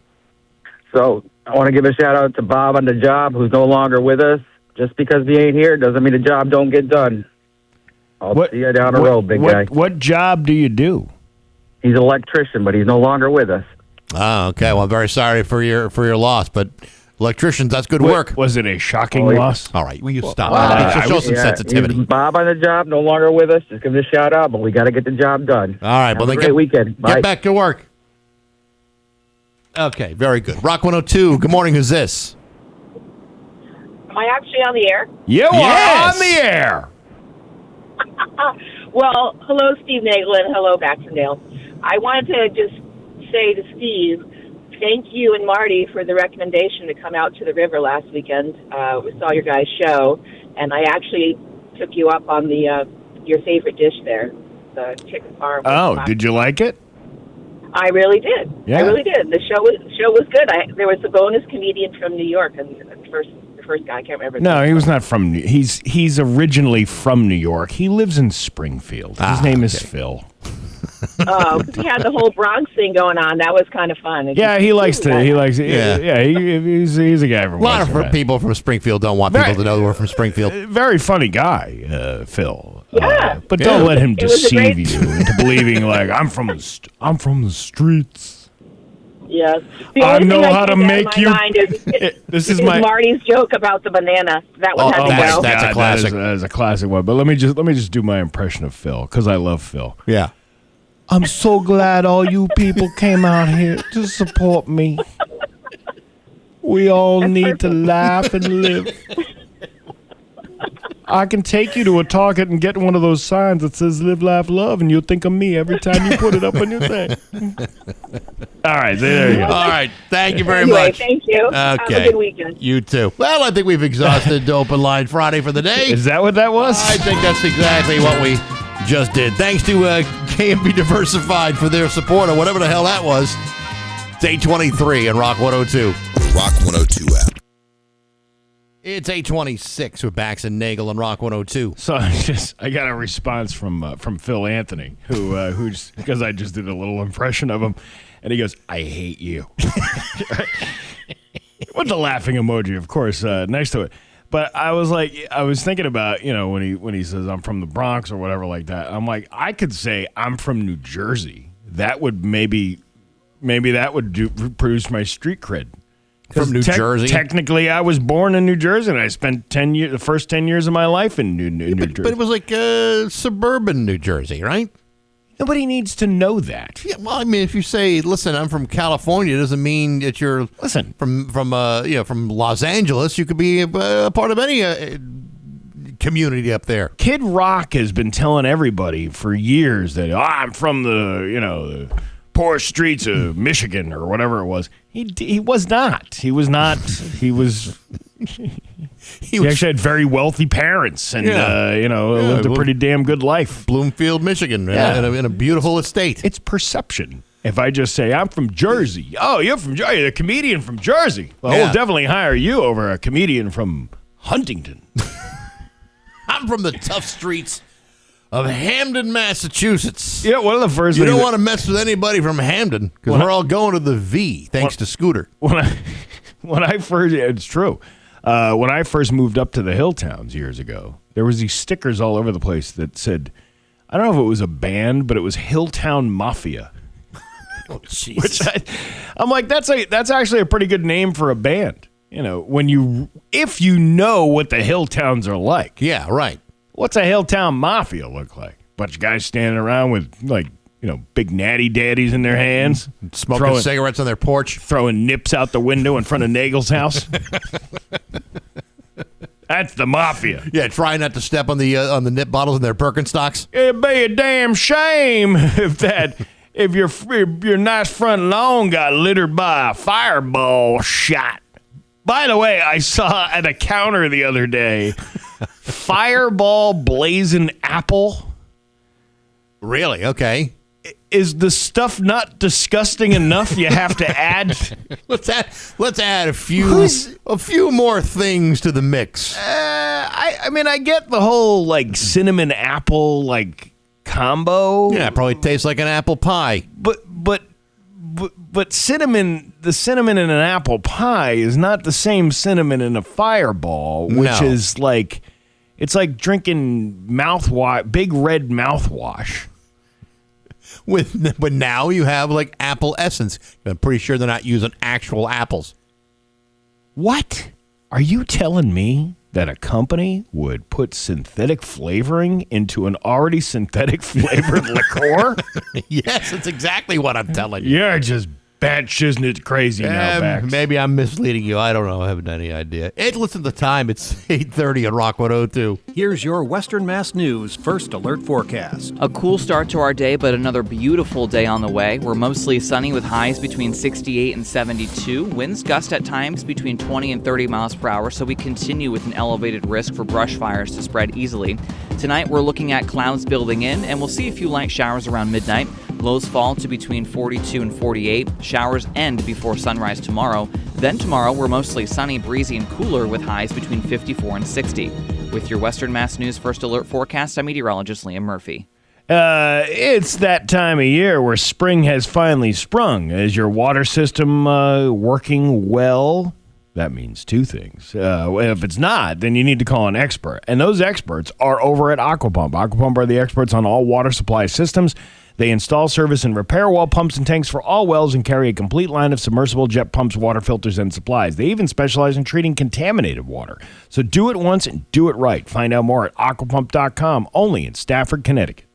Speaker 19: So I want to give a shout-out to Bob on the job, who's no longer with us. Just because he ain't here doesn't mean the job don't get done. I'll see you down the road, big guy.
Speaker 3: What job do you do?
Speaker 19: He's an electrician, but he's no longer with us.
Speaker 2: Oh, okay. Well, I'm very sorry for your loss, but electricians, that's good work.
Speaker 3: Was it a shocking loss?
Speaker 2: All right, will you stop? Show some sensitivity.
Speaker 19: He's Bob on the job, no longer with us. Just give him a shout-out, but we got to get the job done.
Speaker 2: All right,
Speaker 19: Have a great weekend. Bye.
Speaker 2: Get back to work. Okay, very good. Rock 102. Good morning. Who's this?
Speaker 20: Am I actually on the air?
Speaker 3: You are on the air.
Speaker 20: Well, hello, Steve Nagle, and hello, Bax and Nagle. I wanted to just say to Steve, thank you and Marty for the recommendation to come out to the river last weekend. We saw your guys' show, and I actually took you up on the your favorite dish there, the chicken parm.
Speaker 3: Oh, did you like it?
Speaker 20: I really did.
Speaker 3: Yeah.
Speaker 20: I really did. The show was good. There was a bonus comedian from New York, and the first guy, I can't remember.
Speaker 3: No, he was not from. He's originally from New York. He lives in Springfield. His name is Phil.
Speaker 20: Because he had the whole Bronx thing going on. That was kind of fun.
Speaker 3: Yeah, he likes to. He likes. Yeah, he's a guy from.
Speaker 2: A lot of people from Springfield don't want people to know we're from Springfield.
Speaker 3: Very funny guy, Phil.
Speaker 20: Yeah,
Speaker 3: but don't let him deceive
Speaker 20: great-
Speaker 3: you into believing like I'm from the streets.
Speaker 20: Yes.
Speaker 3: I know how to make
Speaker 20: my
Speaker 3: you.
Speaker 20: Mind is,
Speaker 3: This is
Speaker 20: Marty's joke about the banana. That one had to go.
Speaker 2: That's a classic.
Speaker 3: That is a classic one. But let me just do my impression of Phil because I love Phil.
Speaker 2: Yeah.
Speaker 3: I'm so glad all you people came out here to support me. We all need to laugh and live. I can take you to a Target and get one of those signs that says "Live, Laugh, Love," and you'll think of me every time you put it up on your thing. All right, there you go.
Speaker 2: All right, thank you very
Speaker 20: Anyway,
Speaker 2: much.
Speaker 20: thank you.
Speaker 2: Okay.
Speaker 20: Have a good weekend.
Speaker 2: You too. Well, I think we've exhausted Open Line Friday for the day.
Speaker 3: Is that what that was?
Speaker 2: I think that's exactly what we just did. Thanks to KMB Diversified for their support or whatever the hell that was. It's 8:23 on Rock 102.
Speaker 5: Rock 102 app.
Speaker 2: It's 8:26 with Bax and Nagle on Rock 102.
Speaker 3: So I got a response from Phil Anthony, who's because I just did a little impression of him, and he goes, "I hate you," with the laughing emoji, of course, next to it. But I was thinking about when he says I'm from the Bronx or whatever like that. I'm like, I could say I'm from New Jersey. That would maybe that would produce my street cred.
Speaker 2: From New Jersey?
Speaker 3: Technically, I was born in New Jersey, and I spent the first 10 years of my life in New Jersey.
Speaker 2: But it was like suburban New Jersey, right?
Speaker 3: Nobody needs to know that.
Speaker 2: Yeah, well, I mean, if you say, "Listen, I'm from California," it doesn't mean that you're from Los Angeles. You could be a part of any community up there.
Speaker 3: Kid Rock has been telling everybody for years that I'm from the poor streets of Michigan or whatever it was. He was not. He was not. He was. He actually had very wealthy parents and lived a pretty damn good life.
Speaker 2: Bloomfield, Michigan, in a beautiful estate.
Speaker 3: It's perception. If I just say I'm from Jersey, oh, you're from Jersey, you're a comedian from Jersey. Well, we'll definitely hire you over a comedian from Huntington.
Speaker 2: I'm from the tough streets of Hamden, Massachusetts.
Speaker 3: Yeah, one of the first
Speaker 2: You
Speaker 3: things
Speaker 2: don't want to mess with anybody from Hamden because we're all going to the V, thanks to Scooter.
Speaker 3: When I first, it's true. When I first moved up to the hill towns years ago, there was these stickers all over the place that said, I don't know if it was a band, but it was Hilltown Mafia.
Speaker 2: Oh, Jesus.
Speaker 3: Which I'm like, that's actually a pretty good name for a band. If you know what the hill towns are like.
Speaker 2: Yeah, right.
Speaker 3: What's a Hilltown Mafia look like? Bunch of guys standing around with big natty daddies in their hands,
Speaker 2: smoking cigarettes on their porch,
Speaker 3: throwing nips out the window in front of Nagle's house. That's the mafia.
Speaker 2: Yeah, trying not to step on the nip bottles in their Birkenstocks.
Speaker 3: It'd be a damn shame if your nice front lawn got littered by a fireball shot. By the way, I saw at a counter the other day, Fireball Blazing Apple.
Speaker 2: Really? Okay.
Speaker 3: Is the stuff not disgusting enough? You have to add.
Speaker 2: Let's add a few more things to the mix.
Speaker 3: I mean, I get the whole cinnamon apple combo.
Speaker 2: Yeah, it probably tastes like an apple pie.
Speaker 3: But cinnamon, the cinnamon in an apple pie is not the same cinnamon in a Fireball, which is it's like drinking big red mouthwash.
Speaker 2: But now you have apple essence. I'm pretty sure they're not using actual apples.
Speaker 3: What? Are you telling me that a company would put synthetic flavoring into an already synthetic flavored liqueur?
Speaker 2: Yes, that's exactly what I'm telling you.
Speaker 3: You're just batshit crazy now, Bax.
Speaker 2: Maybe I'm misleading you. I don't know. I haven't any idea. Listen to the time. It's 8:30 on Rock 102.
Speaker 9: Here's your Western Mass News First Alert Forecast.
Speaker 21: A cool start to our day, but another beautiful day on the way. We're mostly sunny with highs between 68 and 72. Winds gust at times between 20 and 30 miles per hour, so we continue with an elevated risk for brush fires to spread easily. Tonight, we're looking at clouds building in, and we'll see a few light showers around midnight. Lows fall to between 42 and 48. Showers end before sunrise tomorrow. Then tomorrow, we're mostly sunny, breezy, and cooler with highs between 54 and 60. With your Western Mass News First Alert Forecast, I'm meteorologist Liam Murphy.
Speaker 3: It's that time of year where spring has finally sprung. Is your water system working well? That means two things. If it's not, then you need to call an expert. And those experts are over at Aquapump. Aquapump are the experts on all water supply systems. They install, service, and repair well pumps and tanks for all wells and carry a complete line of submersible jet pumps, water filters, and supplies. They even specialize in treating contaminated water. So do it once and do it right. Find out more at aquapump.com, only in Stafford, Connecticut.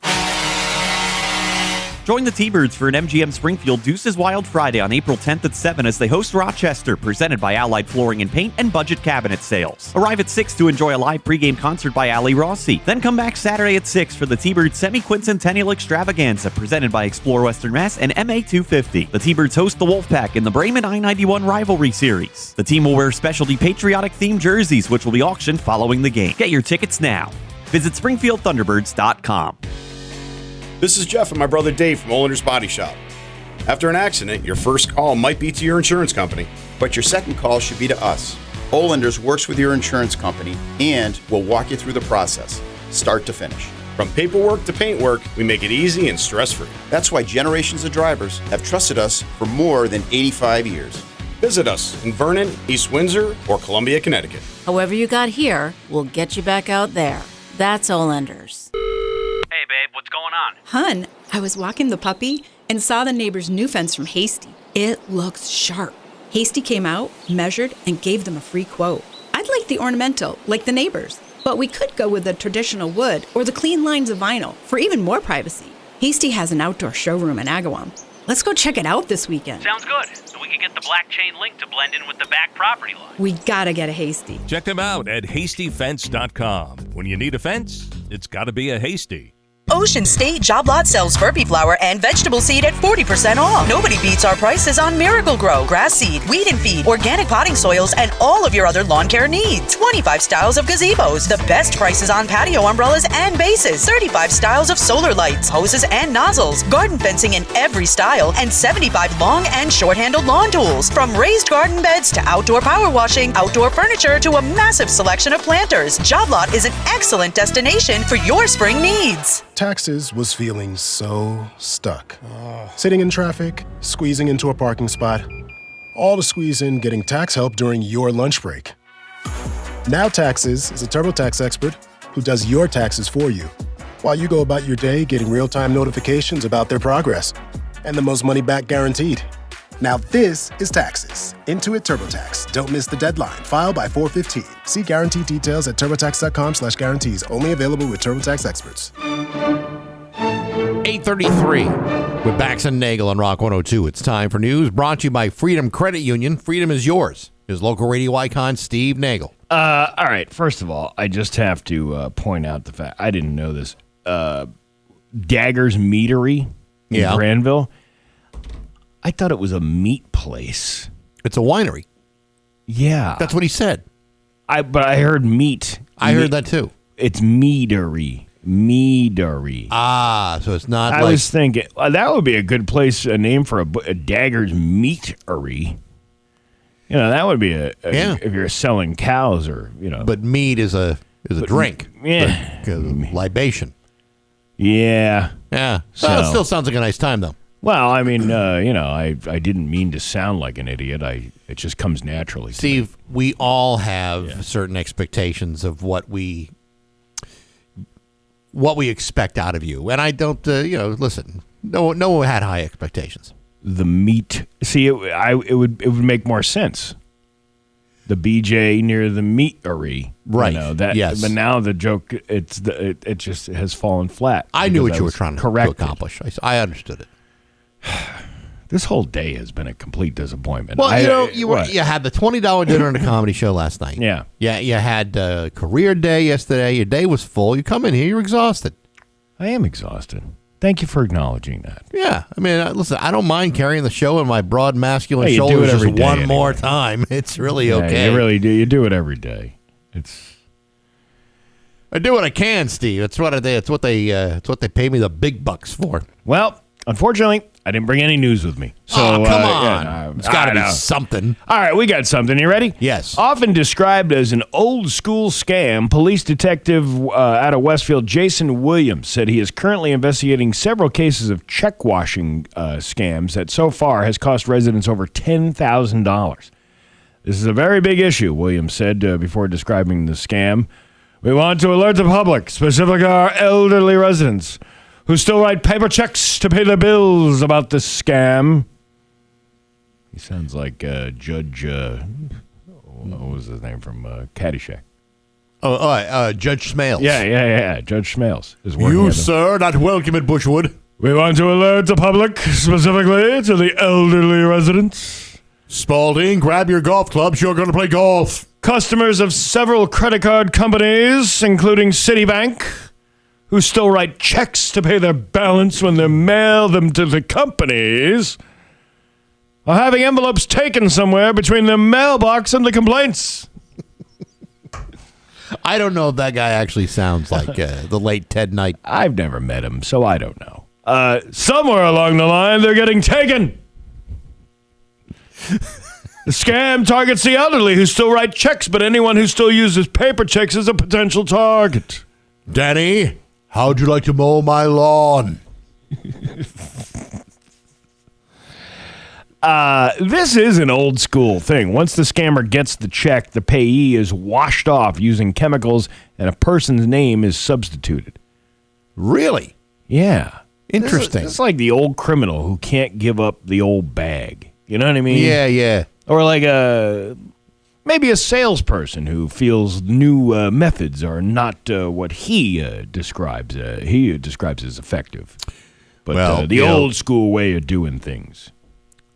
Speaker 4: Join the T-Birds for an MGM Springfield Deuces Wild Friday on April 10th at 7 as they host Rochester, presented by Allied Flooring and Paint and Budget Cabinet Sales. Arrive at 6 to enjoy a live pregame concert by Ali Rossi. Then come back Saturday at 6 for the T-Birds Semi-Quincentennial Extravaganza, presented by Explore Western Mass and MA250. The T-Birds host the Wolfpack in the Bremen I-91 Rivalry Series. The team will wear specialty patriotic-themed jerseys, which will be auctioned following the game. Get your tickets now. Visit SpringfieldThunderbirds.com.
Speaker 22: This is Jeff and my brother Dave from Olander's Body Shop. After an accident, your first call might be to your insurance company.
Speaker 23: But your second call should be to us. Olander's works with your insurance company and will walk you through the process, start to finish.
Speaker 22: From paperwork to paintwork, we make it easy and stress-free.
Speaker 23: That's why generations of drivers have trusted us for more than 85 years.
Speaker 22: Visit us in Vernon, East Windsor, or Columbia, Connecticut.
Speaker 24: However you got here, we'll get you back out there. That's Olander's.
Speaker 25: Hey, babe, what's going on?
Speaker 26: Hun, I was walking the puppy and saw the neighbor's new fence from Hasty. It looks sharp. Hasty came out, measured, and gave them a free quote. I'd like the ornamental, like the neighbors, but we could go with the traditional wood or the clean lines of vinyl for even more privacy. Hasty has an outdoor showroom in Agawam. Let's go check it out this weekend.
Speaker 25: Sounds good. So we can get the black chain link to blend in with the back property line.
Speaker 26: We gotta get a Hasty.
Speaker 27: Check them out at hastyfence.com. When you need a fence, it's gotta be a Hasty.
Speaker 28: Ocean State Job Lot sells Furby flour and vegetable seed at 40% off. Nobody beats our prices on Miracle Grow, grass seed, weed and feed, organic potting soils, and all of your other lawn care needs. 25 styles of gazebos, the best prices on patio umbrellas and bases, 35 styles of solar lights, hoses and nozzles, garden fencing in every style, and 75 long and short-handled lawn tools. From raised garden beds to outdoor power washing, outdoor furniture to a massive selection of planters, Job Lot is an excellent destination for your spring needs.
Speaker 29: Taxes was feeling so stuck. Sitting in traffic, squeezing into a parking spot, all to squeeze in getting tax help during your lunch break. Now Taxes is a TurboTax expert who does your taxes for you, while you go about your day getting real-time notifications about their progress and the most money back guaranteed. Now this is Taxes. Intuit TurboTax. Don't miss the deadline. File by 4/15. See guarantee details at turbotax.com/guarantees. Only available with TurboTax experts.
Speaker 2: 8:33 with Bax and Nagle on Rock 102. It's time for news brought to you by Freedom Credit Union. Freedom is yours. His local radio icon, Steve Nagle.
Speaker 3: All right. First of all, I just have to point out the fact I didn't know this. Dagger's Meadery in Granville. I thought it was a meat place.
Speaker 2: It's a winery.
Speaker 3: Yeah.
Speaker 2: That's what he said.
Speaker 3: But I heard meat.
Speaker 2: I heard that too.
Speaker 3: It's meadery. Meadery.
Speaker 2: Ah, so it's not
Speaker 3: I was thinking, that would be a good place, a name for a Dagger's Meatery. You know, that would be if you're selling cows or, you know.
Speaker 2: But mead is a drink.
Speaker 3: Yeah.
Speaker 2: Libation.
Speaker 3: Yeah.
Speaker 2: Yeah. Well, it still sounds like a nice time, though.
Speaker 3: Well, I mean, I didn't mean to sound like an idiot. It just comes naturally.
Speaker 2: Steve, we all have certain expectations of what we expect out of you, and I don't. Listen, no one had high expectations.
Speaker 3: The meat. See, it would make more sense. The BJ near the meatery,
Speaker 2: right?
Speaker 3: Yes. But now the joke, it just has fallen flat.
Speaker 2: I knew what you were trying to accomplish. I understood it.
Speaker 3: This whole day has been a complete disappointment.
Speaker 2: Well, you had the $20 dinner and a comedy show last night.
Speaker 3: Yeah.
Speaker 2: You had career day yesterday. Your day was full. You come in here, you're exhausted.
Speaker 3: I am exhausted. Thank you for acknowledging that.
Speaker 2: Yeah. I mean, listen, I don't mind carrying the show on my broad masculine shoulders just one more time. It's really okay.
Speaker 3: You really do. You do it every day.
Speaker 2: I do what I can, Steve. It's what they pay me the big bucks for.
Speaker 3: Well, unfortunately, I didn't bring any news with me. So,
Speaker 2: come on.
Speaker 3: Yeah,
Speaker 2: It's got to be something.
Speaker 3: All right, we got something. You ready?
Speaker 2: Yes.
Speaker 3: Often described as an old school scam, police detective out of Westfield, Jason Williams, said he is currently investigating several cases of check washing scams that so far has cost residents over $10,000. This is a very big issue, Williams said before describing the scam. We want to alert the public, specifically our elderly residents, who still write paper checks to pay their bills about this scam. He sounds like Judge, what was his name from Caddyshack?
Speaker 2: Judge Smales.
Speaker 3: Yeah. Judge Smales is working.
Speaker 2: You, sir, not welcome at Bushwood.
Speaker 3: We want to alert the public, specifically to the elderly residents.
Speaker 2: Spalding, grab your golf clubs. You're going to play golf.
Speaker 3: Customers of several credit card companies, including Citibank, who still write checks to pay their balance when they mail them to the companies, are having envelopes taken somewhere between the mailbox and the complaints.
Speaker 2: I don't know if that guy actually sounds like the late Ted Knight.
Speaker 3: I've never met him, so I don't know. Somewhere along the line, they're getting taken. The scam targets the elderly who still write checks, but anyone who still uses paper checks is a potential target.
Speaker 2: Danny, how'd you like to mow my lawn?
Speaker 3: This is an old school thing. Once the scammer gets the check, the payee is washed off using chemicals and a person's name is substituted.
Speaker 2: Really?
Speaker 3: Yeah.
Speaker 2: Interesting.
Speaker 3: It's like the old criminal who can't give up the old bag. You know what I mean?
Speaker 2: Yeah.
Speaker 3: Or like maybe a salesperson who feels new methods are not what he describes. He describes as effective. But the old school way of doing things.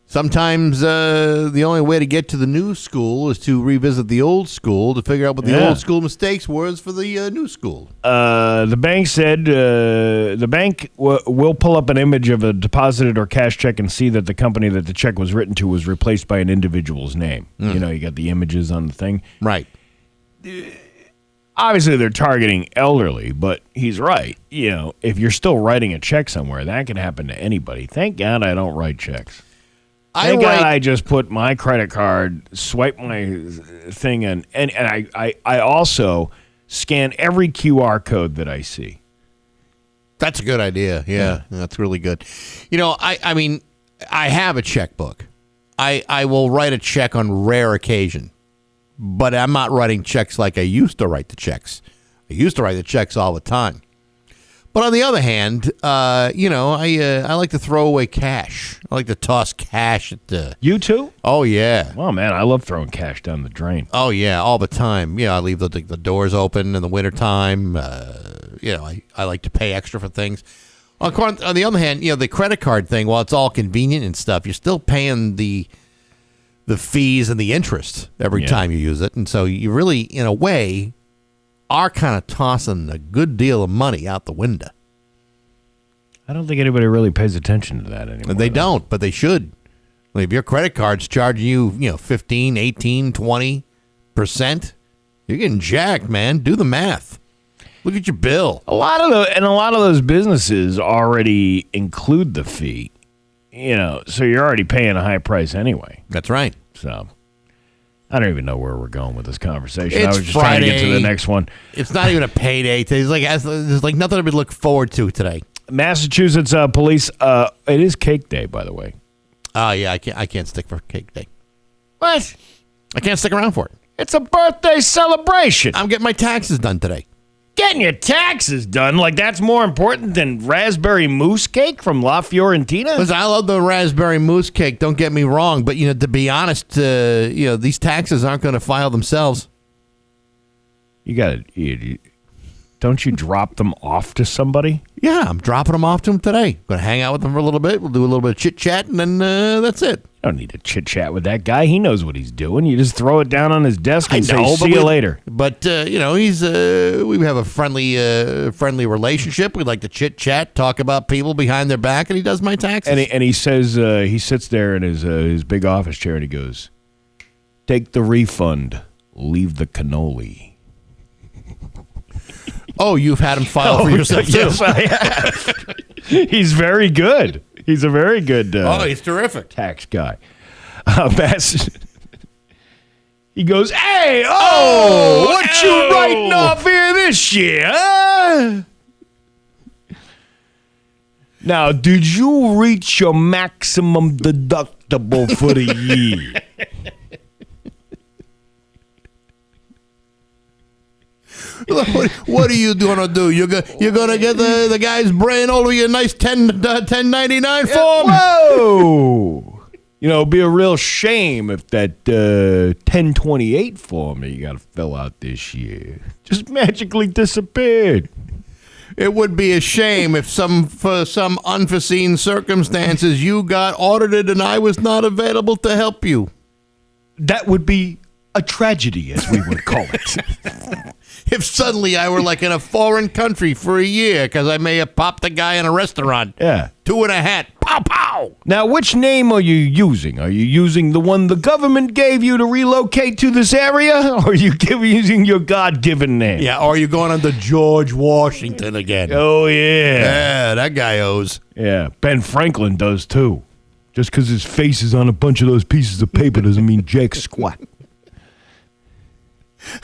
Speaker 2: Sometimes the only way to get to the new school is to revisit the old school to figure out what the old school mistakes was for the new school.
Speaker 3: The bank said the bank will pull up an image of a deposited or cash check and see that the company that the check was written to was replaced by an individual's name. You know, you got the images on the thing.
Speaker 2: Right.
Speaker 3: Obviously, they're targeting elderly, but he's right. You know, if you're still writing a check somewhere, that can happen to anybody. Thank God I don't write checks. Thank God I just put my credit card, swipe my thing, and I also scan every QR code that I see.
Speaker 2: That's a good idea. Yeah, that's really good. You know, I mean, I have a checkbook. I will write a check on rare occasion, but I'm not writing checks like I used to write the checks. I used to write the checks all the time. But on the other hand, you know, I like to throw away cash. I like to toss cash at the...
Speaker 3: You too?
Speaker 2: Oh, yeah.
Speaker 3: Oh, man, I love throwing cash down the drain.
Speaker 2: Oh, yeah, all the time. Yeah, I leave the doors open in the wintertime. You know, I like to pay extra for things. On the other hand, you know, the credit card thing, while it's all convenient and stuff, you're still paying the fees and the interest every time you use it. And so you really, in a way... are kind of tossing a good deal of money out the window.
Speaker 3: I don't think anybody really pays attention to that anymore.
Speaker 2: They don't, but they should. If your credit card's charging you, 15, 18, 20%, you're getting jacked, man. Do the math. Look at your bill.
Speaker 3: A lot of those businesses already include the fee. You know, so you're already paying a high price anyway.
Speaker 2: That's right.
Speaker 3: So I don't even know where we're going with this conversation.
Speaker 2: It's
Speaker 3: I was just
Speaker 2: Friday.
Speaker 3: trying to get to the next one.
Speaker 2: It's not even a payday. There's like nothing to look forward to today.
Speaker 3: Massachusetts police. It is Cake Day, by the way.
Speaker 2: Oh yeah, I can't stick for Cake Day.
Speaker 3: What?
Speaker 2: I can't stick around for it.
Speaker 3: It's a birthday celebration.
Speaker 2: I'm getting my taxes done today.
Speaker 3: Getting your taxes done? Like that's more important than raspberry mousse cake from La Fiorentina?
Speaker 2: Listen, I love the raspberry mousse cake. Don't get me wrong, but to be honest, these taxes aren't going to file themselves.
Speaker 3: You got to. Don't you drop them off to somebody?
Speaker 2: Yeah, I'm dropping them off to them today. Going to hang out with them for a little bit. We'll do a little bit of chit chat, and then that's it.
Speaker 3: You don't need to chit chat with that guy. He knows what he's doing. You just throw it down on his desk and say, "See you later."
Speaker 2: But he's we have a friendly relationship. We like to chit chat, talk about people behind their back, and he does my taxes.
Speaker 3: And he says he sits there in his big office chair and he goes, "Take the refund, leave the cannoli."
Speaker 2: Oh, you've had him file for yourself too.
Speaker 3: Yes, I have. He's very good. He's a very good
Speaker 2: he's terrific.
Speaker 3: tax guy. Bass, he goes, hey, what you writing off here this year, huh? Now, did you reach your maximum deductible for the year?
Speaker 2: What are you gonna do? You're gonna get the guy's brain all over your nice 1099 form?
Speaker 3: Whoa! It'd be a real shame if that 1028 form that you got to fill out this year just magically disappeared.
Speaker 2: It would be a shame if for some unforeseen circumstances you got audited and I was not available to help you.
Speaker 3: That would be a tragedy, as we would call it.
Speaker 2: If suddenly I were like in a foreign country for a year because I may have popped a guy in a restaurant.
Speaker 3: Yeah.
Speaker 2: 2 in a hat. Pow, pow.
Speaker 3: Now, which name are you using? Are you using the one the government gave you to relocate to this area? Or are you using your God-given name?
Speaker 2: Yeah, or are you going under George Washington again?
Speaker 3: Oh, yeah.
Speaker 2: Yeah, that guy owes.
Speaker 3: Yeah, Ben Franklin does, too. Just because his face is on a bunch of those pieces of paper doesn't mean jack squat.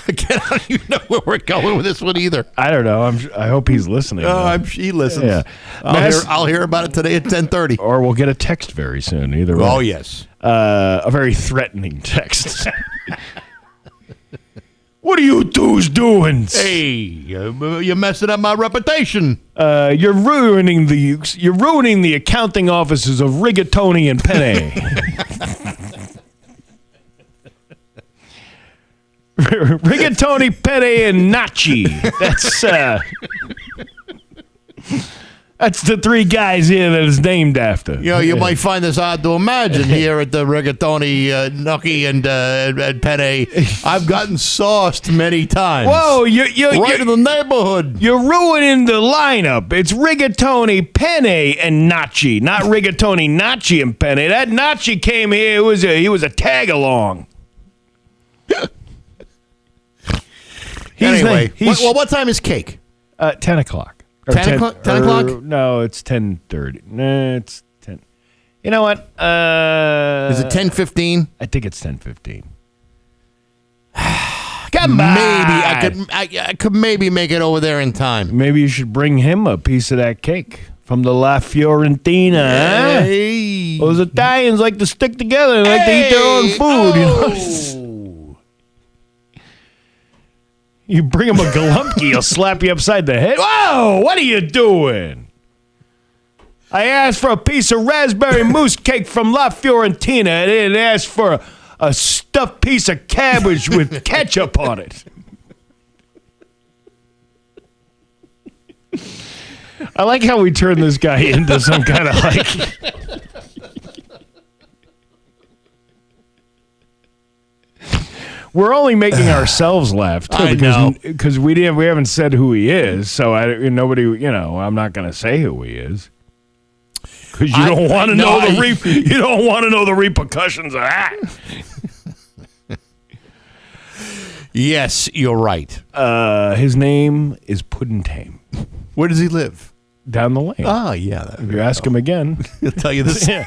Speaker 2: Again, I don't even know where we're going with this one either.
Speaker 3: I don't know. I hope he's listening.
Speaker 2: He listens.
Speaker 3: Yeah.
Speaker 2: I'll hear about it today at 10:30.
Speaker 3: Or we'll get a text very soon, either way.
Speaker 2: Oh, yes.
Speaker 3: A very threatening text. What are you twos doing?
Speaker 2: Hey, you're messing up my reputation.
Speaker 3: You're ruining the accounting offices of Rigatoni and Penne. Rigatoni, Penne, and Nachi. That's the 3 guys here that it's named after.
Speaker 2: You might find this odd to imagine here at the Rigatoni, Gnocchi, and Penne. I've gotten sauced many times.
Speaker 3: Whoa, you're
Speaker 2: in the neighborhood.
Speaker 3: You're ruining the lineup. It's Rigatoni, Penne, and Nachi, not Rigatoni, Nachi, and Penne. That Nachi came here. He was a tag along.
Speaker 2: Anyway, what time is cake?
Speaker 3: 10 o'clock.
Speaker 2: 10 o'clock? 10 o'clock?
Speaker 3: No, it's 10:30. No, it's 10. You know what?
Speaker 2: Is it 10:15?
Speaker 3: I think it's 10:15.
Speaker 2: Come on. Maybe I could maybe make it over there in time.
Speaker 3: Maybe you should bring him a piece of that cake from the La Fiorentina.
Speaker 2: Hey.
Speaker 3: Huh? Those Italians like to stick together and like to eat their own food. You bring him a Galumki, he'll slap you upside the head. Whoa, what are you doing? I asked for a piece of raspberry mousse cake from La Fiorentina. I didn't ask for a stuffed piece of cabbage with ketchup on it. I like how we turned this guy into some kind of like... We're only making ourselves laugh too, because we haven't said who he is. So nobody, I'm not going to say who he is because you don't want to know you don't want to know the repercussions of that.
Speaker 2: Yes, you're right.
Speaker 3: His name is Puddin' Tame.
Speaker 2: Where does he live?
Speaker 3: Down the lane.
Speaker 2: Oh, yeah.
Speaker 3: If you ask him again,
Speaker 2: he'll tell you this.
Speaker 3: Yeah.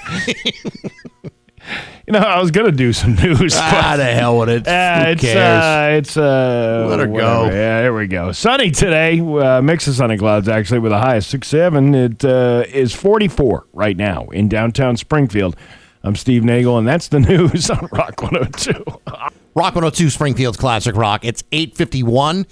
Speaker 3: I was gonna do some news.
Speaker 2: The hell with it. Who cares?
Speaker 3: Let
Speaker 2: her go.
Speaker 3: Yeah, there we go. Sunny today. Mix of sunny clouds actually with a high of 67. It is 44 right now in downtown Springfield. I'm Steve Nagle, and that's the news on Rock 102.
Speaker 2: Rock 102, Springfield's Classic Rock. It's 8:51.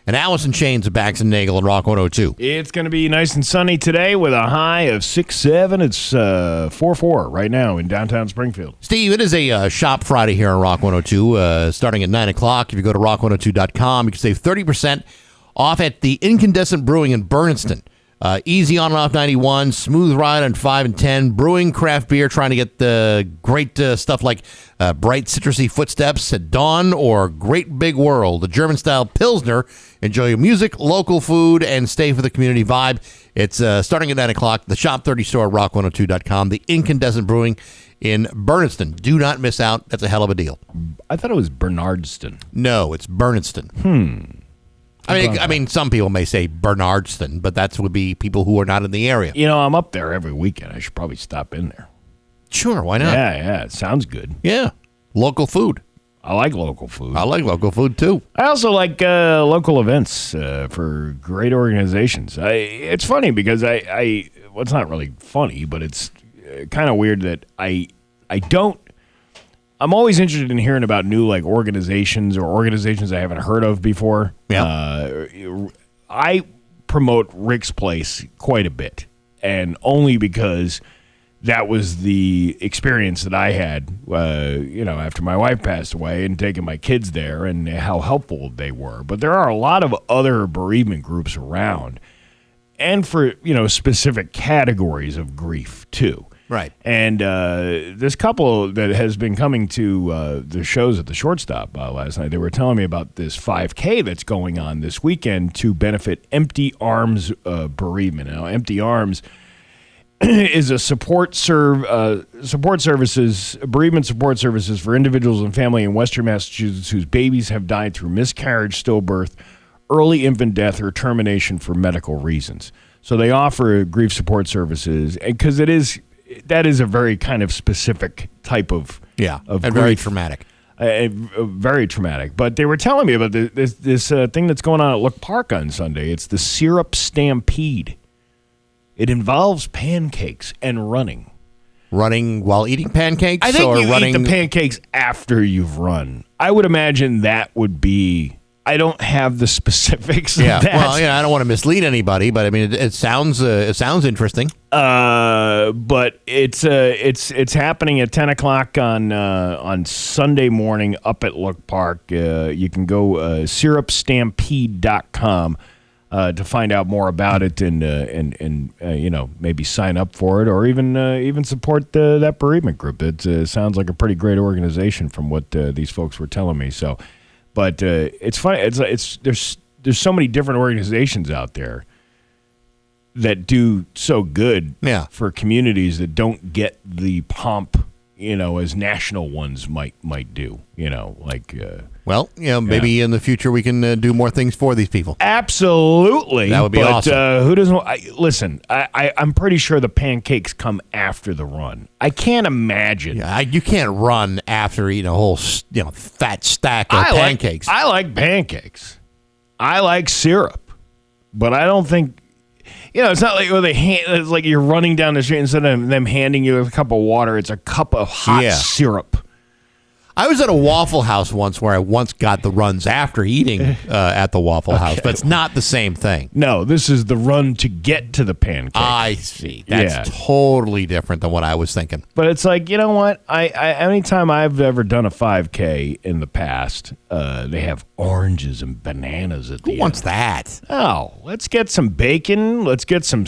Speaker 2: And Allison Chains of Bax and Nagle and Rock 102.
Speaker 3: It's going to be nice and sunny today with a high of 67. It's 44 right now in downtown Springfield.
Speaker 2: Steve, it is a Shop Friday here on Rock 102, starting at 9 o'clock. If you go to rock102.com, you can save 30% off at the Incandescent Brewing in Berniston. Easy on and off 91, smooth ride on 5 and 10, brewing craft beer, trying to get the great stuff like bright citrusy footsteps at dawn or Great Big World, the German-style Pilsner. Enjoy your music, local food, and stay for the community vibe. It's starting at 9 o'clock, the Shop 30 store at rock102.com, the Incandescent Brewing in Berniston. Do not miss out. That's a hell of a deal.
Speaker 3: I thought it was Bernardston.
Speaker 2: No, it's Berniston. I mean, some people may say Bernardston, but that would be people who are not in the area.
Speaker 3: You know, I'm up there every weekend. I should probably stop in there.
Speaker 2: Sure, why not?
Speaker 3: Yeah, it sounds good.
Speaker 2: Yeah, local food.
Speaker 3: I like local food.
Speaker 2: I like local food, too.
Speaker 3: I also like local events for great organizations. It's funny because well, it's not really funny, but it's kind of weird that I'm always interested in hearing about new like organizations or organizations I haven't heard of before.
Speaker 2: Yeah.
Speaker 3: I promote Rick's Place quite a bit, and only because that was the experience that I had, after my wife passed away and taking my kids there and how helpful they were. But there are a lot of other bereavement groups around, and for, specific categories of grief too.
Speaker 2: Right.
Speaker 3: And this couple that has been coming to the shows at the Shortstop last night, they were telling me about this 5K that's going on this weekend to benefit Empty Arms bereavement. Now, Empty Arms is a bereavement support services for individuals and family in Western Massachusetts whose babies have died through miscarriage, stillbirth, early infant death, or termination for medical reasons. So they offer grief support services because that is a very kind of specific type of
Speaker 2: and
Speaker 3: grief.
Speaker 2: very traumatic.
Speaker 3: Very traumatic. But they were telling me about this thing that's going on at Look Park on Sunday. It's the Syrup Stampede. It involves pancakes and running.
Speaker 2: Running while eating pancakes?
Speaker 3: I think
Speaker 2: or
Speaker 3: you
Speaker 2: running...
Speaker 3: eat the pancakes after you've run. I would imagine that would be... I don't have the specifics of that.
Speaker 2: Well, I don't want to mislead anybody, but I mean, it sounds interesting.
Speaker 3: But it's happening at 10 o'clock on Sunday morning up at Look Park. You can go syrupstampede.com to find out more about it and maybe sign up for it or even support that bereavement group. It sounds like a pretty great organization from what these folks were telling me. So. But it's funny. There's so many different organizations out there that do so good for communities that don't get the pomp, as national ones might do.
Speaker 2: Maybe in the future we can do more things for these people.
Speaker 3: Absolutely,
Speaker 2: that would be awesome.
Speaker 3: Who doesn't? Listen, I'm pretty sure the pancakes come after the run. I can't imagine.
Speaker 2: You can't run after eating a whole fat stack of pancakes.
Speaker 3: I like pancakes. I like syrup, but I don't think. It's not like it's like you're running down the street instead of them handing you a cup of water. It's a cup of hot syrup.
Speaker 2: I was at a Waffle House once where I once got the runs after eating at the Waffle House, but it's not the same thing.
Speaker 3: No, this is the run to get to the pancakes.
Speaker 2: I see. That's totally different than what I was thinking.
Speaker 3: But it's like, you know what? Anytime I've ever done a 5K in the past, they have oranges and bananas at the end.
Speaker 2: Who wants that?
Speaker 3: Oh, let's get some bacon. Let's get some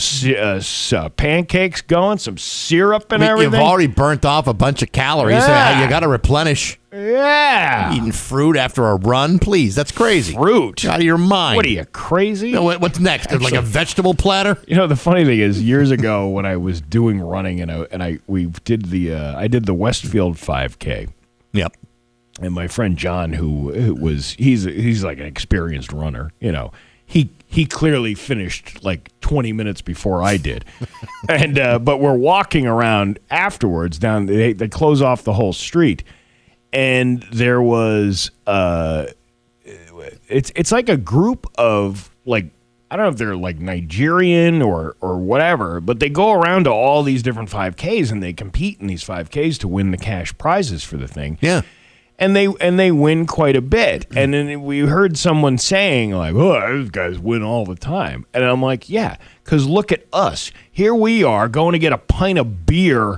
Speaker 3: pancakes going, some syrup and everything.
Speaker 2: You've already burnt off a bunch of calories.
Speaker 3: Yeah.
Speaker 2: You got to replenish.
Speaker 3: Yeah.
Speaker 2: Eating fruit after a run? Please, that's crazy.
Speaker 3: Fruit?
Speaker 2: Out of your mind.
Speaker 3: What are you, crazy?
Speaker 2: What's next? Like a vegetable platter?
Speaker 3: The funny thing is, years ago when I was doing running and I did the Westfield 5K.
Speaker 2: Yep.
Speaker 3: And my friend John, he's like an experienced runner, he clearly finished like 20 minutes before I did. And but we're walking around afterwards down they close off the whole street. And there was it's like a group of like, I don't know if they're like Nigerian or whatever, but they go around to all these different 5Ks and they compete in these 5Ks to win the cash prizes for the thing.
Speaker 2: Yeah.
Speaker 3: And they win quite a bit. And then we heard someone saying like, "Oh, those guys win all the time." And I'm like, "Yeah, because look at us. Here we are going to get a pint of beer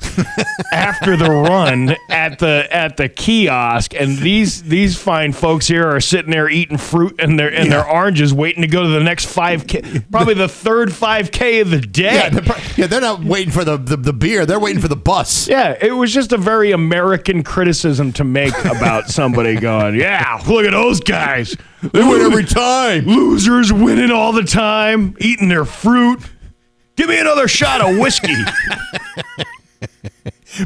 Speaker 3: after the run at the kiosk, and these fine folks here are sitting there eating fruit and their oranges, waiting to go to the next 5K, probably the third 5K of the day."
Speaker 2: They're not waiting for the beer. They're waiting for the bus.
Speaker 3: Yeah, it was just a very American criticism to make about somebody going, "Yeah, look at those guys.
Speaker 2: They win every time.
Speaker 3: Losers winning all the time, eating their fruit. Give me another shot of whiskey."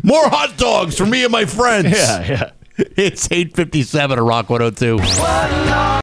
Speaker 2: More hot dogs for me and my friends.
Speaker 3: Yeah.
Speaker 2: It's 8:57 at Rock 102.